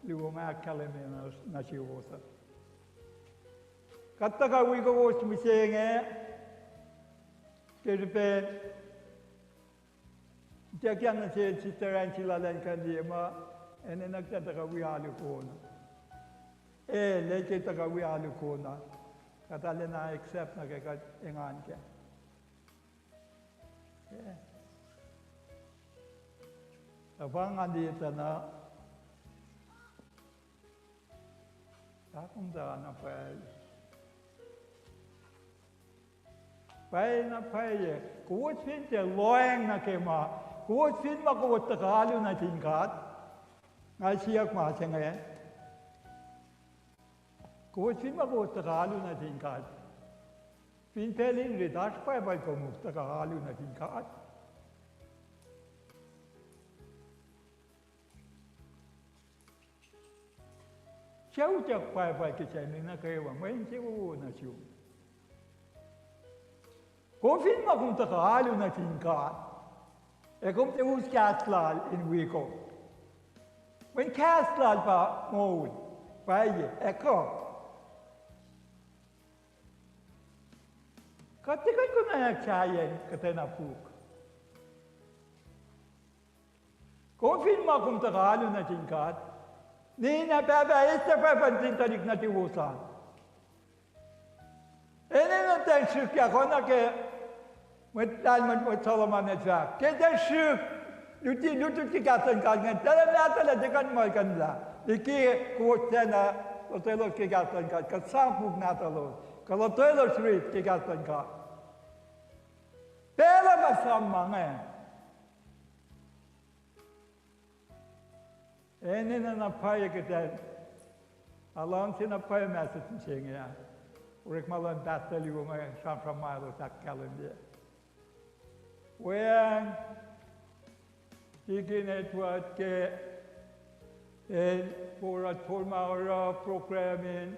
Liwoma Kalame na Shiwosa. Kataka we go watch me saying, Kirpen, Jakan said, Sister Angela and Kandima, and then Akataka we are Lukona. Leketaka we are Lukona. Catalina accept Nagakat Enganka. Abang andita na takunda na pai na pai kuot fin te loeng na kema kuot fin ma kuot takalu na tingkat ngai siak ma chenge kuot fin ma kuot takalu na tingkat fin pelin ridash pai bai ko muk takalu na tingkat cháu chọc vài cái chuyện này nó kêu bằng mấy cháu nó chịu có phim mà cũng tất cả luôn là tin cả cũng cháu cast in Wico when cast ba mode phải gì có cái này chạy cái tên là phụ có phim mà cũng tất cả luôn là tin cả Nina baba este papantin tarik na tiwusan. Ene na ten shuk ya kona ke mutal mut Solomon na cha. Ke ten shuk luti katan kan tala na tala dekan mal kan la. Iki ko tena otelo ke katan ka sampuk na talo. Kalau Taylor Street ke katan ka. Pela masama ngai. Ene na pai kita, alam si na pai message sing ya. Urik malan battle you may sham from mile tak calendar. When begin it what ke for a formal programming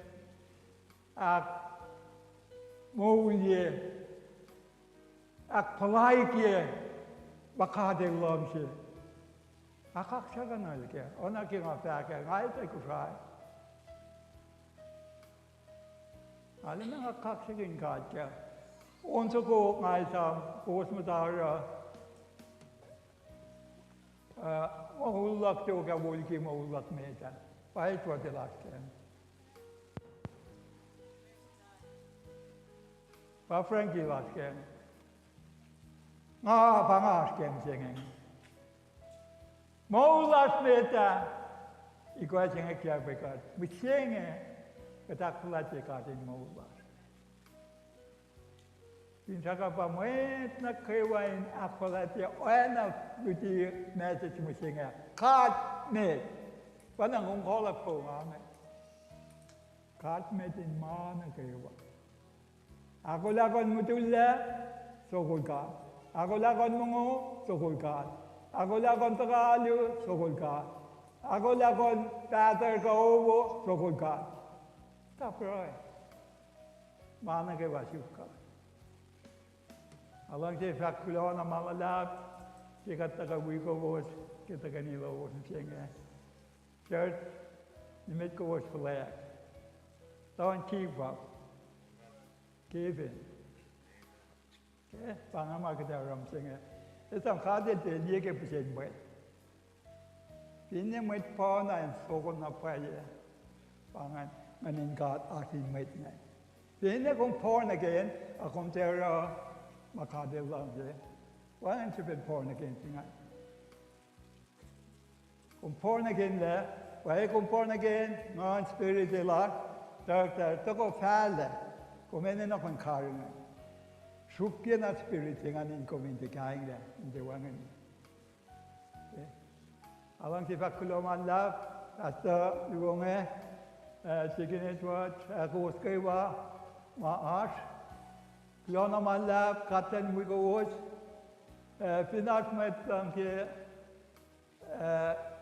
ak moye ak palaike bakade lam si. Akak siya ganal kaya. Ona kaya ngay tayo Kosrae. Alam na akak siya gingkat kaya. Onso ko ngay sa kuwas mo tayo mahulak tiyo ka wulki mahulak meta. Pahit wa tilak kaya. Pa Frankie lak kaya. Nga pangas kaya singing. Maulas meta, igual tinha que aplicar. Me tinha que estar com lá de cá em maulas. Pinjaga para muito na creua em acolate, olha o dia meta de me tinha. Cat me, quando não cola com a me. Cat me tem mana creua. Agora quando muito lá, sou colgar. Agora quando não, sou colgar. Ako lakon takalyo, sokol ka. Ako lakon tatar ka owo, sokol ka. Tapos, mana ke wasyuk ka. Alang si fakulo na malalap, kita tagawi ko was, kita kanila was siya. Church, nimit ko was flag. Don't keep up. Give in. Okay, pangama kita ram siya. Isang kade te liye ke pusing buat. Ini met pona en sokon na paya. Pangan maningkat akin met na. Ini kung porn again, akong tera makade lang je. Why don't you be born again tinga? Kung born again le, why kung born again, non spirit de la, to ko fale. Kung ene na kung karinga. Shukke na spirit yang anin kominte kain dia, inte wangan. Alang si fakuloman laf, Pastor Luonge, Signet Word, Kosrae Kona, Piona Malab, Katten Wigos, Finat met Danke,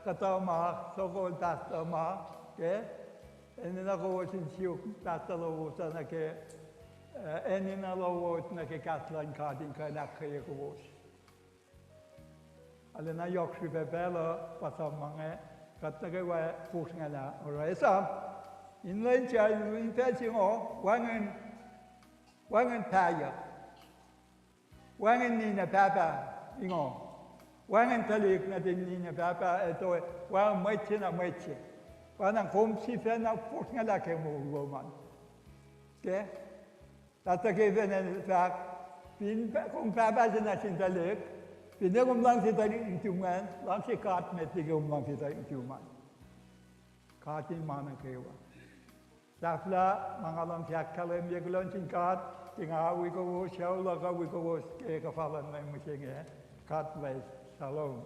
Katama, so-called Pastor Ma, okay? And in a rose in Siuk, Pastor Lowos, and in a low like a Catholic card in Kanaka Rose. Alena Yorkshire Bella, Pasamange, Katagawa, Pushana, or Esa. In Lane Child, in Fetching all, one and Paya, one and Nina Papa, you know, one and Talik, not in Nina Papa, at all, one Machin and Machin. One and home chief and a Pushana woman. Okay? That's a given and fact. Pin Papa is not in the lake. Pinag lang sila yung tuman, lang si kat metigum lang sila yung tuman. Katin manang kewa. Safla mga lang siya kalem yagulon sin kat, tinga wiko siya laga wiko ke kafalan na yung musinge. Kat place, shalom.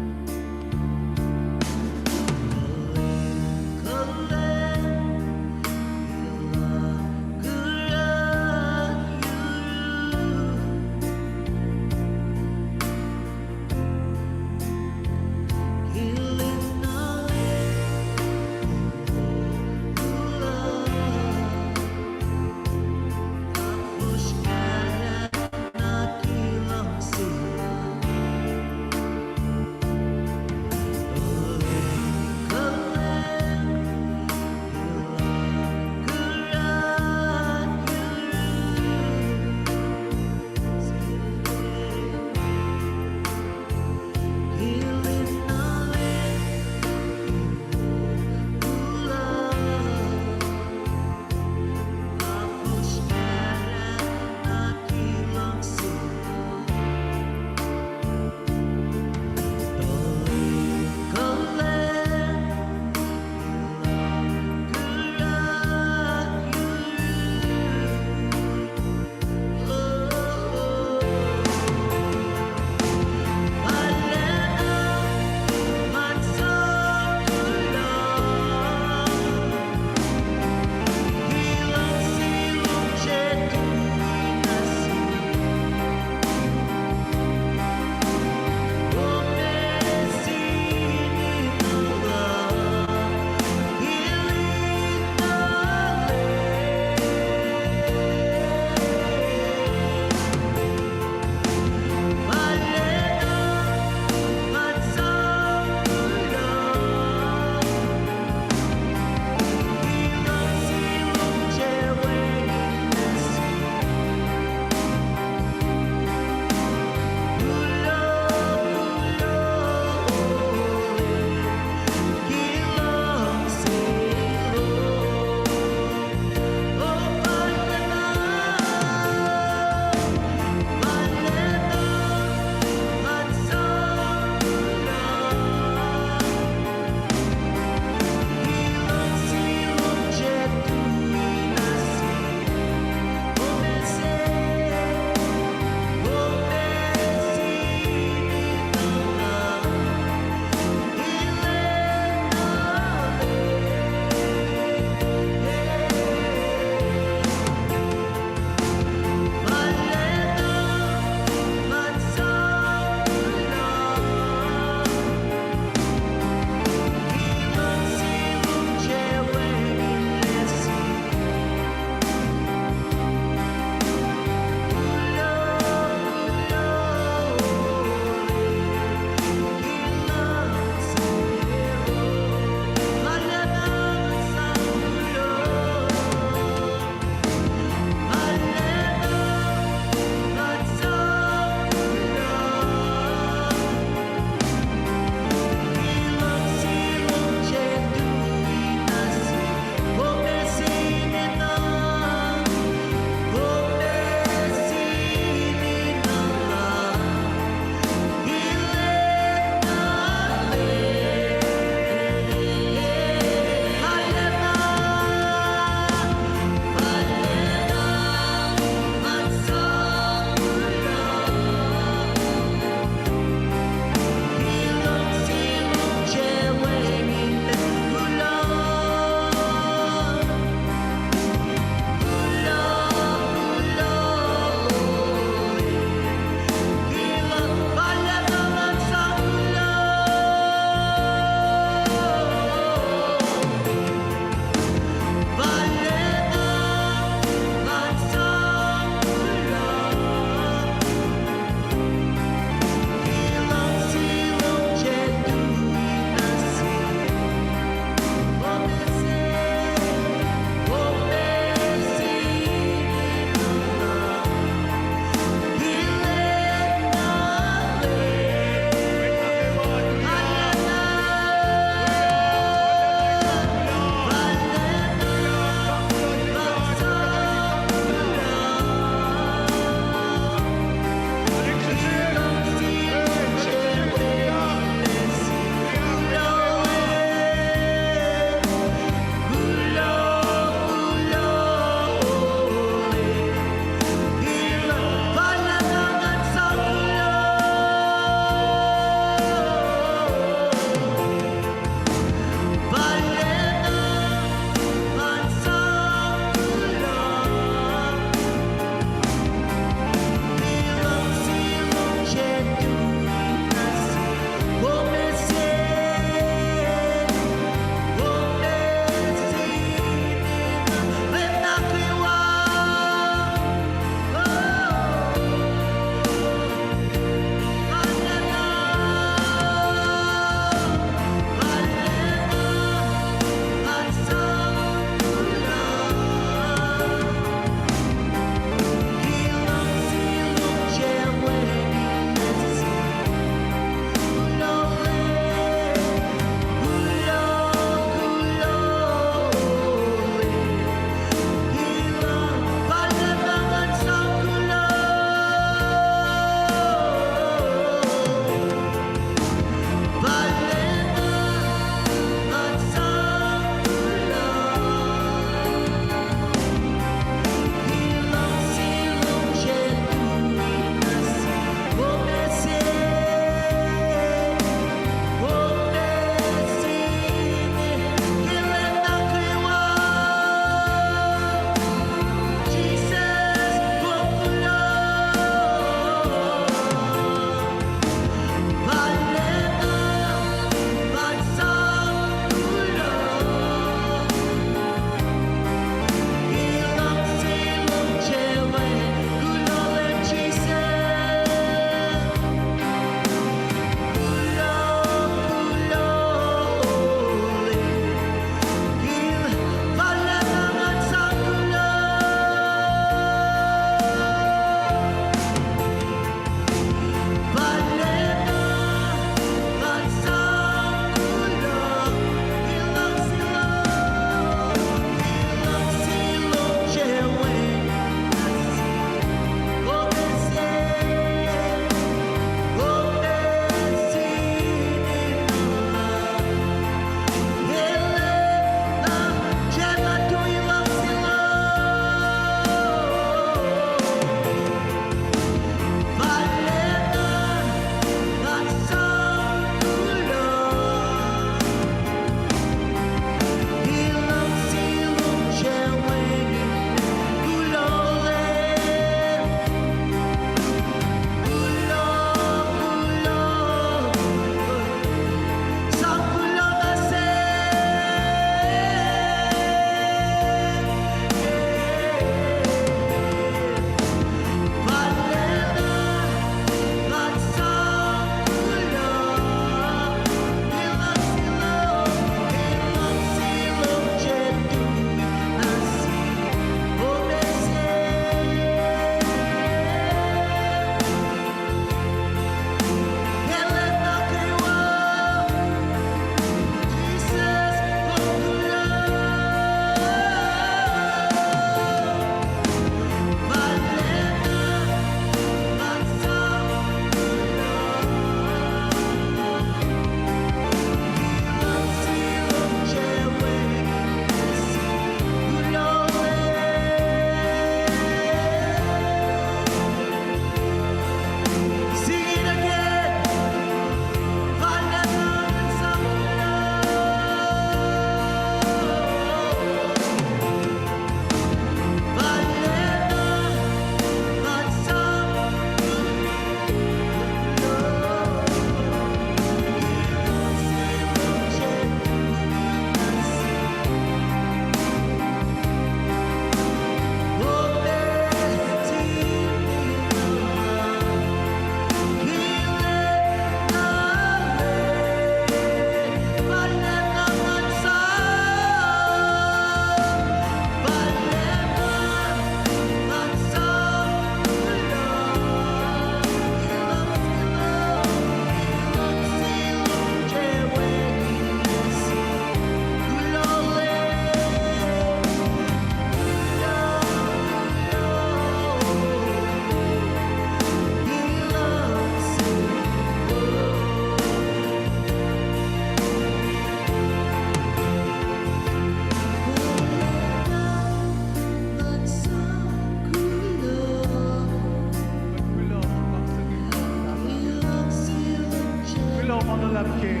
malalap ke.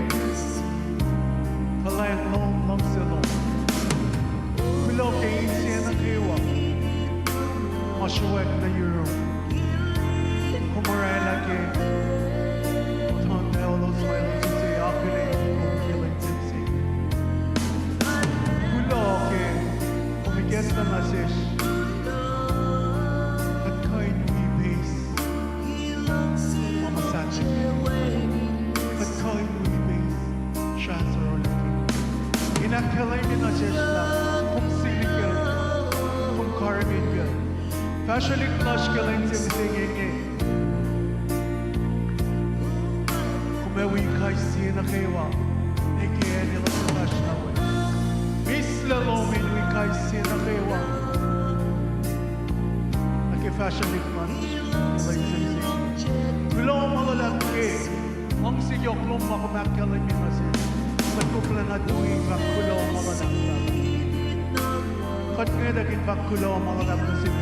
Kalayan long silong. Kulo ke insiya ng ewa. Mashuwek na yuro. Kumarela ke. Tonda ulos mailos si akile kung kiling tipsi. Kulo ke. Kumiges na nasish. At kain we base. Mamasachi. At kain we base. Shazarolaki. Inakalay ni nasish na. Kung siligil. Kung karmigil. Fashioning flush killing simsinging. Kumewi kai sina kewa. Eke nila flush na way. Misla lomin wi kai sina kewa. Ake fashioning flush killing simsinging. Kulo malalak ke. Ang sigyok lom makumakilin mi nasi. Pagkupla na tuwing bang kulo malalak na. Kat nga daging bang kulo malalak na simsinging.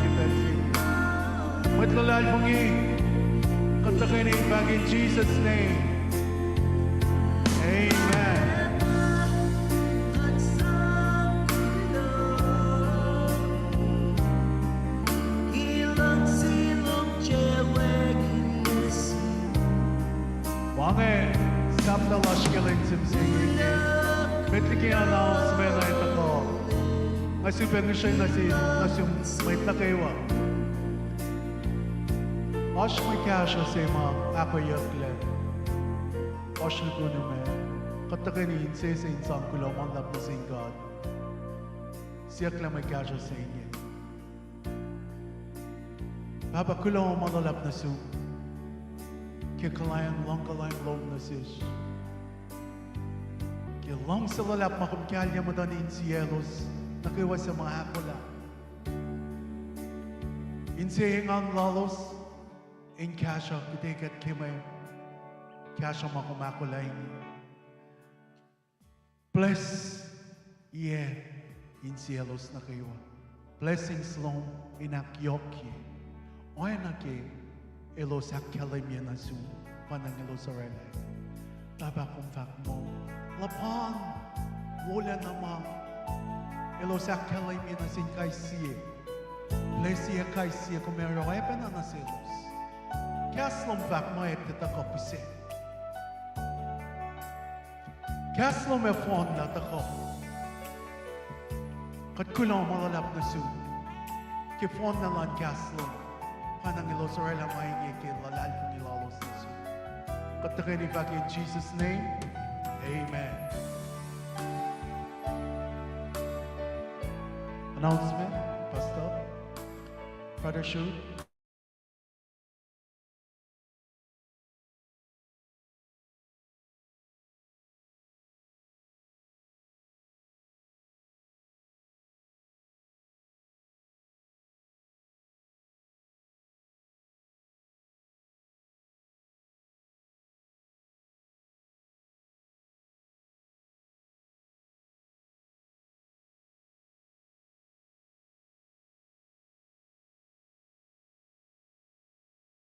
Matlalal bungi. Katakinig back in Jesus' name. Amen. Wange, stop the lush killing simsinging. Metliki announcement na ito ko. Masipin na siya may takewa. Osh may kasha sa mga akayakle. Osh na kuno me. Katakanin sa insang kulong ang lap na sa God. Siyak lang may kasha sa inyo. Baba kulong ang malalap na su. Kikalayan long na sis. Kilong sa lalap makumkyalya mo doon in sielos. Nakiwa sa mga akula. Insaying ang lalos. In kasha, kitikat kimay, kasha makumakulay niya. Bless, yeah, in cielos na kayo. Blessings long inakyoki. O enake, elos akalim yan na su, panang elos arelay. Taba kong fak mo, lapan, wala naman. Elos akalim yan na sin kay siye. Bless iya kay siye, kumero kaya pa na nasilos. Kaslom vak mo ekta kopise. Kaslom e fonda tako. Kat kulong malalap na su. Ki fonda lan kaslom. Panang ilosarela mahingi ki lalal kung ilalos na su. Kat takinig vak in Jesus' name. Amen. Announcement, Pastor. Brother Shoot.